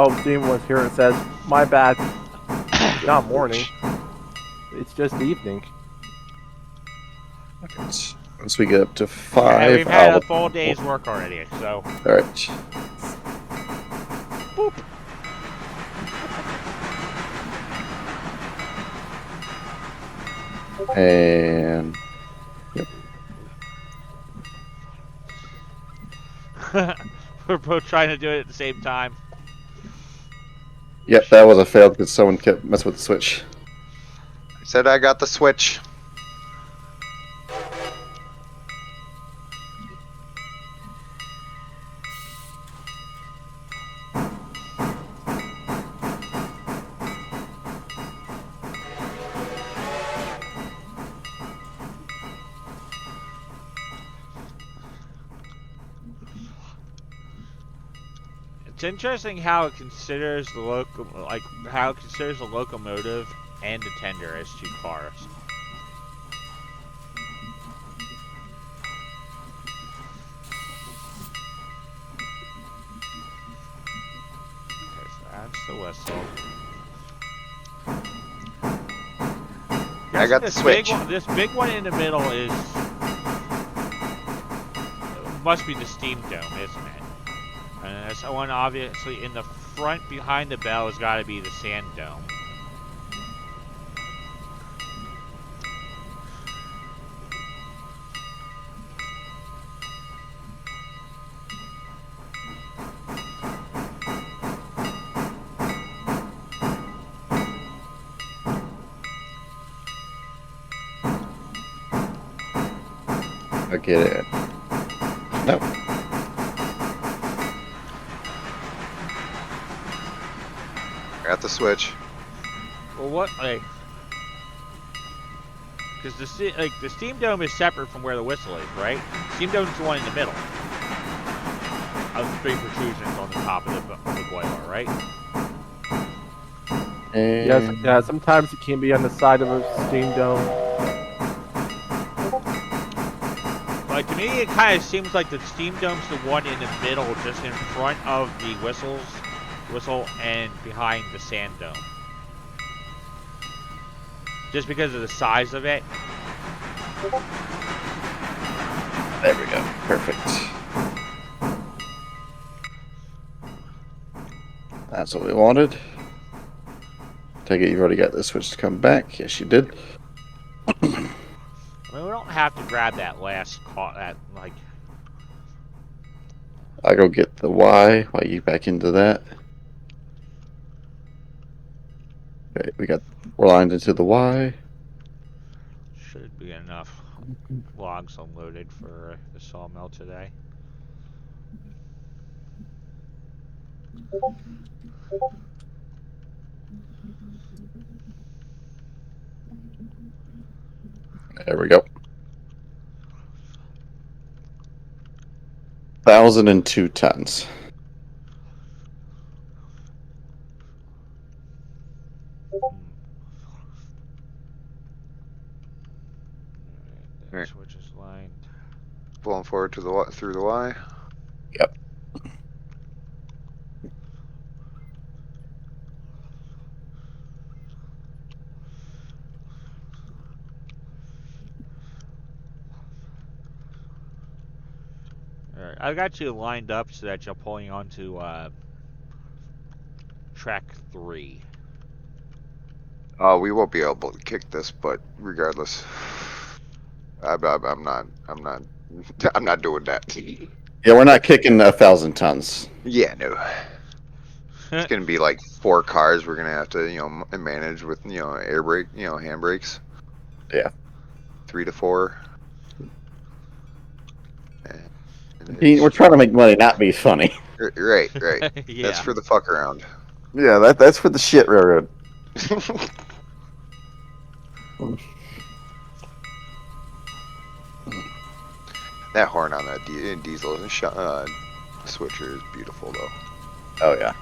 Oh, Dean was here and says, my bad. It's not morning. It's just evening. Once we get up to And 5, we've had a I'll... full day's work already, so. Alright. Boop. And... We're both trying to do it at the same time. Yep, that was a fail because someone kept messing with the switch. I said I got the switch. It's interesting how it considers the how it considers the locomotive and the tender as two cars. Okay, so that's the whistle. I got the This switch. This big one in the middle is must be the steam dome, isn't it? And this one obviously in the front behind the bell has got to be the sand dome. I'll get it. Nope. Got the switch. Well, what? Because the steam dome is separate from where the whistle is, right? Steam dome's the one in the middle of the big protrusions on the top of the boiler, right? And... Yes, yeah, sometimes it can be on the side of a steam dome. Like, to me, it kind of seems like the steam dome's the one in the middle, just in front of the whistle and behind the sand dome. Just because of the size of it. There we go. Perfect. That's what we wanted. Take it you've already got the switch to come back. Yes, you did. I mean, we don't have to grab that last call. I'll go get the Y while you back into that. Okay, we're lined into the Y. Should be enough logs unloaded for the sawmill today. There we go. 1,002 tons. Right. Switch is lined. Pulling forward to the through the Y. Yep. Alright, I got you lined up so that you're pulling onto track 3. We won't be able to kick this, but regardless, I'm not I'm not doing that. Yeah, we're not kicking 1,000 tons. Yeah, no. It's gonna be like 4 cars. We're gonna have to, manage with, air brake, handbrakes. Yeah. 3 to 4. Dean, we're trying to make money, not be funny. Right. Yeah. That's for the fuck around. Yeah, that's for the shit railroad. That horn on that diesel switcher is beautiful, though. Oh yeah.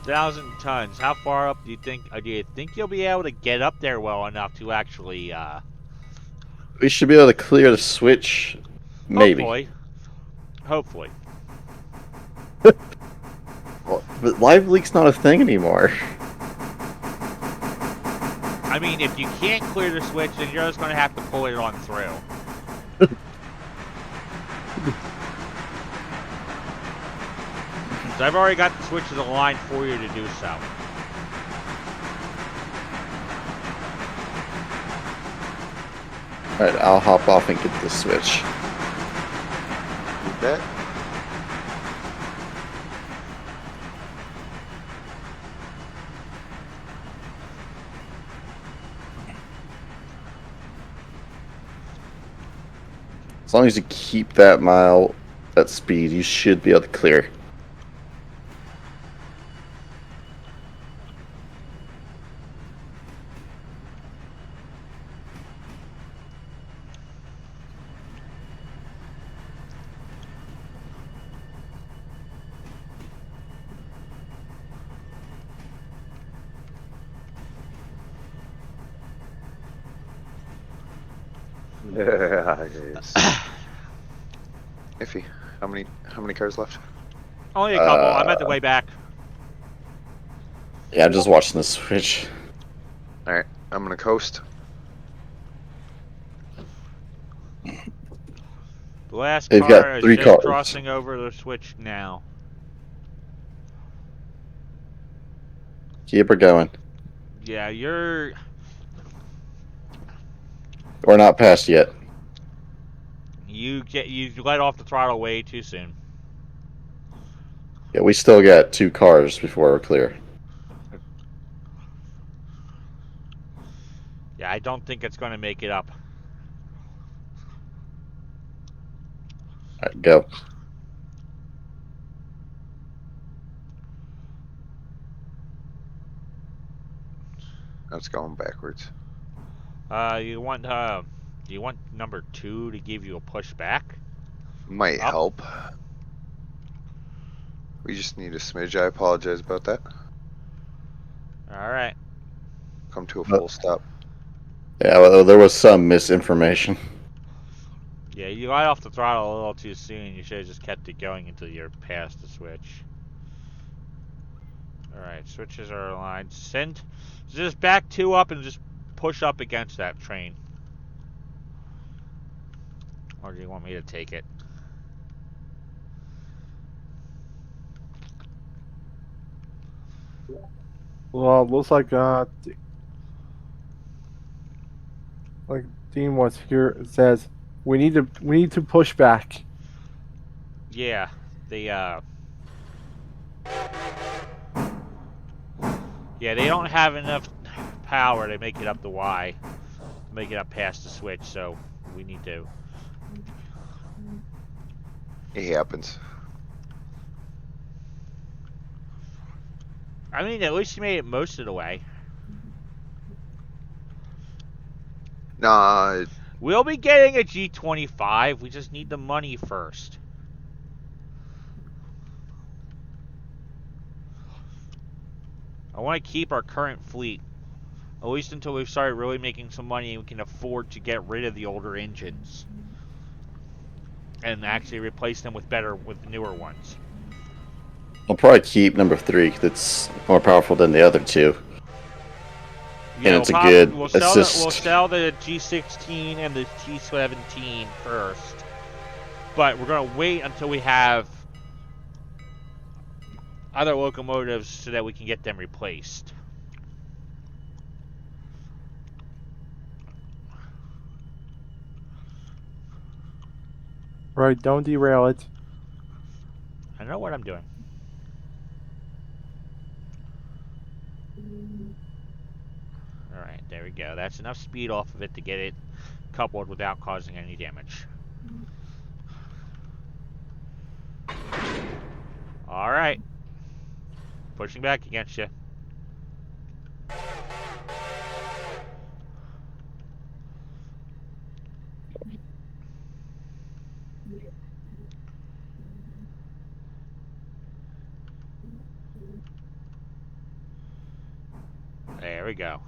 1,000 tons. How far up do you think you'll be able to get up there well enough to actually We should be able to clear the switch. Maybe. Hopefully. But live leak's not a thing anymore. I mean, if you can't clear the switch, then you're just going to have to pull it on through. So I've already got the switches aligned for you to do so. Alright, I'll hop off and get the switch. You bet. As long as you keep that speed, you should be able to clear. Yes. Iffy. How many cars left? Only a couple. I'm at the way back. Yeah, I'm just watching the switch. All right, I'm gonna coast. The last They've car got is 3 just cars. crossing over the switch now. Keep her going. Yeah, you're... We're not past yet. You let off the throttle way too soon. Yeah, we still got 2 cars before we're clear. Yeah, I don't think it's going to make it up. Alright, go. That's going backwards. You want do you want number 2 to give you a push back? Might Up. help. We just need a smidge. I apologize about that. All right. Come to a full stop. Yeah, well, there was some misinformation. Yeah, you let off the throttle a little too soon. You should have just kept it going until you're past the switch. All right, switches are aligned. Just back 2 up and just push up against that train. Or do you want me to take it? Well, it looks like Dean was here. It says we need to push back. Yeah, the yeah, they don't have enough power to make it up the Y, make it up past the switch. So we need to. It happens. I mean, at least you made it most of the way. Nah, We'll be getting a G25. We just need the money first. I want to keep our current fleet, at least until we've started really making some money and we can afford to get rid of the older engines and actually replace them with newer ones. I'll probably keep number 3. That's more powerful than the other 2. Yeah, it's a good we'll assist. sell the G16 and the T17 first, but we're gonna wait until we have other locomotives so that we can get them replaced. Right, don't derail it. I know what I'm doing. All right, there we go. That's enough speed off of it to get it coupled without causing any damage. All right. Pushing back against you. There we go.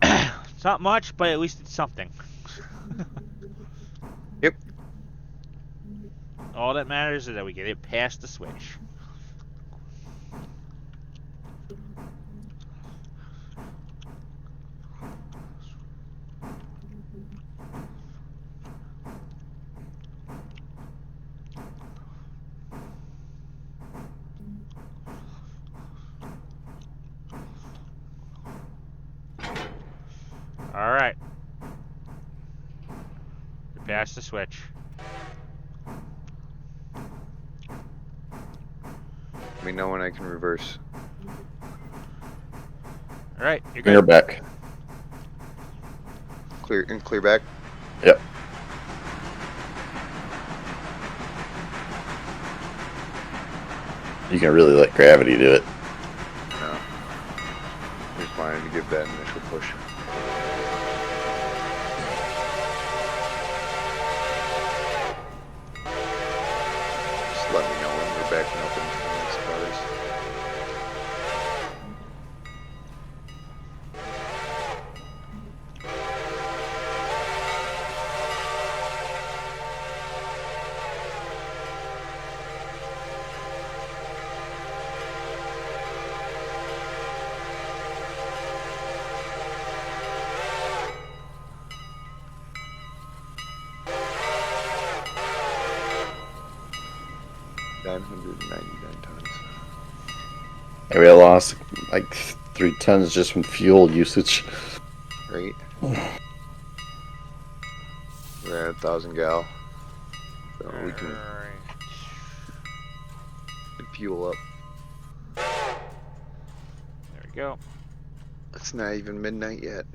It's not much, but at least it's something. Yep. All that matters is that we get it past the switch. past the switch. Let me know when I can reverse. All right, you're Bring her good. back. Clear and clear back. Yep. You can really let gravity do it. No. Just wanted to give that initial push. Just let me know when we're backing up into the next cars. $999 tons. And we lost like 3 tons just from fuel usage. Right? We're at 1,000 gal. So we can Alright. fuel up. There we go. It's not even midnight yet.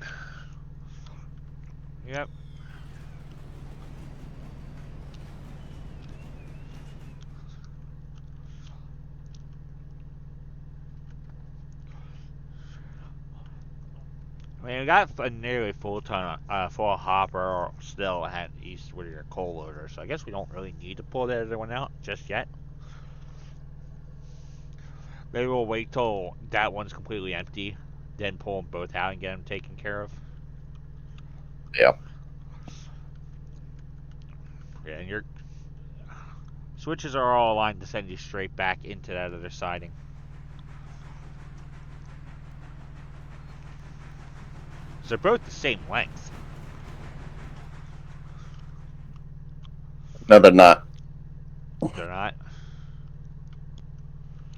Yep. I mean, we got a nearly full ton, full hopper still at east with your coal loader, so I guess we don't really need to pull that other one out just yet. Maybe we'll wait till that one's completely empty, then pull them both out and get them taken care of. Yeah. Yeah, and your switches are all aligned to send you straight back into that other siding. So they're both the same length. No, they're not. They're not.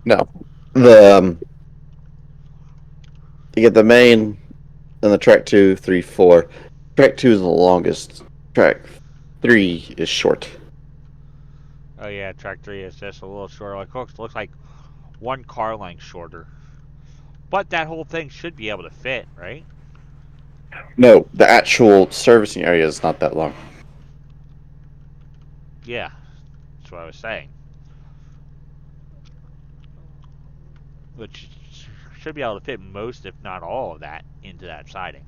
No. The you get the main and the track 2, 3, 4. Track 2 is the longest. Track 3 is short. Oh yeah, track 3 is just a little shorter. Like looks like one car length shorter. But that whole thing should be able to fit, right? No, the actual servicing area is not that long. Yeah, that's what I was saying. Which should be able to fit most, if not all, of that into that siding.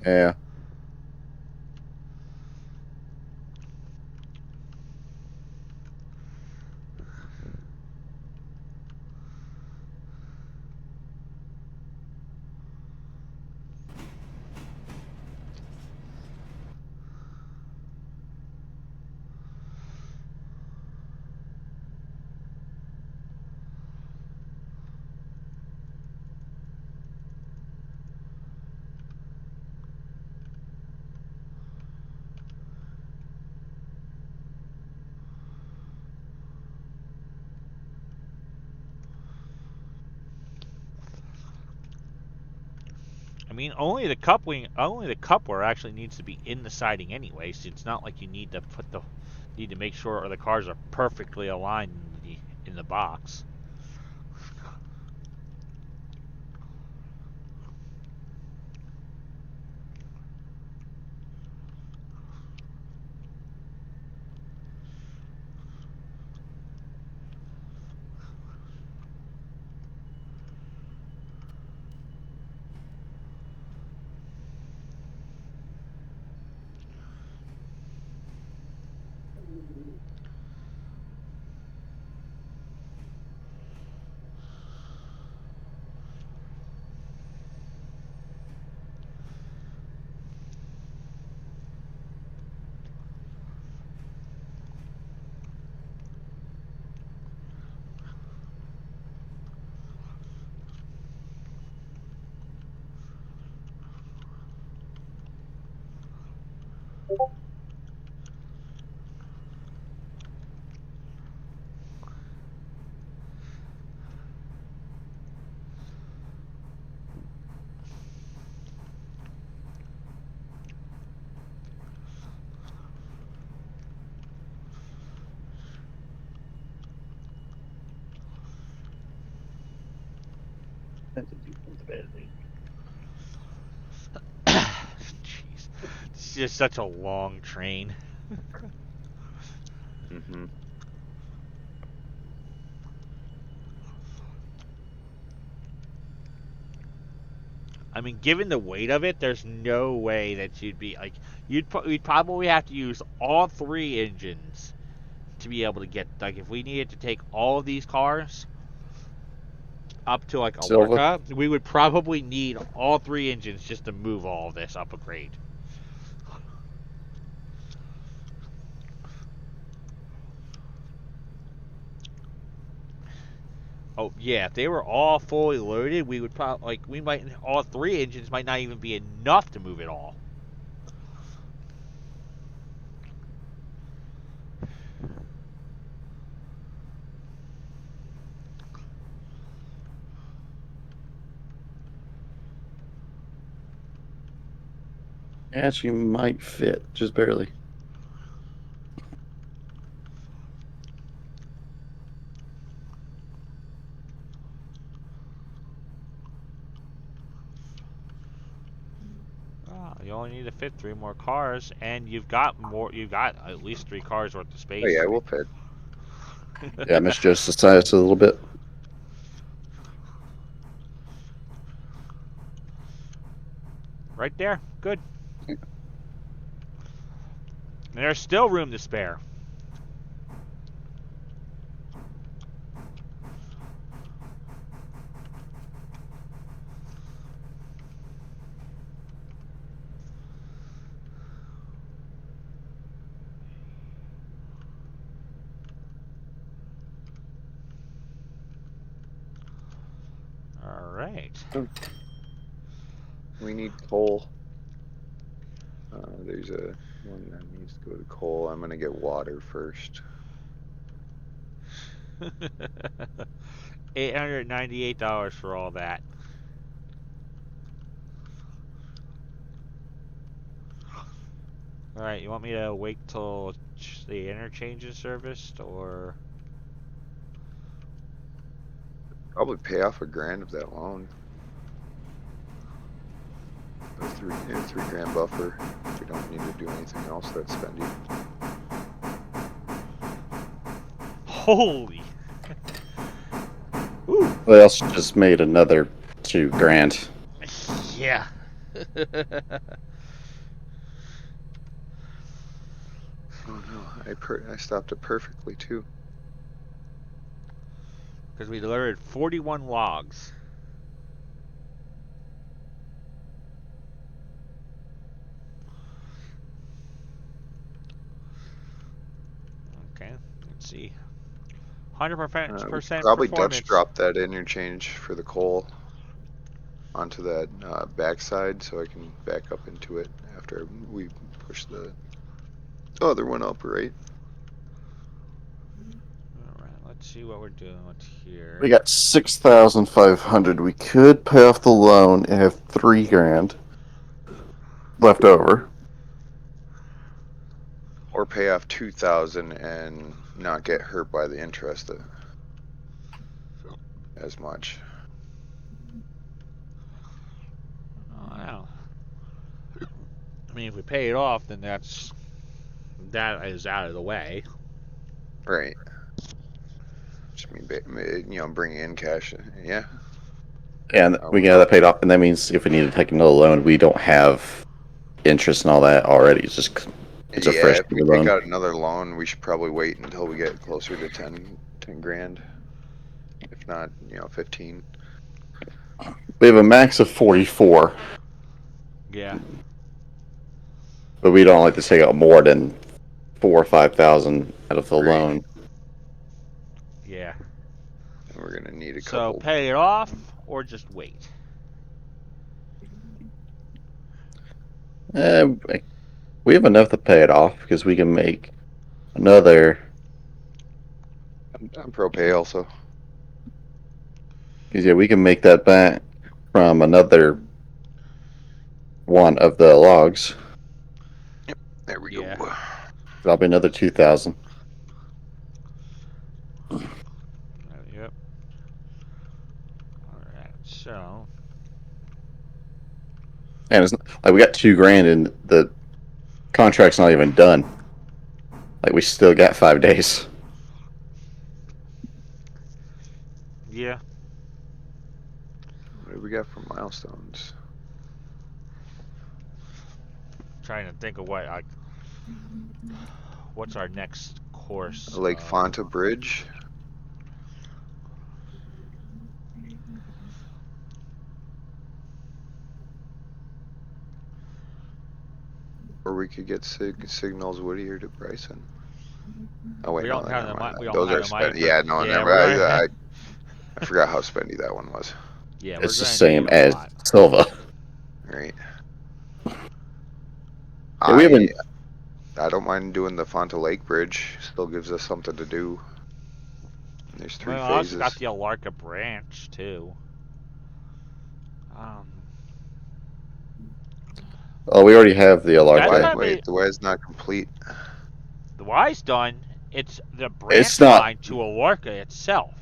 Yeah. I mean, only the coupler actually needs to be in the siding anyway. So it's not like you need to need to make sure the cars are perfectly aligned in the box. Jeez. It's just such a long train. Mm-hmm. I mean, given the weight of it, there's no way that you'd be like you'd probably have to use all three engines to be able to get like if we needed to take all of these cars up to like Silva. Alarka, we would probably need all three engines just to move all of this up a grade. Oh yeah, if they were all fully loaded, we would probably like we might all three engines might not even be enough to move it all. Actually, might fit just barely. Oh, you only need to fit three more cars, and you've got more. You've got at least three cars worth of Oh space. yeah, we'll fit. Yeah, I misjudged the size a little bit. Right there, good. And there's still room to spare. All right. We need coal. There's a one that needs to go to coal. I'm gonna get water first. $898 for all that. All right, you want me to wait till the interchange is serviced, or Probably pay off $1,000 of that loan. A $3 grand buffer. We don't need to do anything else that's spendy. holy? Ooh, Well, else just made another $2,000. yeah. Oh no, I stopped it perfectly too. Because we delivered 41 logs. Okay, let's see. 100% We probably Dutch performance. dropped that interchange for the coal onto that backside so I can back up into it after we push the other one up, right? All right, let's see what we're doing with here. We got 6,500. We could pay off the loan and have $3,000 left over. Or pay off 2,000 and not get hurt by the interest as much. Oh, wow. I mean, if we pay it off, then that is out of the way. Right. Just mean, bringing in cash. Yeah. And we get that paid off, and that means if we need to take another loan, we don't have interest and all that already. It's a fresh Yeah, if we loan. take out another loan, we should probably wait until we get closer to 10 grand. If not, 15. We have a max of 44, Yeah. but we don't like to take out more than 4,000 or 5,000 out of the Right. loan. Yeah. And we're gonna need a So couple. pay it off or just wait. We have enough to pay it off because we can make another. I'm pro pay also. Because yeah, we can make that back from another one of the logs. There we Yeah. go. That'll be another 2,000. Yep. All right. So And it's like we got $2,000 and the contract's not even done. Like we still got 5 days. Yeah. What do we got for milestones? Trying to think of what's our next course. Lake Fonta Bridge. Or we could get Signals Whittier to Bryson. Oh wait, We no, don't have never the mind. we don't Those have are the money spent. for. Yeah, no, Yeah, never. we're gonna. I forgot how spendy that one was. Yeah, we're It's the gonna same need a as lot. Silva. Right. Yeah, we haven't. I don't mind doing the Fonta Lake Bridge. Still gives us something to do. There's We 3 also got phases. the Alarka branch too. Um, Oh, we already have the that's Alarka. gonna be The way is not complete. the Y's done. It's the It's branch not. line to Alarka itself.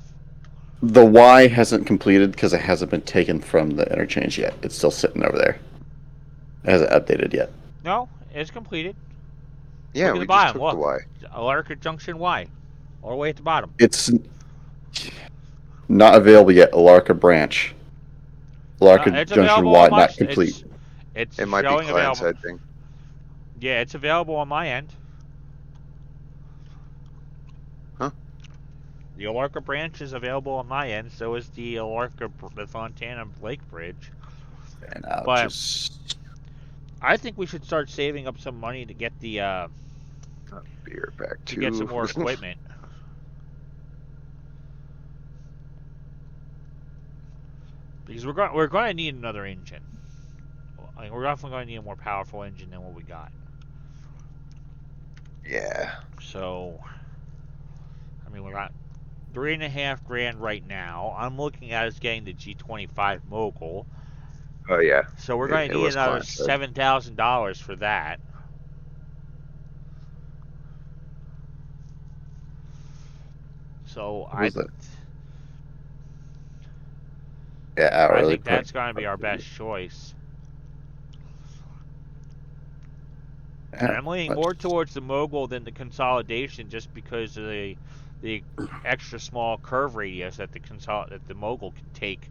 The Y hasn't completed because it hasn't been taken from the interchange yet. It's still sitting over there. It hasn't updated yet. No, it's completed. Yeah, Look at we the just bottom. took the Look, Y. Alarka Junction Y, all the way at the bottom. It's not available yet. Alarka branch. Alarka It's Junction available on Y my. not complete. It's It might be showing client available. side thing. Yeah, it's available on my end. Huh? The Alarka branch is available on my end. So is the the Fontana Lake Bridge. And I'll But just. I think we should start saving up some money to get the Be right back to get some too. more equipment. Because we're going to need another engine. I mean, we're definitely going to need a more powerful engine than what we got. Yeah. So, I mean, we got $3.5 grand right now. I'm looking at us getting the G25 Mogul. Oh yeah. So we're going It to need was another client side. $7,000 for that. So What was that? Yeah, I hourly think per. that's going to be our best choice. And Yeah, I'm leaning more towards the Mogul than the consolidation, just because of the extra small curve radius that the Mogul can take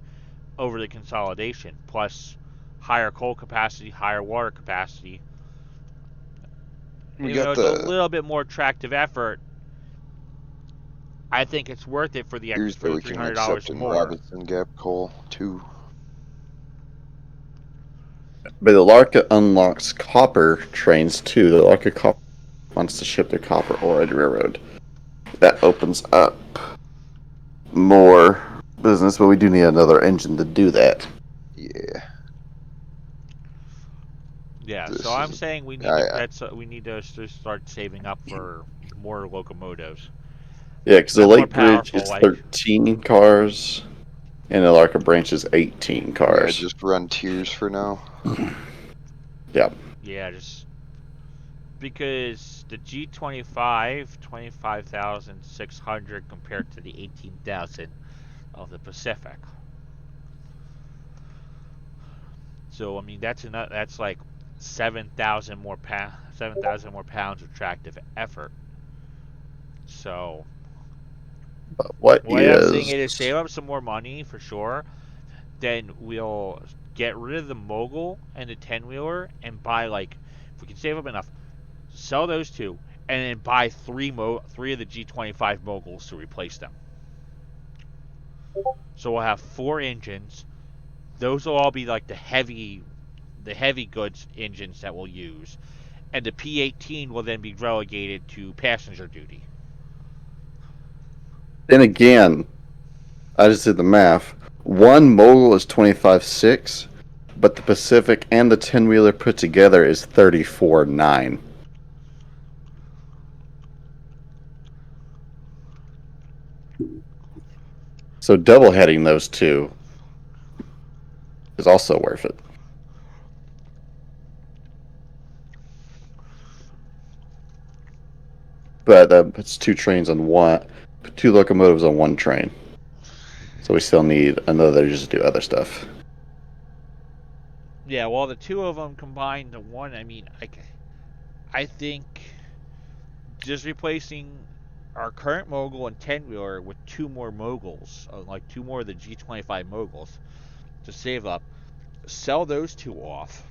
over the consolidation, plus higher coal capacity, higher water capacity. We Even though got it's a the little bit more attractive effort, I think it's worth it for the years that we can $300 accept in more. Robinson Gap coal too. but the Alarka unlocks copper trains too. The Alarka copper wants to ship their copper ore at railroad. That opens up more business, but we do need another engine to do that. Yeah. Yeah, so This I'm is saying we need to I we need to start saving up for more locomotives, Yeah, because the not more Lake Bridge powerful is like 13 cars, and the Alarka Branch is 18 cars. just run tiers for now. Yeah. yeah, just because the G25 25,600 compared to the 18,000 of the Pacific. So I mean that's like 7,000 more pounds of tractive effort. So But what the way I'm seeing is. it is save up some more money for sure. Then we'll get rid of the Mogul and the 10-wheeler and buy, like, if we can save up enough, sell those two and then buy three of the G25 Moguls to replace them. So we'll have 4 engines. Those will all be like the heavy goods engines that we'll use, and the P18 will then be relegated to passenger duty. Then again, I just did the math. One Mogul is 25.6, but the Pacific and the 10 wheeler put together is 34.9. So double heading those two is also worth it. But it's 2 locomotives on 1 train. So we still need another just to do other stuff. Yeah, well, the two of them combined to one. I mean, I think just replacing our current mogul and 10-wheeler with two more moguls, like two more of the G25 moguls, to save up, sell those two off,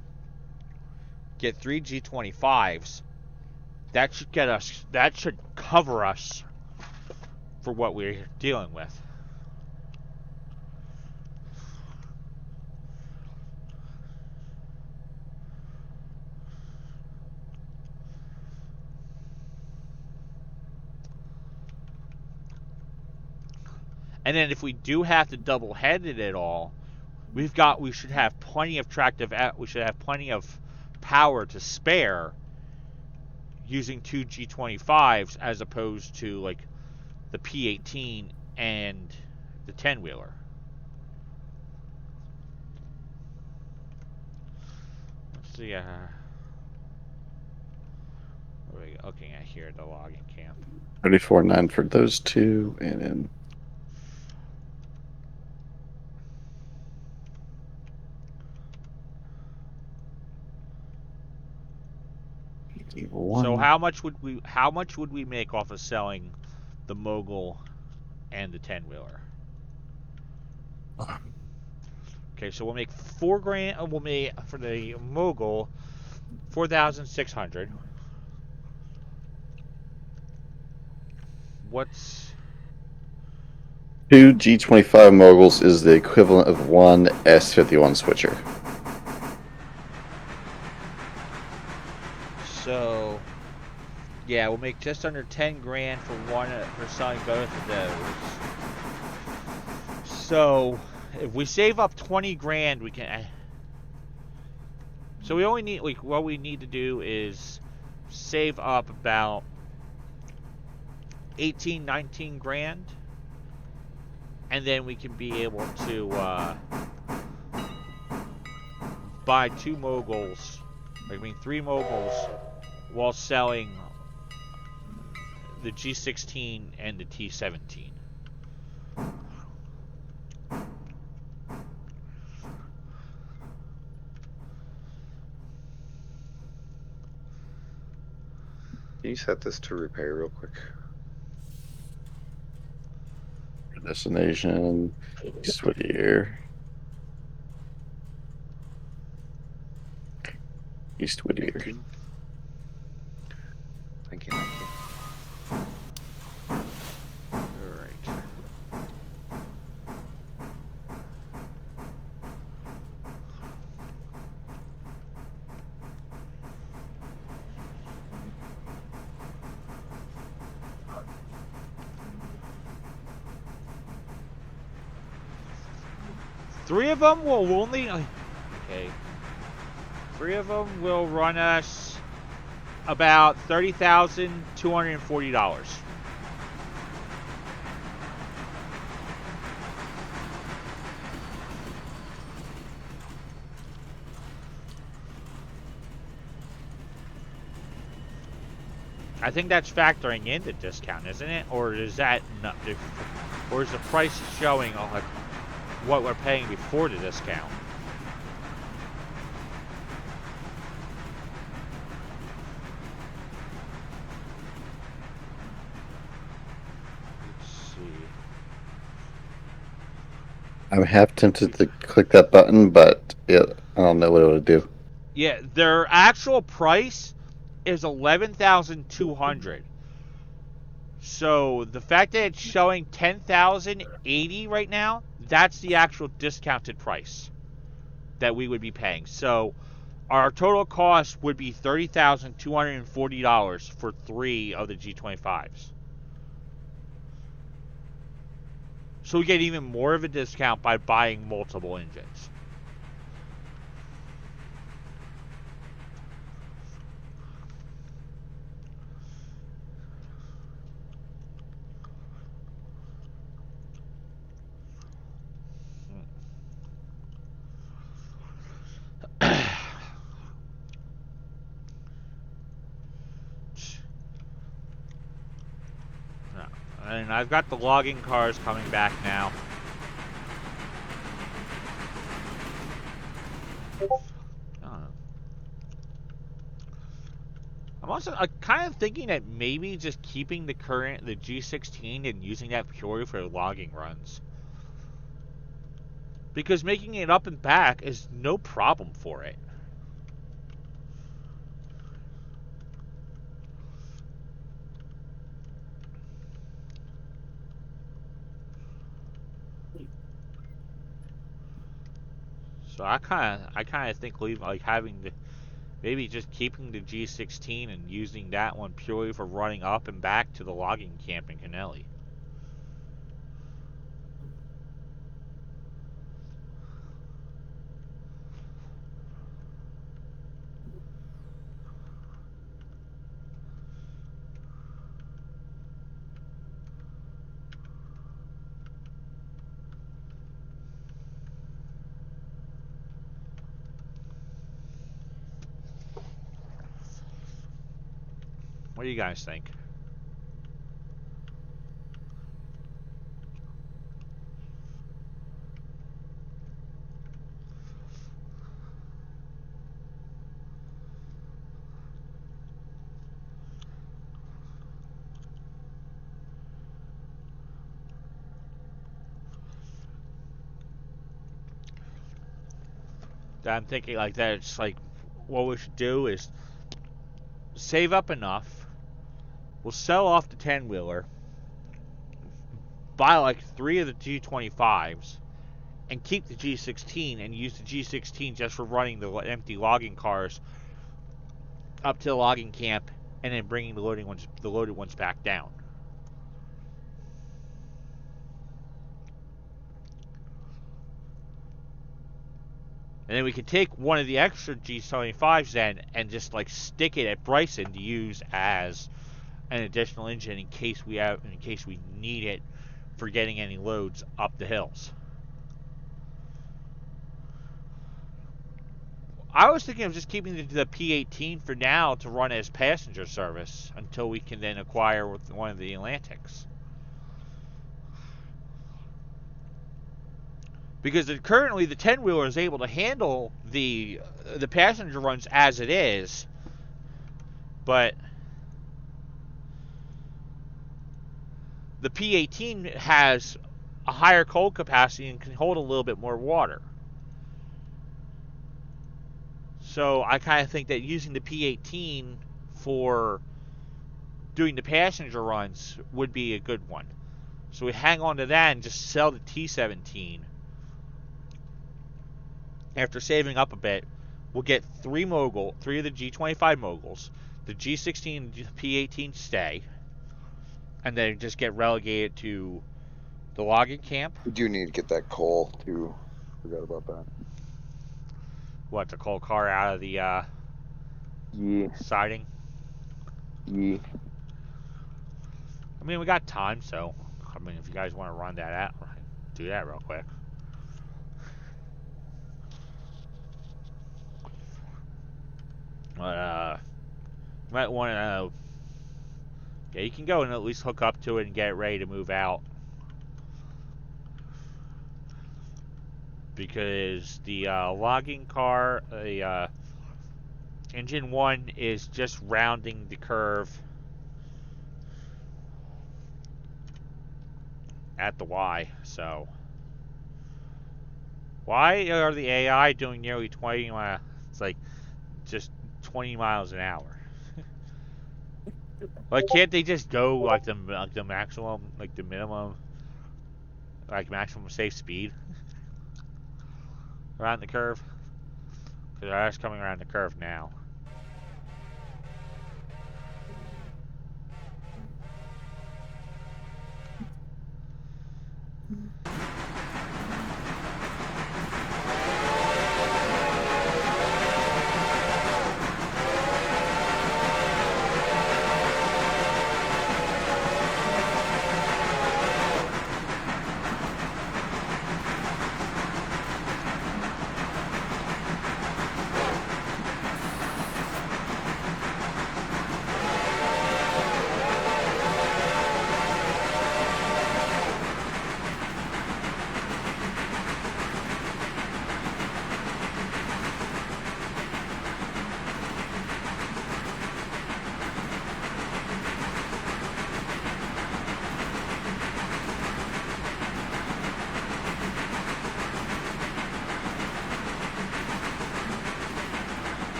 get three G25s. That should get us. That should cover us for what we're dealing with. And then if we do have to double head it at all, we should have plenty of we should have plenty of power to spare using two G25s as opposed to like the P18 and the 10-wheeler. Let's see. What are we looking at here? The logging camp. 34.9 for those two, and then So one. how much would we make off of selling the mogul and the 10-wheeler? Okay, so we'll make $4,000. We'll make for the mogul 4,600. What's Two G25 moguls is the equivalent of one S51 switcher. so? Yeah, we'll make just under 10 grand for one for selling both of those. So if we save up 20 grand, we can. So we only need what we need to do is save up about 18, 19 grand, and then we can be able to buy two moguls. I mean, three moguls while selling the G16 and the T17. Can you set this to repair real quick? Destination, East Whittier. East Whittier. Thank you. Thank you. Alright. Three of them will only. Okay. Three of them will run us about $30,240. I think that's factoring in the discount, isn't it? Or is that not? Or is the price showing on like what we're paying before the discount? Let's see. I'm half tempted to click that button, but yeah, I don't know what it would do. Yeah, their actual price is 11,200. So the fact that it's showing 10,080 right now, that's the actual discounted price that we would be paying. So our total cost would be $30,240 for three of the G25s. So we get even more of a discount by buying multiple engines. And I've got the logging cars coming back now. I'm also kind of thinking that maybe just keeping the G16 and using that purely for logging runs. Because making it up and back is no problem for it. So I kind of think maybe just keeping the G16 and using that one purely for running up and back to the logging camp in Kennelly. What do you guys think? I'm thinking like that. It's like what we should do is save up enough. We'll sell off the 10-wheeler, buy like 3 of the G25s, and keep the G16 and use the G16 just for running the empty logging cars up to the logging camp and then bringing the loaded ones back down. And then we could take one of the extra G75s then and just like stick it at Bryson to use as an additional engine in case we need it for getting any loads up the hills. I was thinking of just keeping the P18 for now to run as passenger service until we can then acquire one of the Atlantics. Because currently the 10-wheeler is able to handle the passenger runs as it is, but the P18 has a higher cold capacity and can hold a little bit more water. So I kind of think that using the P18 for doing the passenger runs would be a good one. So we hang on to that and just sell the T17. After saving up a bit, we'll get 3 of the G25 moguls, the G16 and the P18 stay, and then just get relegated to the logging camp. We do need to get that coal too. Forgot about that. What, the coal car out of the Yeah. siding? Yeah. I mean, we got time, so I mean, if you guys want to run that out, do that real quick. But you might want to. Yeah, you can go and at least hook up to it and get it ready to move out. Because the logging car, the engine 1 is just rounding the curve at the Y. So why are the AI doing nearly 20 miles? It's like just 20 miles an hour. Like, can't they just go like the maximum, like the minimum, like maximum safe speed around the curve? Because they're just coming around the curve now.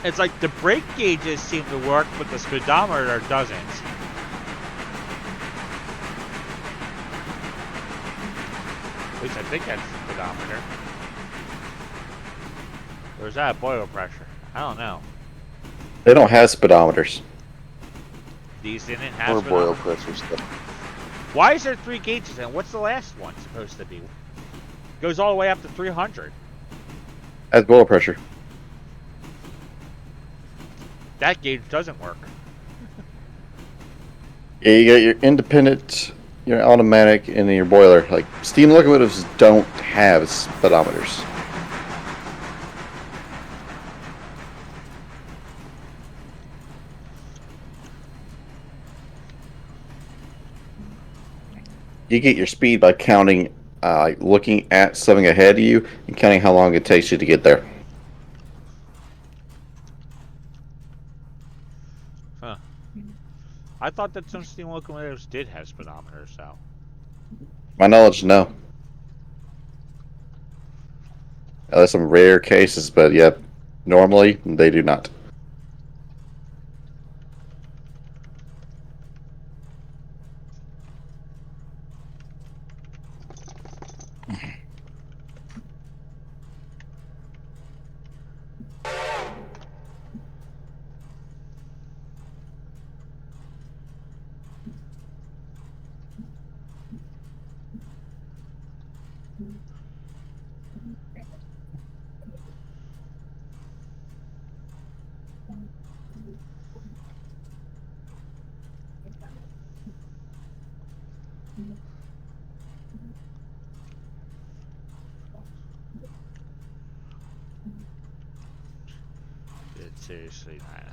It's like the brake gauges seem to work, but the speedometer doesn't. At least I think that's the speedometer. Or is that boiler pressure? I don't know. They don't have speedometers. These didn't have Or boil speedometer. pressure stuff. Why is there 3 gauges and what's the last one supposed to be? Goes all the way up to 300. That's oil pressure. That gauge doesn't work. Yeah, you got your independent, your automatic, and then your boiler. Like steam locomotives don't have speedometers. You get your speed by counting, looking at something ahead of you and counting how long it takes you to get there. Huh. I thought that some steam locomotives did have speedometers, though. My knowledge, no. There's some rare cases, but yeah, normally they do not. It's seriously not.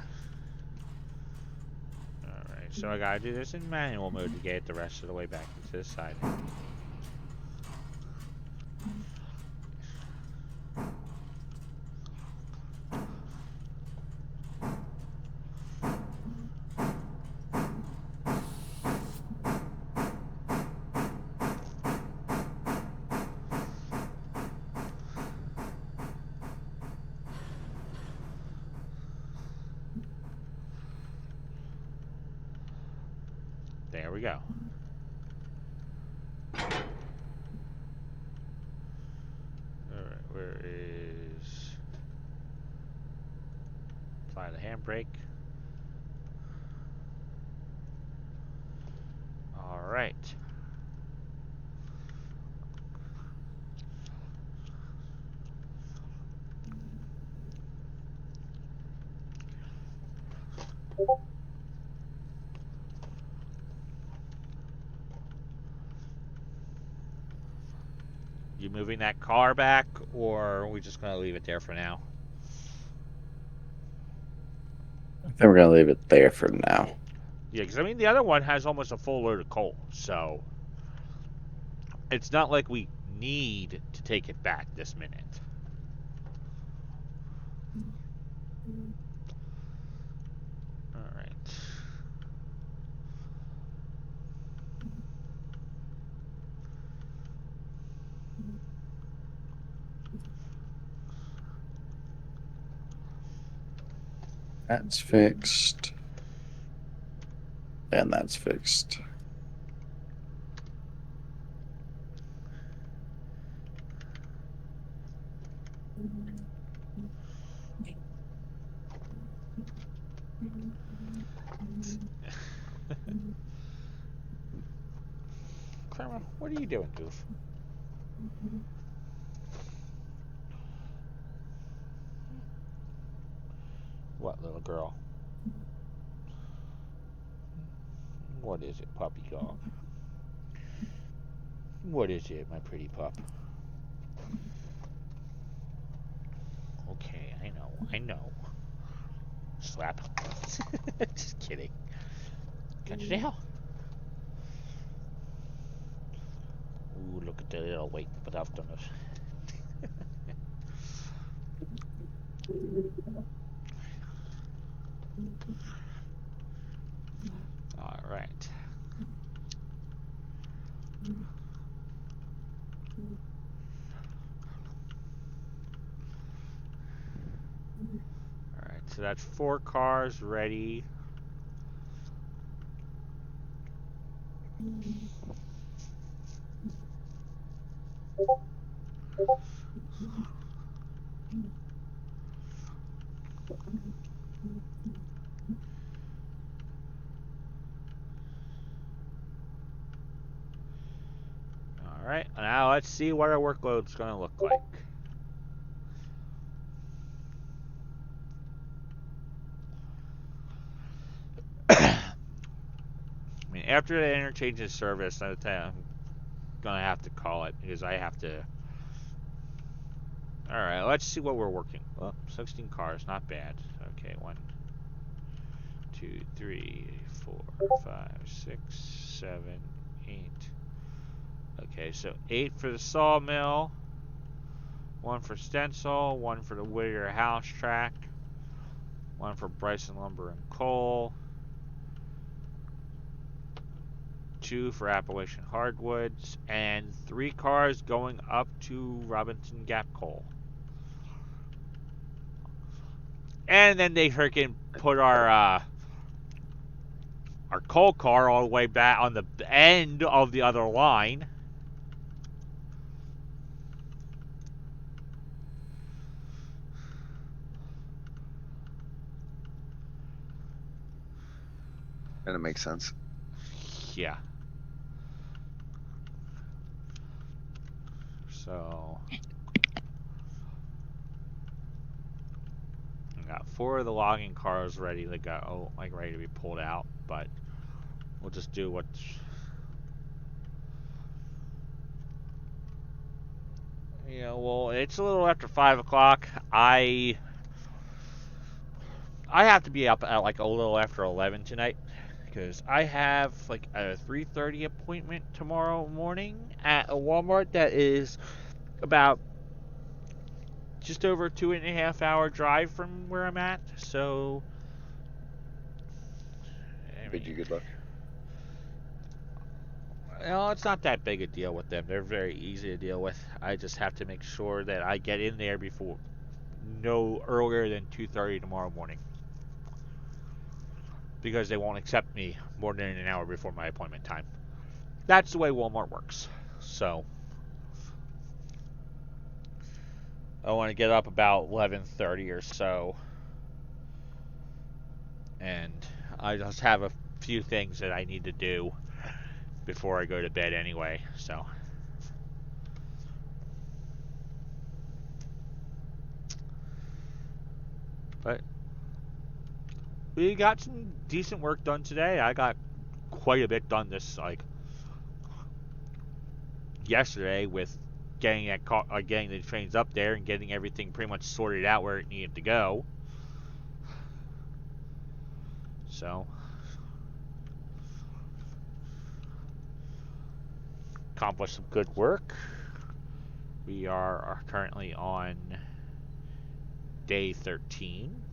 Alright, so I gotta do this in manual mode to get the rest of the way back into the side. There we go. Alright, where is... Apply the handbrake. Alright. You moving that car back, or are we just gonna leave it there for now? I think we're gonna leave it there for now. Yeah, because I mean the other one has almost a full load of coal, so it's not like we need to take it back this minute. Alright. That's fixed. And that's fixed. Clara, what are you doing, goof? What, little girl? What is it, puppy dog? What is it, my pretty pup? Okay, I know. Slap. Just kidding. Got your nail? Ooh, look at the little weight put out on us. Alright. Alright. so that's 4 cars ready. Alright, now let's see what our workload's going to look like. I mean, after the interchange is serviced, I'm going to have to call it because I have to. Alright, let's see what we're working. Well, 16 cars, not bad. Okay, 1, 2, 3, 4, 5, 6, 7, 8. Okay, so 8 for the sawmill, 1 for stencil, 1 for the Whittier house track, 1 for Bryson lumber and coal, 2 for Appalachian hardwoods, and 3 cars going up to Robinson Gap coal. And then they freaking put our coal car all the way back on the end of the other line. And it makes sense. Yeah. So I got 4 of the logging cars ready to go, like ready to be pulled out, but we'll just do what's. Well, it's a little after 5 o'clock. I have to be up at like a little after 11 tonight because I have like a 3:30 appointment tomorrow morning at a Walmart that is about just over a 2.5 hour drive from where I'm at. So, Bid you good luck. Well, it's not that big a deal with them. They're very easy to deal with. I just have to make sure that I get in there before no earlier than 2:30 tomorrow morning. Because they won't accept me more than an hour before my appointment time. That's the way Walmart works. So I want to get up about 11:30 or so. And I just have a few things that I need to do before I go to bed anyway. So but we got some decent work done today. I got quite a bit done this yesterday with getting the trains up there and getting everything pretty much sorted out where it needed to go. So accomplished some good work. We are currently on day 13.